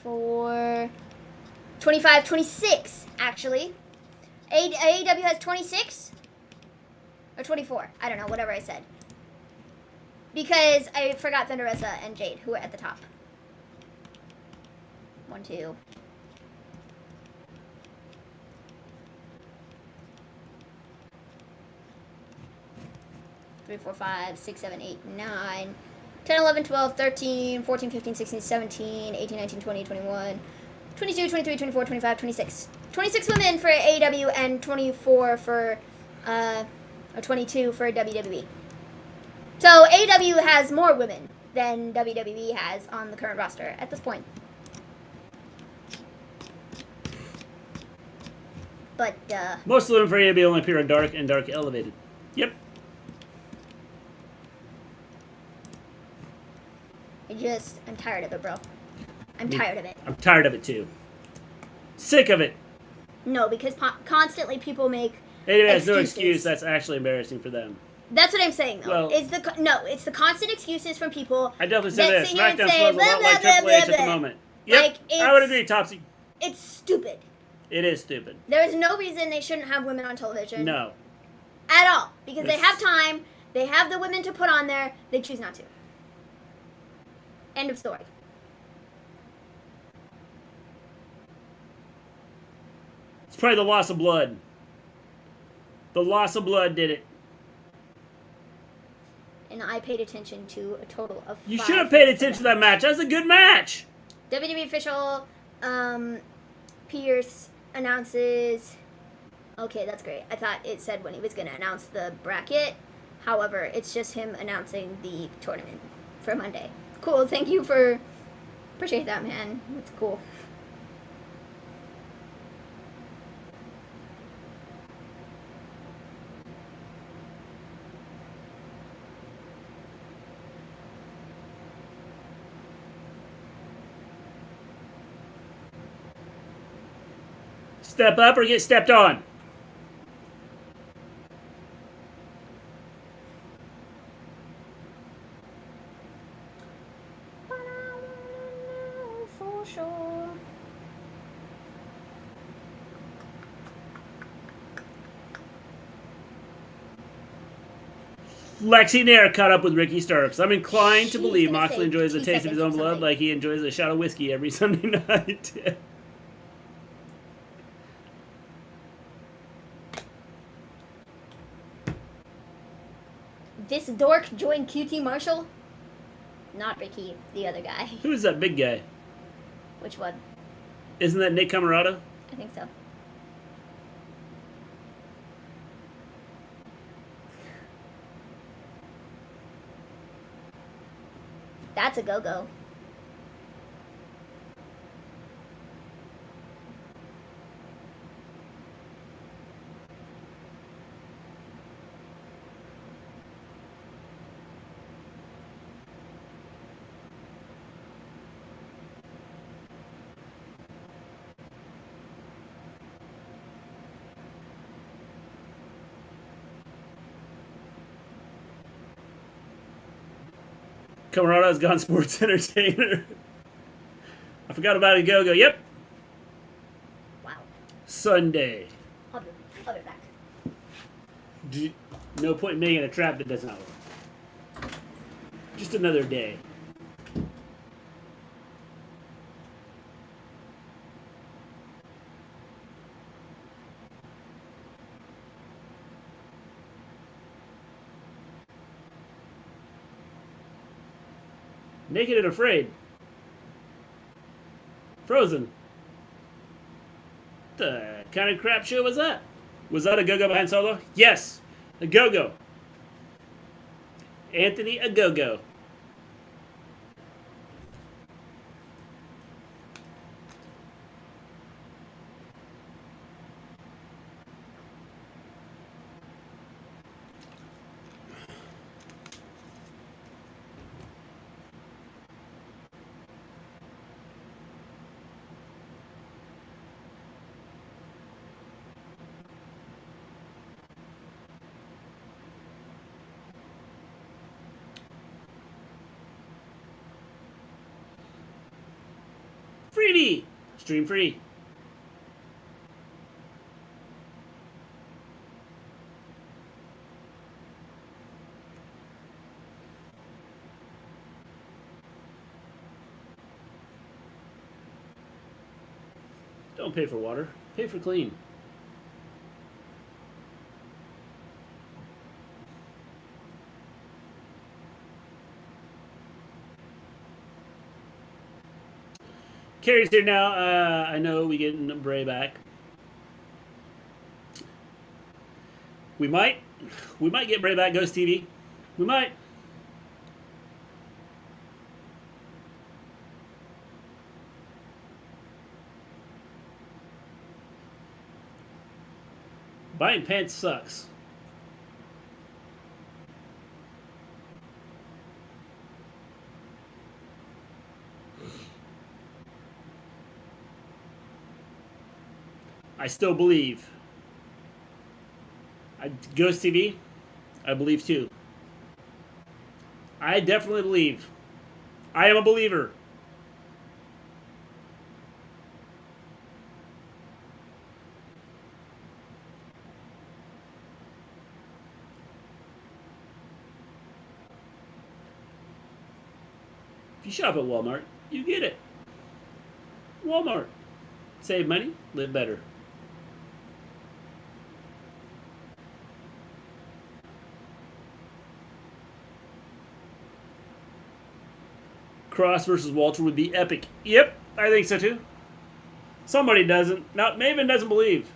24, 25, 26, actually. AEW has 26? Or 24. I don't know, whatever I said. Because I forgot Thunder Rosa and Jade, who are at the top. 1, 2. Three, 4, 5, 6, 7, 8, 9, 10, 11, 12, 13, 14, 15, 16, 17, 18, 19, 20, 21, 22, 23, 24, 25, 26. 26 women for AEW and 24 for, or 22 for WWE. So AEW has more women than WWE has on the current roster at this point. But, Most of the women for AEW only appear on Dark and Dark Elevated. Yep. I'm tired of it, bro. I'm tired of it. I'm tired of it, too. Sick of it. No, because constantly people make AEW has no excuses. excuse. That's actually embarrassing for them. That's what I'm saying, though. Well- It's the constant excuses from people. I definitely say that this. sit here and SmackDown say, smells a blah, lot like blah, Triple blah, H at blah. the moment. Yep, Like, I would it's- agree, Topsy. It's stupid. It is stupid. There is no reason they shouldn't have women on television. No. At all. Because they It's- have time. They have the women to put on there. They choose not to. End of story. It's probably the loss of blood. The loss of blood did it. And I paid attention to a total of You 5 should have paid minutes of attention to that match. That's a good match. WWE official, Pierce announces... Okay, that's great. I thought it said when he was going to announce the bracket. However, it's just him announcing the tournament for Monday. Cool, thank you for... Appreciate that, man. It's cool. Step up or get stepped on. But I wanna know for sure. Lexi Nair caught up with Ricky Starks. I'm inclined to She's believe gonna Moxley say enjoys a 2 taste of his seconds own or blood something. like he enjoys a shot of whiskey every Sunday night. This dork joined QT Marshall? Not Ricky, the other guy. Who is that big guy? Which one? Isn't that Nick Camarado? I think so. That's a go-go. Camarado's gone sports entertainer. I forgot about a go-go. Yep. Wow. Sunday. I'll be back. No point in making a trap that does not work. Just another day. Naked and Afraid. Frozen. The kind of crap show was that? Was that a go-go behind Solo? Yes. A go-go. Anthony a go-go. TV. Stream free. Don't pay for water. Pay for clean. Carrie's here now. I know we getting Bray back. We might get Bray back. Ghost TV. We might. Buying pants sucks. I still believe. Ghost TV, I believe too. I definitely believe. I am a believer. If you shop at Walmart, you get it. Walmart. Save money, live better. Kross versus Walter would be epic. Yep, I think so too. Somebody doesn't. Now, Maven doesn't believe.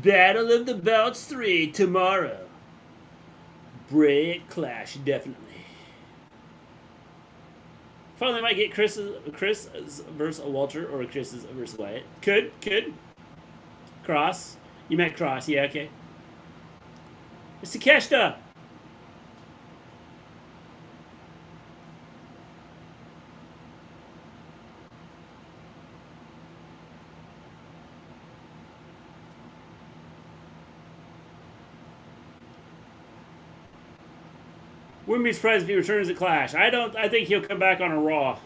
Battle of the Belts 3 tomorrow. Bray at Clash, definitely. Finally might get Chris versus Walter or Chris versus Wyatt. Could. Kross. You meant Kross, yeah, okay. It's Takeshita. Wouldn't be surprised if he returns at Clash. I think he'll come back on a Raw.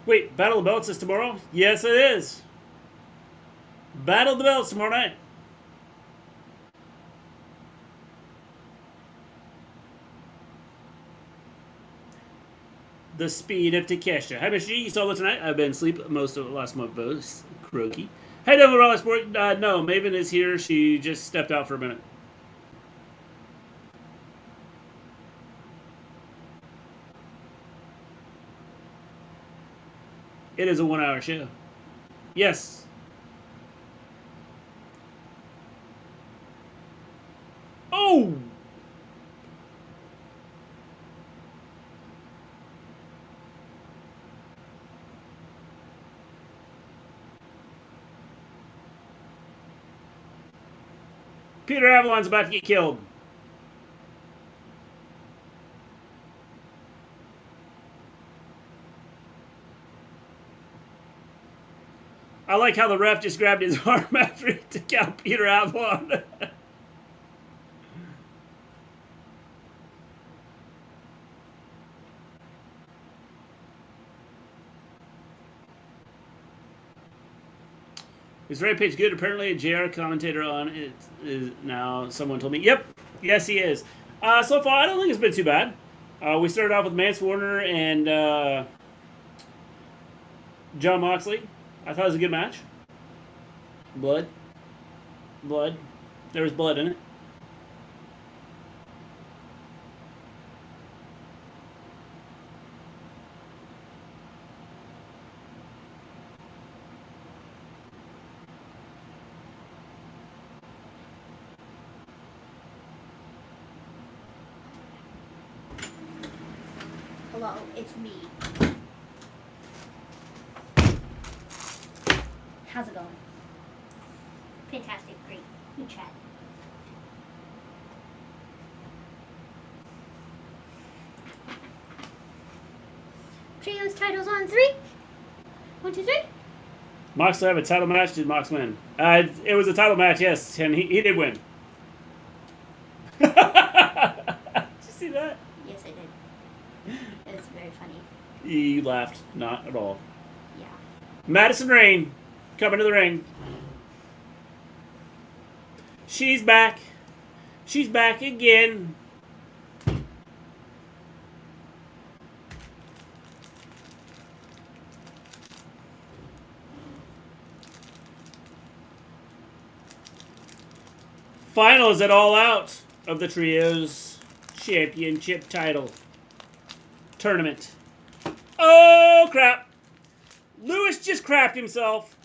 Wait, Battle of the Belts is tomorrow? Yes, it is. Battle of the Belts tomorrow night. The speed of Takeshita. Hi, Mr. G. You saw it tonight? I've been asleep most of the last month, both. Croaky. Hey, Devil Raleigh Sport. No, Maven is here. She just stepped out for a minute. It is a 1-hour show. Yes. Oh! Peter Avalon's about to get killed. I like how the ref just grabbed his arm after he took out Peter Avalon. Is Rampage good? Apparently a JR commentator on it is now. Someone told me. Yep. Yes, he is. So far, I don't think it's been too bad. We started off with Mance Warner and John Moxley. I thought it was a good match. Blood. There was blood in it. Hello, it's me. How's it going? Fantastic, great. Good chat. Trios titles on 3. 1, 2, 3. Moxley have a title match. Did Mox win? It was a title match, yes, and he did win. Did you see that? Yes, I did. It's very funny. You laughed. Not at all. Yeah. Madison Rayne coming to the ring. She's back. She's back again. Finals at All Out of the Trios Championship title tournament. Oh, crap. Lewis just crapped himself.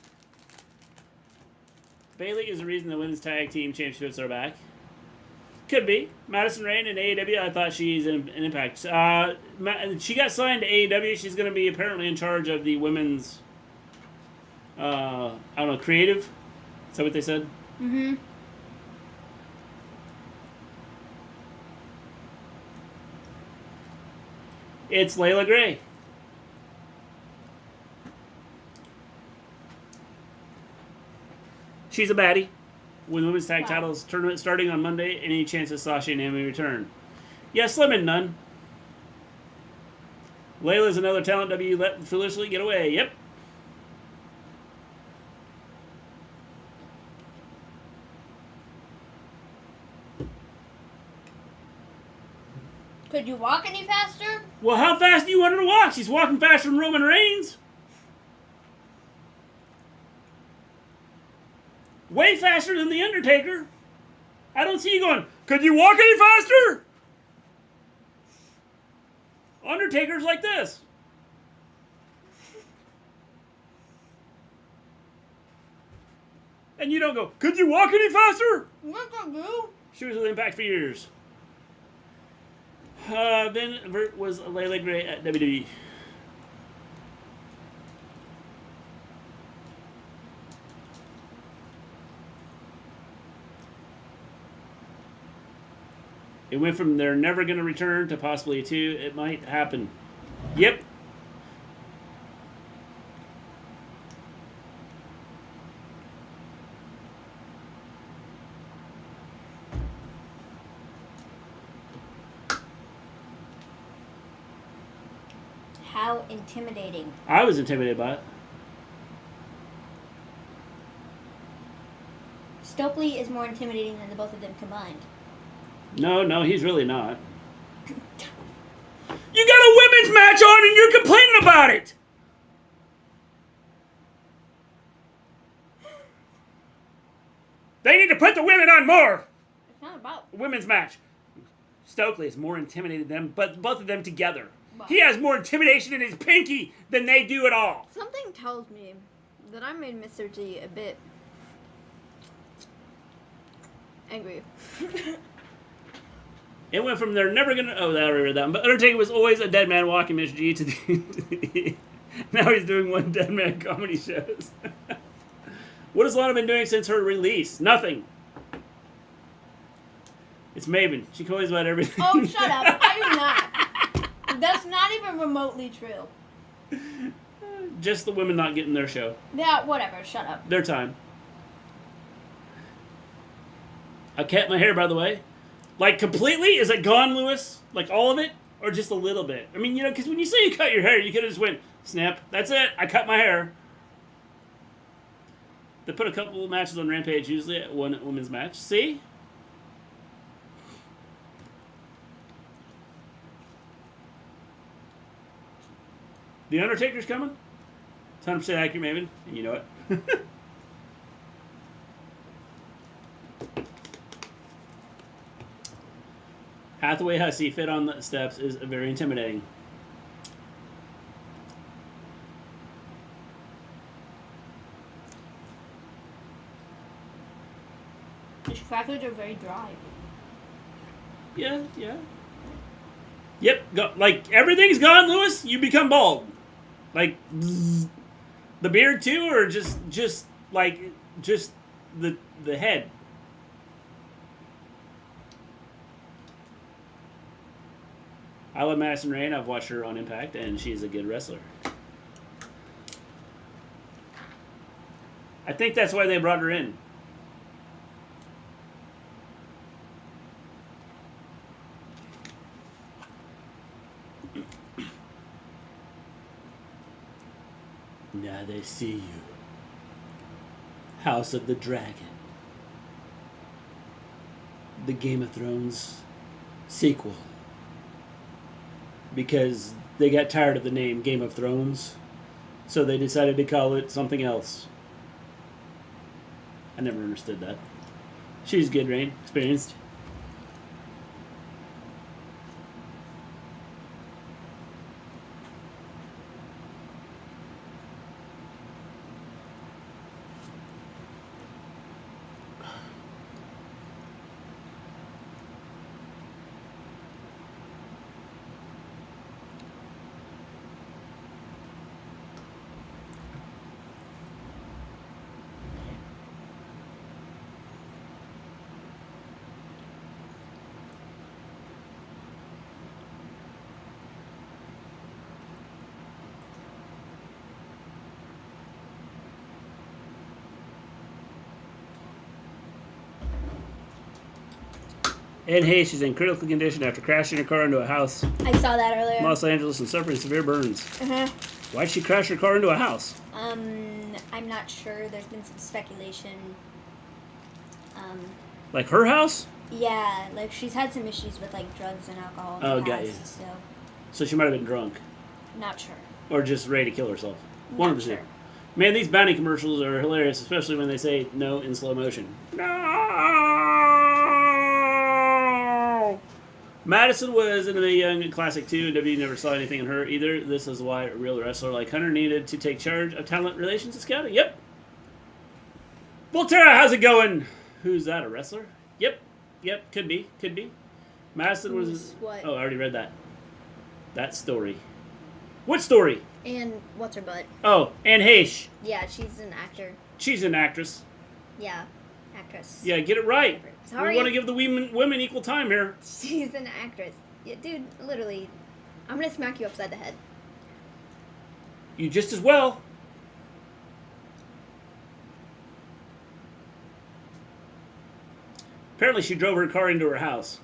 Bayley is the reason the women's tag team championships are back. Could be. Madison Rayne in AEW, I thought she's an Impact. She got signed to AEW. She's going to be apparently in charge of the women's, I don't know, creative? Is that what they said? Mm-hmm. It's Layla Gray. She's a baddie. With women's tag titles tournament starting on Monday, any chance of Sasha and Naomi return? Yeah, slim and none. Layla's another talent W let foolishly get away. Yep. Could you walk any faster? Well, how fast do you want her to walk? She's walking faster than Roman Reigns. Way faster than The Undertaker. I don't see you going, could you walk any faster? Undertaker's like this. And you don't go, could you walk any faster? What the do? She was with Impact for years. Then Vert was Layla Gray at WWE. It went from they're never going to return to possibly to it might happen. Yep. How intimidating. I was intimidated by it. Stokely is more intimidating than the both of them combined. No, he's really not. You got a women's match on and you're complaining about it! They need to put the women on more! It's not about... Women's match. Stokely is more intimidated than them, but both of them together. Wow. He has more intimidation in his pinky than they do at all. Something tells me that I made Mr. G a bit angry. It went from they're never gonna. Oh, I already read that. But Undertaker was always a dead man walking Miss G to the. Now he's doing one dead man comedy shows. What has Lana been doing since her release? Nothing. It's Maven. She complains about everything. Oh, shut up. I do not. That's not even remotely true. Just the women not getting their show. Yeah, whatever. Shut up. Their time. I kept my hair, by the way. Like, completely? Is it gone, Lewis? Like, all of it? Or just a little bit? I mean, you know, because when you say you cut your hair, you could have just went, snap, that's it, I cut my hair. They put a couple of matches on Rampage, usually at one women's match. See? The Undertaker's coming? It's 100% accurate, Maven. And you know it. Hathaway Hussey fit on the steps is very intimidating. These crackers are very dry. Yeah, yeah. Yep, go, like, everything's gone, Lewis. You become bald. Like, bzz. The beard too, or just the head? I love Madison Rayne. I've watched her on Impact, and she's a good wrestler. I think that's why they brought her in. Now they see you. House of the Dragon. The Game of Thrones sequel. Because they got tired of the name Game of Thrones, so they decided to call it something else. I never understood that. She's good, Rain. Experienced. Anne Hayes is in critical condition after crashing her car into a house I saw that earlier. in Los Angeles and suffering severe burns. Uh-huh. Why'd she crash her car into a house? I'm not sure. There's been some speculation. Like her house? Yeah, like she's had some issues with like drugs and alcohol. Oh, in the got you. past, so So she might have been drunk. not sure. Or just ready to kill herself. One of the two. Sure. Man, these bounty commercials are hilarious, especially when they say no in slow motion. No! Madison was in the Young Classic too. WWE never saw anything in her either. This is why a real wrestler like Hunter needed to take charge of talent relations and scouting. Yep. Volterra, how's it going? Who's that, a wrestler? Yep. Yep, could be. Could be. Madison was... What? Oh, I already read that. That story. What story? And what's her butt? Oh, Anne Heche. Yeah, she's an actor. She's an actress. Yeah, actress. Yeah, get it right. Sorry. We want to give the women equal time here. She's an actress. Yeah, dude, literally, I'm gonna smack you upside the head. You just as well. Apparently she drove her car into her house.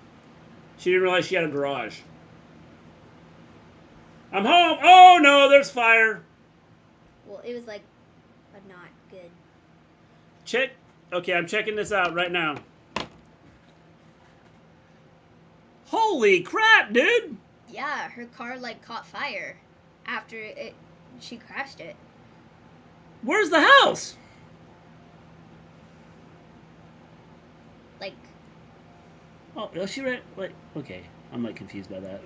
She didn't realize she had a garage. I'm home. Oh no, there's fire. Well, it was like not good. Check. Okay, I'm checking this out right now. Holy crap, dude. Yeah, her car like caught fire after she crashed it. Where's the house? Like, Oh, she ran. Wait, okay, I'm like confused by that.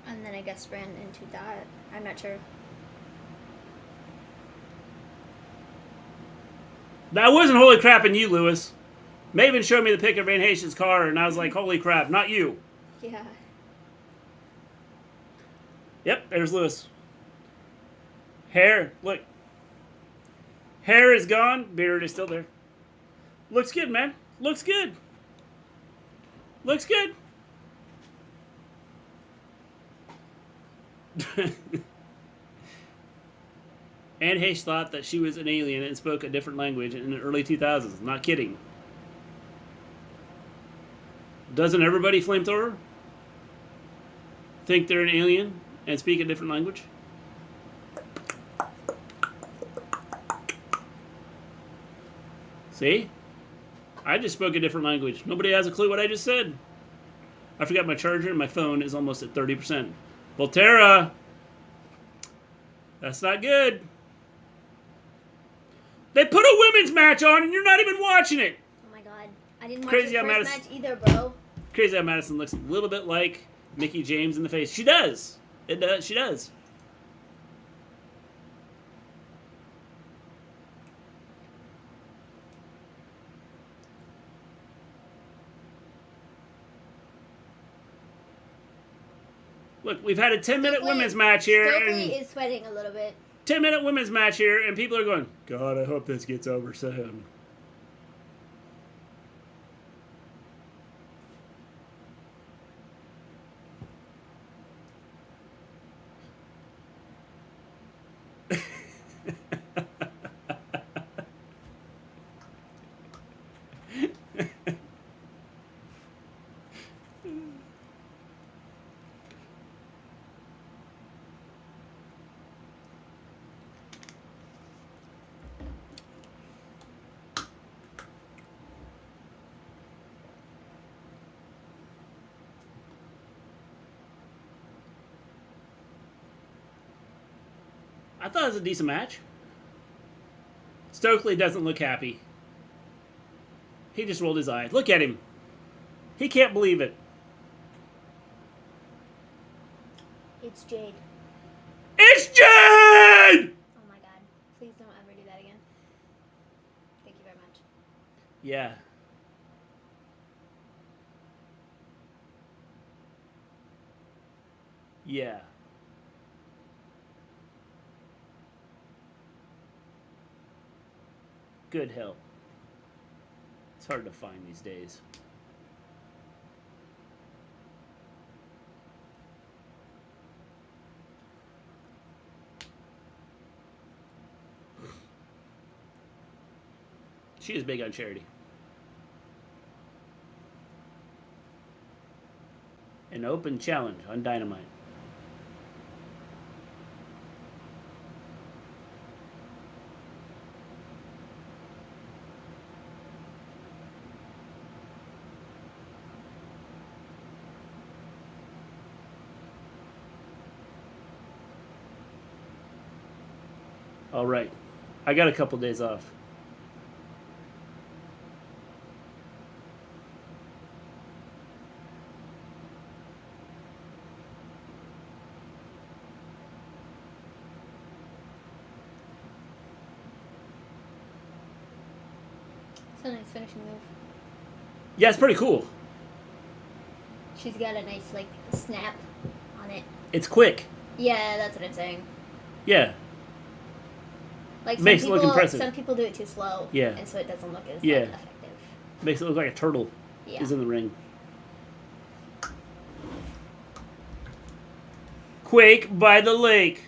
and then I guess ran into that. I'm not sure. That wasn't holy crap in you, Lewis. Maven showed me the pic of Van Hasten's car, and I was like, holy crap, not you. Yeah. Yep, there's Lewis. Hair, look. Hair is gone, beard is still there. Looks good, man. Looks good. Looks good. Anne Heche thought that she was an alien and spoke a different language in the early 2000s. Not kidding. Doesn't everybody, Flamethrower, think they're an alien and speak a different language? See? I just spoke a different language. Nobody has a clue what I just said. I forgot my charger and my phone is almost at 30%. Volterra! That's not good. They put a women's match on and you're not even watching it. Oh my god. I didn't watch Crazy the how first Madison- match either, bro. Crazy how Madison looks a little bit like Mickie James in the face. She does. It does. She does. Look, we've had a 10-minute women's match here. Stokely And is sweating a little bit. 10-minute women's match here, and people are going, God, I hope this gets over soon. I thought it was a decent match. Stokely doesn't look happy. He just rolled his eyes. Look at him. He can't believe it. It's Jade. It's Jade! Oh my god. Please don't ever do that again. Thank you very much. Yeah. Yeah. Good help. It's hard to find these days. She is big on charity. An open challenge on Dynamite. All right. I got a couple days off. It's a nice finishing move. Yeah, it's pretty cool. She's got a nice, like, snap on it. It's quick. Yeah, that's what I'm saying. Yeah. Like, Makes it look impressive. Some people do it too slow. Yeah. And so it doesn't look as Yeah. like, effective. Makes it look like a turtle Yeah. is in the ring. Quake by the Lake.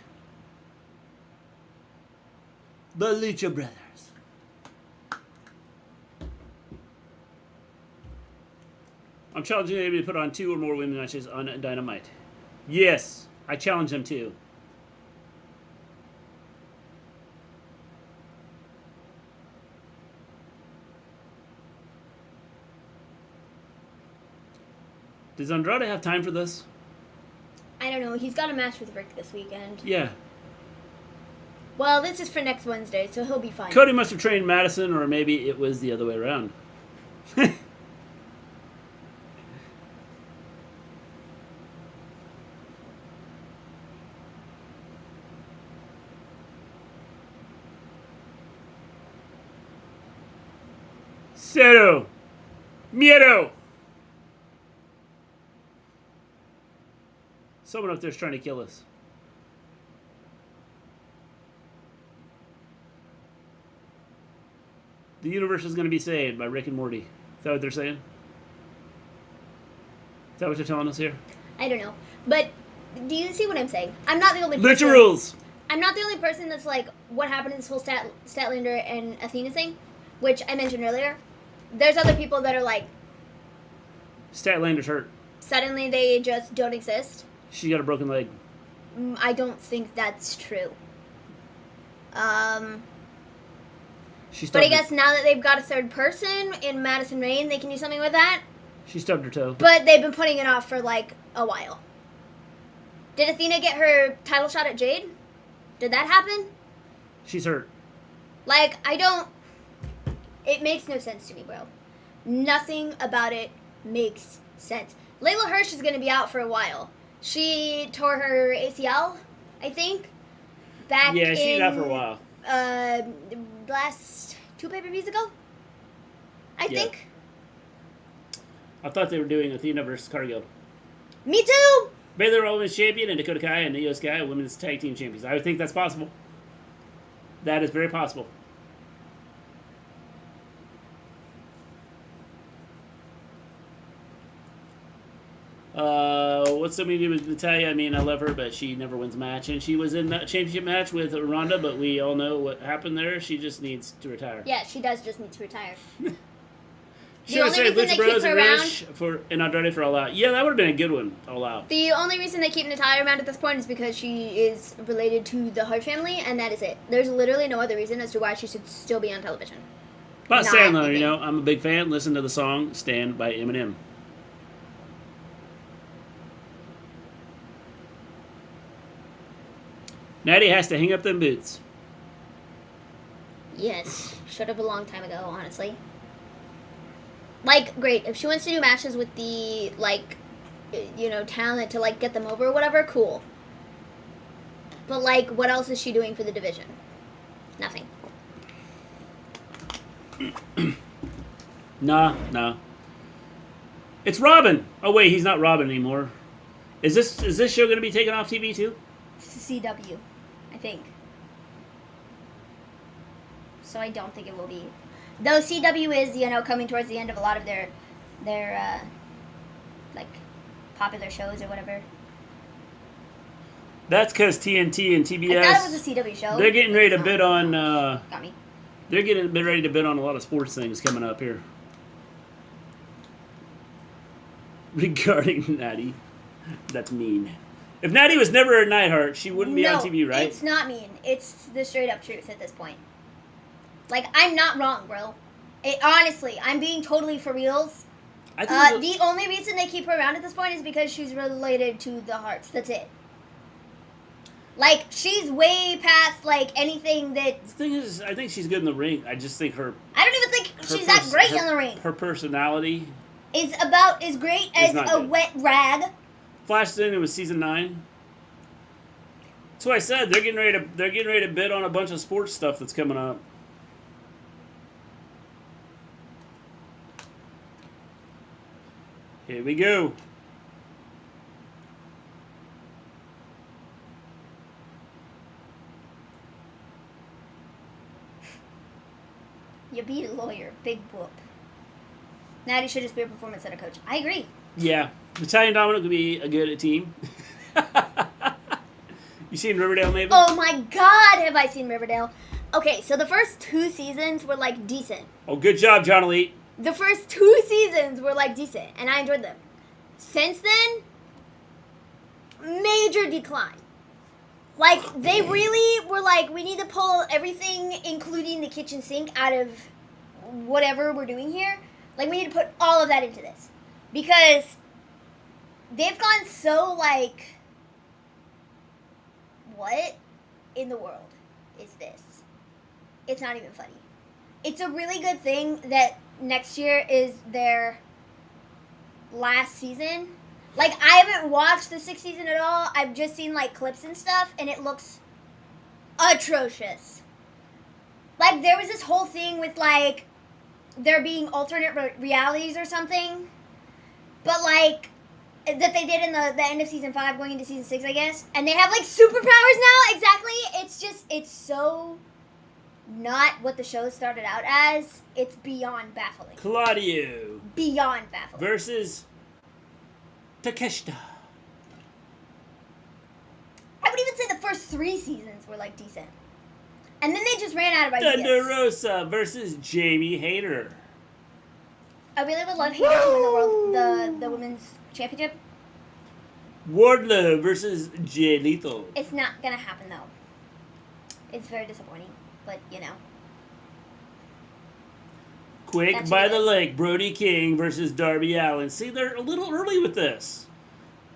The Lucha Brothers. I'm challenging anybody to put on 2 or more women matches on Dynamite. Yes, I challenge them too. Does Andrade have time for this? I don't know. He's got a match with Rick this weekend. Yeah. Well, this is for next Wednesday, so he'll be fine. Cody must have trained Madison, or maybe it was the other way around. Cero. Miedo. Someone up there's trying to kill us. The universe is going to be saved by Rick and Morty. Is that what they're saying? Is that what they're telling us here? I don't know. But do you see what I'm saying? I'm not the only person. Lucha rules! I'm not the only person that's like, what happened in this whole Statlander and Athena thing, which I mentioned earlier. There's other people that are like, Statlander's hurt. suddenly they just don't exist. She got a broken leg. I don't think that's true. But I guess now that they've got a third person in Madison Rayne, they can do something with that. She stubbed her toe. But they've been putting it off for like a while. Did Athena get her title shot at Jade? Did that happen? She's hurt. Like, it makes no sense to me, bro. Nothing about it makes sense. Layla Hirsch is going to be out for a while. She tore her ACL, I think. Yeah, she's out for a while. Last 2 pay-per-views ago, I think. I thought they were doing Athena versus Cargill. Me too! Baylor Women's Champion and Dakota Kai and Io Sky Women's Tag Team Champions. I would think that's possible. That is very possible. What's something to do with Natalya? I mean, I love her, but she never wins a match. And she was in that championship match with Ronda, but we all know what happened there. She just needs to retire. Yeah, she does just need to retire. Should have saved Lucha Bros and Rush and Andrade for All Out. Yeah, that would have been a good one, All Out. The only reason they keep Natalya around at this point is because she is related to the Hart family, and that is it. There's literally no other reason as to why she should still be on television. But saying though, you know, I'm a big fan. Listen to the song "Stand" by Eminem. Natty has to hang up them boots. Yes, should have a long time ago, honestly. Like, great, if she wants to do matches with the, like, you know, talent to, like, get them over or whatever, cool. But, like, what else is she doing for the division? Nothing. Nah. It's Robin. Oh wait, he's not Robin anymore. Is this show going to be taken off TV too? CW, I think. So I don't think it will be. Though CW is, you know, coming towards the end of a lot of their like, popular shows or whatever. That's because TNT and TBS. I thought it was a CW show. They're getting ready to bid on. Got me. They're getting ready to bid on a lot of sports things coming up here. Regarding Natty, that's mean. If Natty was never a Neidhart, she wouldn't be on TV, right? It's not mean. It's the straight up truth at this point. Like, I'm not wrong, bro. Honestly, I'm being totally for reals. The only reason they keep her around at this point is because she's related to the Hearts. That's it. Like, she's way past, like, anything that... The thing is, I think she's good in the ring. I just think her... I don't even think she's that great in the ring. Her personality... is about as great as a wet rag. Flashed in, it was season 9. That's what I said. They're getting ready to bid on a bunch of sports stuff that's coming up. Here we go. You beat a lawyer. Big whoop. Natty should just be a performance center coach. I agree. Yeah. Italian Dominic would be a good team. You seen Riverdale, Maven? Oh my god, have I seen Riverdale. Okay, so the first 2 seasons were, like, decent. Oh, good job, John Elite. The first 2 seasons were, like, decent, and I enjoyed them. Since then, major decline. Like, they really were like, we need to pull everything, including the kitchen sink, out of whatever we're doing here. Like, we need to put all of that into this. Because they've gone so, like, what in the world is this? It's not even funny. It's a really good thing that next year is their last season. Like, I haven't watched the 6th season at all. I've just seen, like, clips and stuff, and it looks atrocious. Like, there was this whole thing with, like, there being alternate realities or something. But, like, that they did in the end of season 5 going into season 6, I guess. And they have, like, superpowers now. Exactly. It's just, it's so not what the show started out as. It's beyond baffling. Claudio. Beyond baffling. Versus Takeshita. I would even say the first 3 seasons were, like, decent. And then they just ran out of ideas. Thunder Rosa versus Jamie Hayter. I really would love Hayter to win the women's championship. Wardlow versus Jay Lethal. It's not gonna happen though. It's very disappointing, but you know. Quake That's by good. the Lake, Brody King versus Darby Allin. See, they're a little early with this.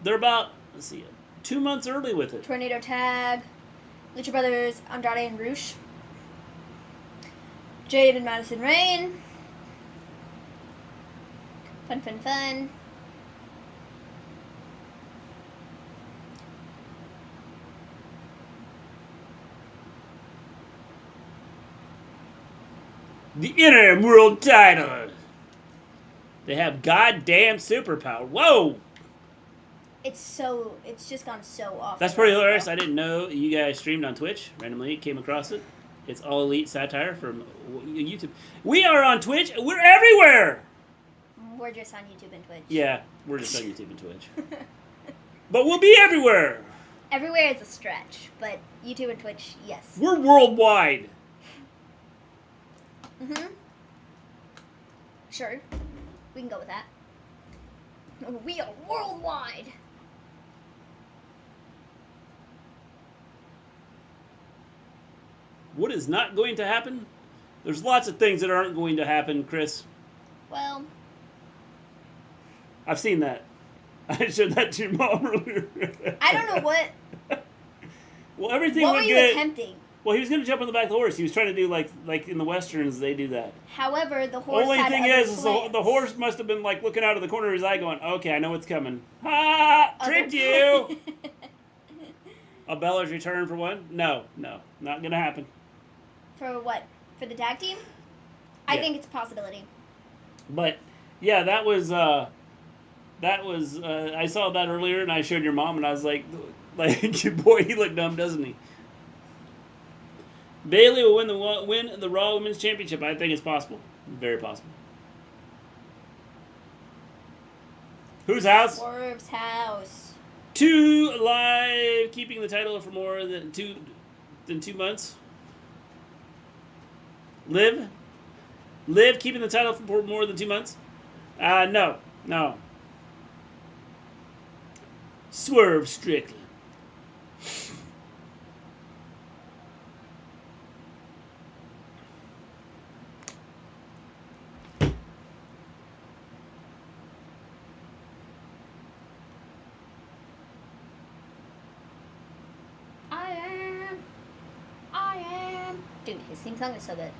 They're about, let's see, 2 months early with it. Tornado Tag. Lucha Brothers, Andrade and Roosh. Jade and Madison Rain. Fun. The interim world title. They have goddamn superpower. Whoa! It's just gone so off. That's pretty hilarious. I didn't know you guys streamed on Twitch. Randomly came across it. It's All Elite Satire from YouTube. We are on Twitch. We're everywhere! We're just on YouTube and Twitch. Yeah, we're just on YouTube and Twitch. But we'll be everywhere! Everywhere is a stretch, but YouTube and Twitch, yes. We're worldwide. Sure. We can go with that. We are worldwide. What is not going to happen? There's lots of things that aren't going to happen, Chris. Well, I've seen that. I showed that to your mom earlier. I don't know what. Well, everything What would were you get. attempting? Well, he was going to jump on the back of the horse. He was trying to do like in the westerns they do that. However, the horse Only had thing other is plans. the horse must have been like looking out of the corner of his eye, going, "Okay, I know what's coming." Ha! Other Tricked you. A Bella's return for one? No, not gonna happen. For what? For the tag team? I Yeah. think it's a possibility. But yeah, that was. I saw that earlier, and I showed your mom, and I was like, boy, he looked dumb, doesn't he? Bayley will win the Raw Women's Championship. I think it's possible. Very possible. Whose house? Swerve's house. 2 Live, keeping the title for more than 2 months. Liv keeping the title for more than 2 months. No. Swerve Strickland. I am. Dude, his theme song is so good.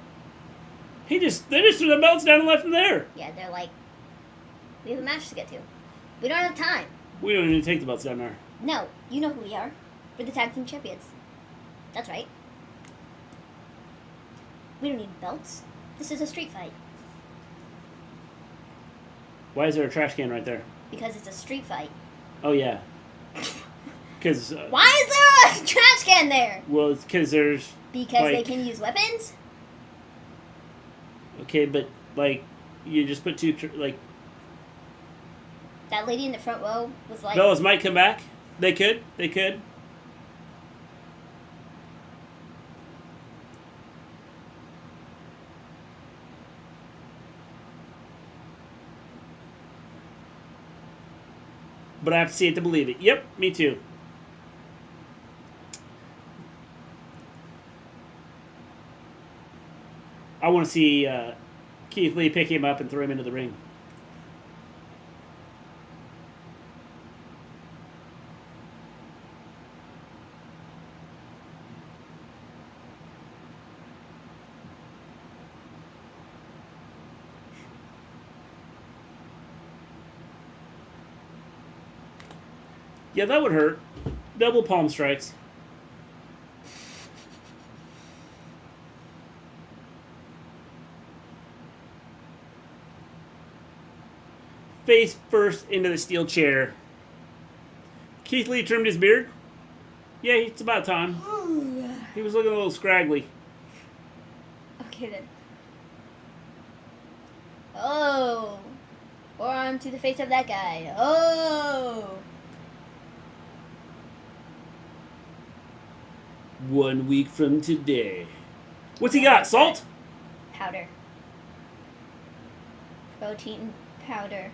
They just threw the belts down and left them there. Yeah, they're like, we have a match to get to. We don't have time. We don't even take the belts down there. No, you know who we are. We're the tag team champions. That's right. We don't need belts. This is a street fight. Why is there a trash can right there? Because it's a street fight. Oh, yeah. Because... Why is there a trash can there? Well, it's because there's... Because like, they can use weapons? Okay, but, like, you just put two... like... That lady in the front row was like... Bellas might come back. They could. But I have to see it to believe it. Yep, me too. I want to see Keith Lee pick him up and throw him into the ring. Yeah, that would hurt. Double palm strikes. Face first into the steel chair. Keith Lee trimmed his beard. Yeah, it's about time. He was looking a little scraggly. Okay then. Oh. Forearm to the face of that guy. Oh. 1 week from today. What's he got? Salt? Powder. Protein powder.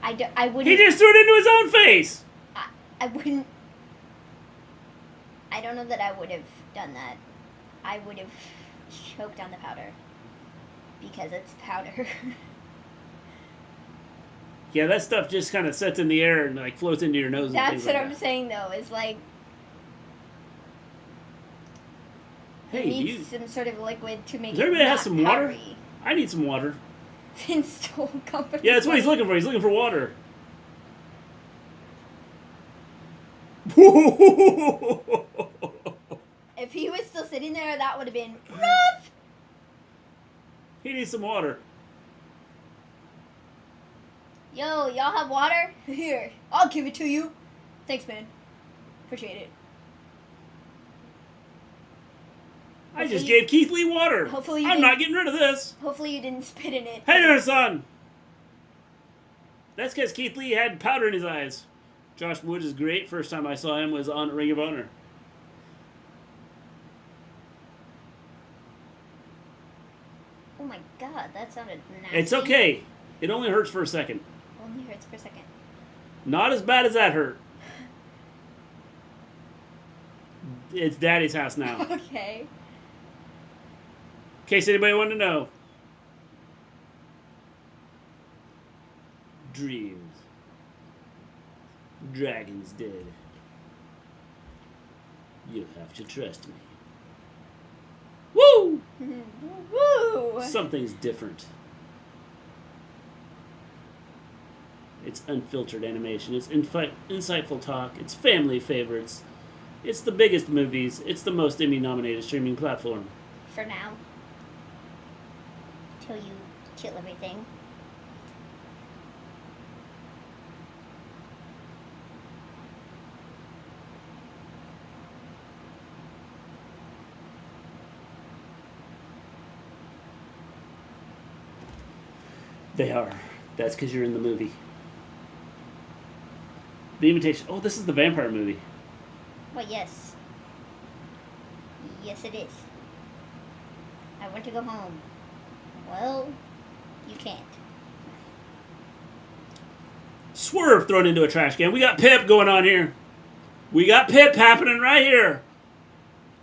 I wouldn't... He just threw it into his own face! I wouldn't... I don't know that I would have done that. I would have choked on the powder. because it's powder. Yeah, that stuff just kind of sets in the air and like floats into your nose. And That's things what like I'm that. saying, though. Is like Hey, it needs some sort of liquid to make does it everybody not have some water? powdery. I need some water. Vince stole company. Yeah, that's what he's looking for. He's looking for water. If he was still sitting there, that would have been rough. He needs some water. Yo, y'all have water? Here, I'll give it to you. Thanks, man. Appreciate it. I just gave Keith Lee water. Hopefully you I'm didn't- not getting rid of this. Hopefully you didn't spit in it. Hey there, son. That's because Keith Lee had powder in his eyes. Josh Wood is great. First time I saw him was on Ring of Honor. Oh my god, that sounded nasty. It's okay. It only hurts for a second. Only hurts for a second. Not as bad as that hurt. It's Daddy's house now. Okay. In case anybody wanted to know. Dreams. Dragon's dead. You'll have to trust me. Woo! Woo! Something's different. It's unfiltered animation. It's insightful talk. It's family favorites. It's the biggest movies. It's the most Emmy-nominated streaming platform. For now. Till you kill everything. They are. That's because you're in the movie. The Invitation. Oh, this is the vampire movie. Well, yes. Yes, it is. I want to go home. Well, you can't. Swerve thrown into a trash can. We got Pip going on here. We got Pip happening right here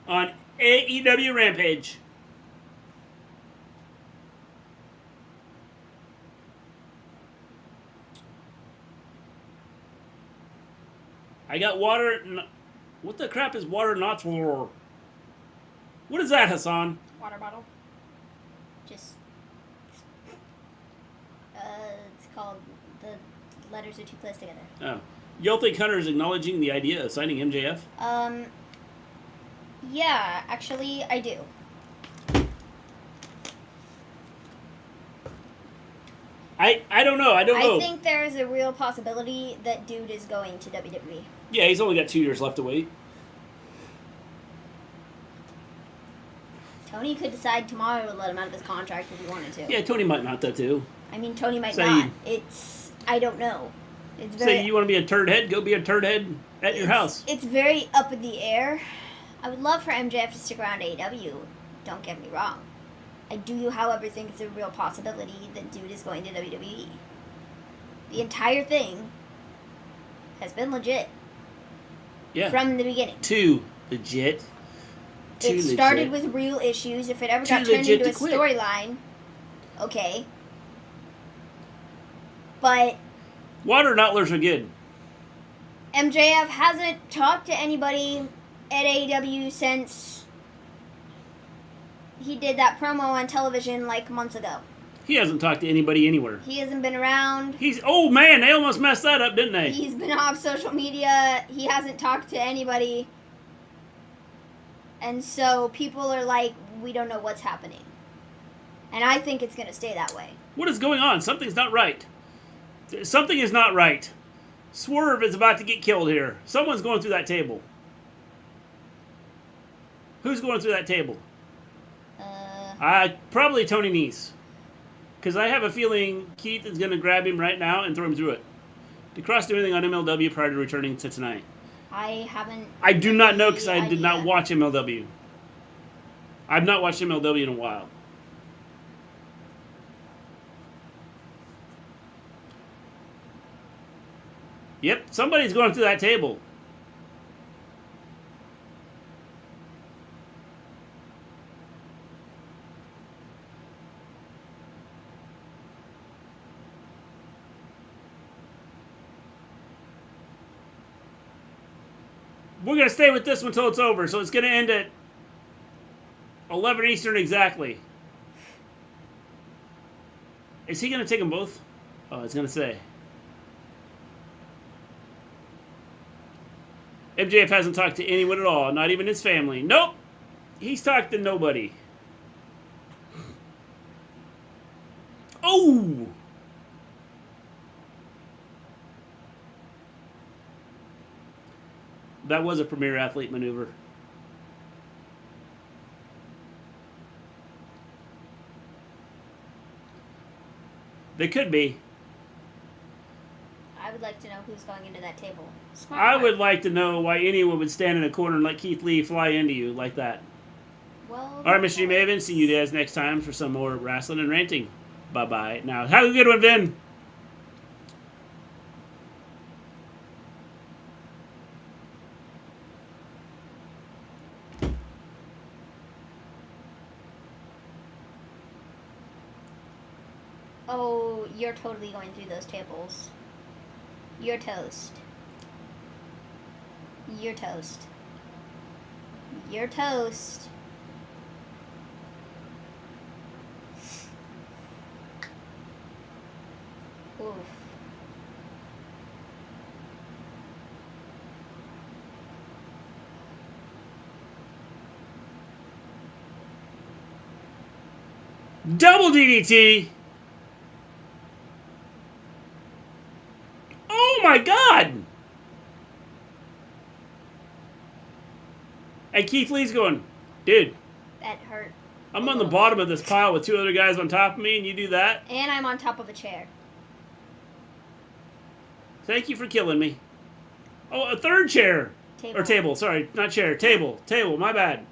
on AEW Rampage. I got water. What the crap is water not for? What is that, Hassan? Water bottle. Just. It's called. The letters are too close together. Oh. Y'all think Hunter is acknowledging the idea of signing MJF? Yeah, actually, I do. I don't know. I don't know. I think there's a real possibility that dude is going to WWE. Yeah, he's only got 2 years left to wait. Tony could decide tomorrow to let him out of his contract if he wanted to. Yeah, Tony might not, though, too. I mean, Tony might Say not. you- It's. I don't know. It's very. Say you want to be a turd head, go be a turd head at your house. It's very up in the air. I would love for MJF to stick around AEW. Don't get me wrong. I do, however, think it's a real possibility that dude is going to WWE. The entire thing has been legit Yeah. from the beginning. Too legit. Too It started with real issues. If it ever got Too turned legit into a to quit. storyline, okay. But Water nottlers are good. MJF hasn't talked to anybody at AEW since he did that promo on television like months ago. He hasn't talked to anybody anywhere. He hasn't been around. Oh man, they almost messed that up, didn't they? He's been off social media. He hasn't talked to anybody. And so people are like, we don't know what's happening. And I think it's going to stay that way. What is going on? Something's not right. Something is not right. Swerve is about to get killed here. Someone's going through that table. Who's going through that table? Probably Tony Nese. Because I have a feeling Keith is going to grab him right now and throw him through it. Did Kross do anything on MLW prior to returning to tonight? I haven't. I do not know because I did idea. not watch MLW. I've not watched MLW in a while. Yep, somebody's going through that table. We're going to stay with this one until it's over, so it's going to end at 11 Eastern exactly. Is he going to take them both? Oh, it's going to say. MJF hasn't talked to anyone at all, not even his family. Nope. He's talked to nobody. Oh! That was a Premier Athlete maneuver. They could be. I would like to know who's going into that table. I would like to know why anyone would stand in a corner and let Keith Lee fly into you like that. Well, All right, Mr. Maven, see you guys next time for some more wrestling and ranting. Bye-bye. Now, have a good one, Vin. Oh, you're totally going through those tables. You're toast. You're toast. You're toast. Oof. Double DDT. Oh my God. And Keith Lee's going, dude, That hurt. I'm on the bottom of this pile with two other guys on top of me, and you do that? And I'm on top of a chair. Thank you for killing me. Oh, a third chair. Table. Or table, sorry, not chair. Table, my bad.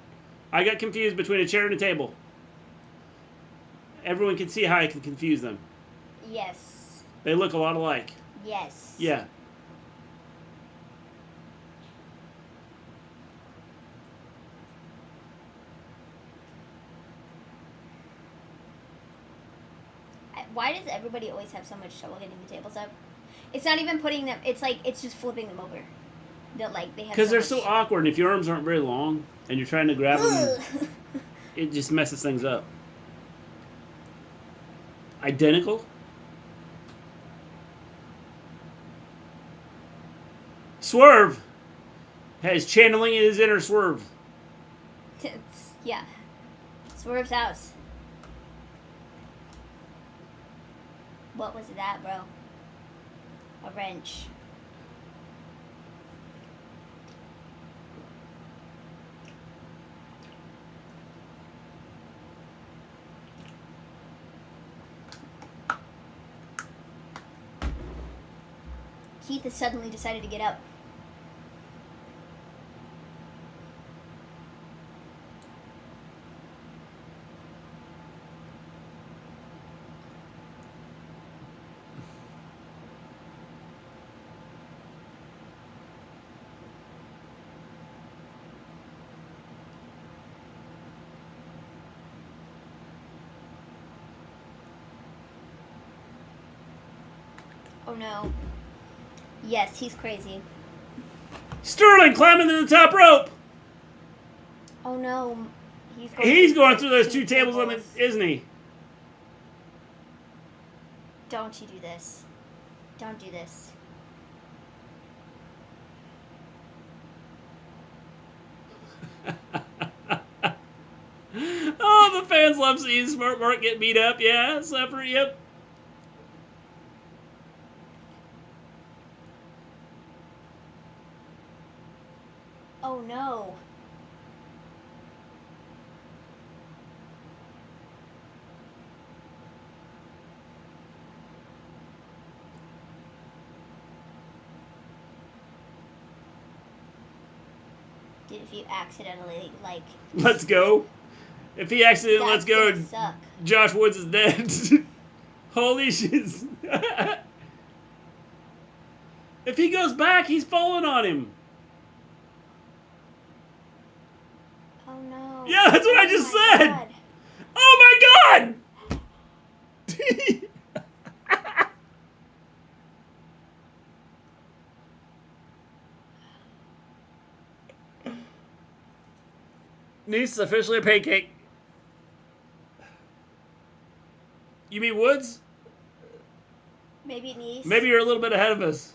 I got confused between a chair and a table. Everyone can see how I can confuse them. Yes. They look a lot alike. Yes. Yeah. Why does everybody always have so much trouble getting the tables up? It's not even putting them. It's like it's just flipping them over. They're like they have. Because they're much... so awkward, and if your arms aren't very long and you're trying to grab them, it just messes things up. Identical? Swerve has channeling in his inner Swerve. Yeah. Swerve's house. What was that, bro? A wrench. Keith has suddenly decided to get up. Oh no. Yes, he's crazy. Sterling climbing to the top rope. Oh no. He's going through those two tables on the, isn't he? Don't you do this. Don't do this. Oh, the fans love seeing Smart Mark get beat up. Yeah, suffer, yep. Oh no. If you accidentally, like... Let's go. If he accidentally lets go, suck. Josh Woods is dead. Holy shit. If he goes back, he's falling on him. Oh no. Yeah, that's what I just said. God. Oh my God. Nice is officially a pancake. You mean Woods? Maybe Nice. Maybe you're a little bit ahead of us.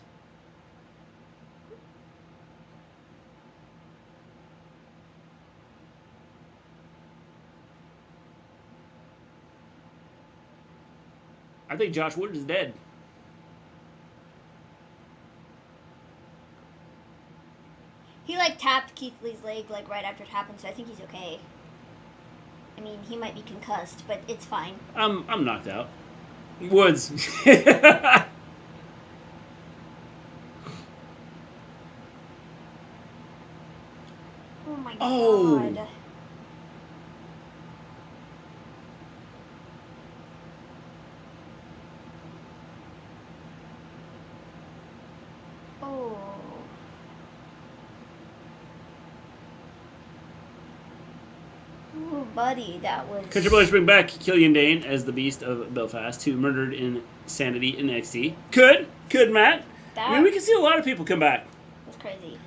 I think Josh Wood is dead. He like tapped Keith Lee's leg like right after it happened, so I think he's okay. I mean, he might be concussed, but it's fine. I'm knocked out. Woods. Oh my Oh. god. Oh. Ooh, buddy, that was... Could Triple H bring back Killian Dane as the Beast of Belfast, who murdered Insanity in NXT? Could, Matt. That I mean, we can see a lot of people come back. was crazy.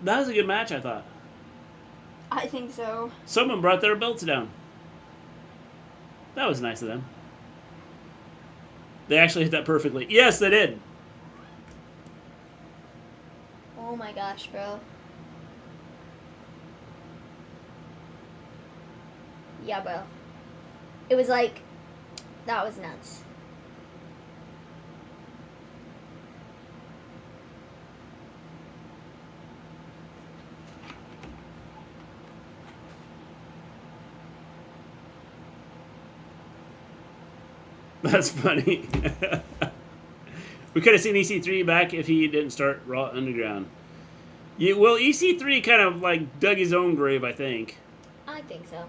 That was a good match, I thought. I think so. Someone brought their belts down. That was nice of them. They actually hit that perfectly. Yes, they did. Oh my gosh, bro. Yeah, bro. It was like, that was nuts. That's funny. We could have seen EC3 back if he didn't start Raw Underground. Yeah, well, EC3 kind of like dug his own grave, I think. I think so.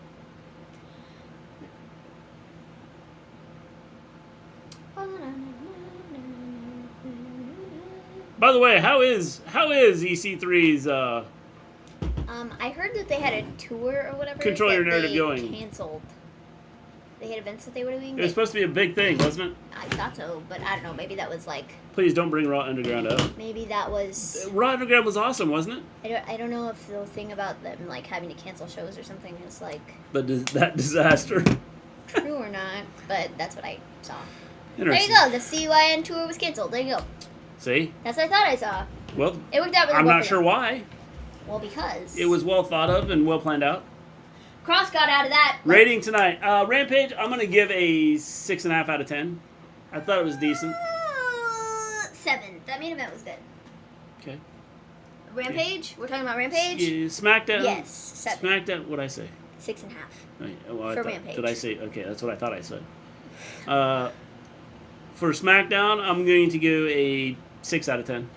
By the way, how is EC3's I heard that they had a tour or whatever. Control that Your Narrative they going? Canceled. They had events that they were doing. It was supposed to be a big thing, wasn't it? I thought so, but I don't know. Maybe that was like. Please don't bring Raw Underground up. Maybe that was. Raw Underground was awesome, wasn't it? I don't know if the thing about them like having to cancel shows or something is like That disaster. true or not, but that's what I saw. There you Interesting. go. The CYN tour was canceled. There you go. See? That's what I thought I saw. Well, It worked out really I'm well not for sure them. why. Well, because It was well thought of and well planned out. Cross got out of that. Rating tonight. Rampage, I'm going to give a 6.5 out of 10. I thought it was decent. 7. That main event was good. Okay. Rampage? We're talking about Rampage? Yeah, SmackDown. Yes, 7. SmackDown, what'd I say? 6.5. Well, For Rampage. Did I say? Okay, that's what I thought I said. For SmackDown, I'm going to give a 6 out of 10.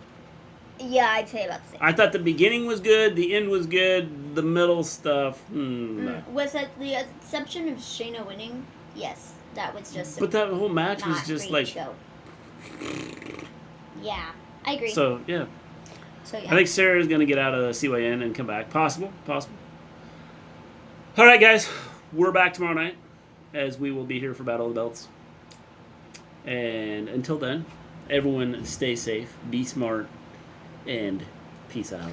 Yeah, I'd say about the same. I thought the beginning was good, the end was good, the middle stuff, Was that the exception of Shayna winning? Yes, that was just. But that whole match was not just great like. show. Yeah, I agree. So, yeah. So yeah. I think Sarah's going to get out of the CYN and come back. Possible. All right, guys. We're back tomorrow night, as we will be here for Battle of the Belts. And until then, everyone stay safe, be smart, and peace out.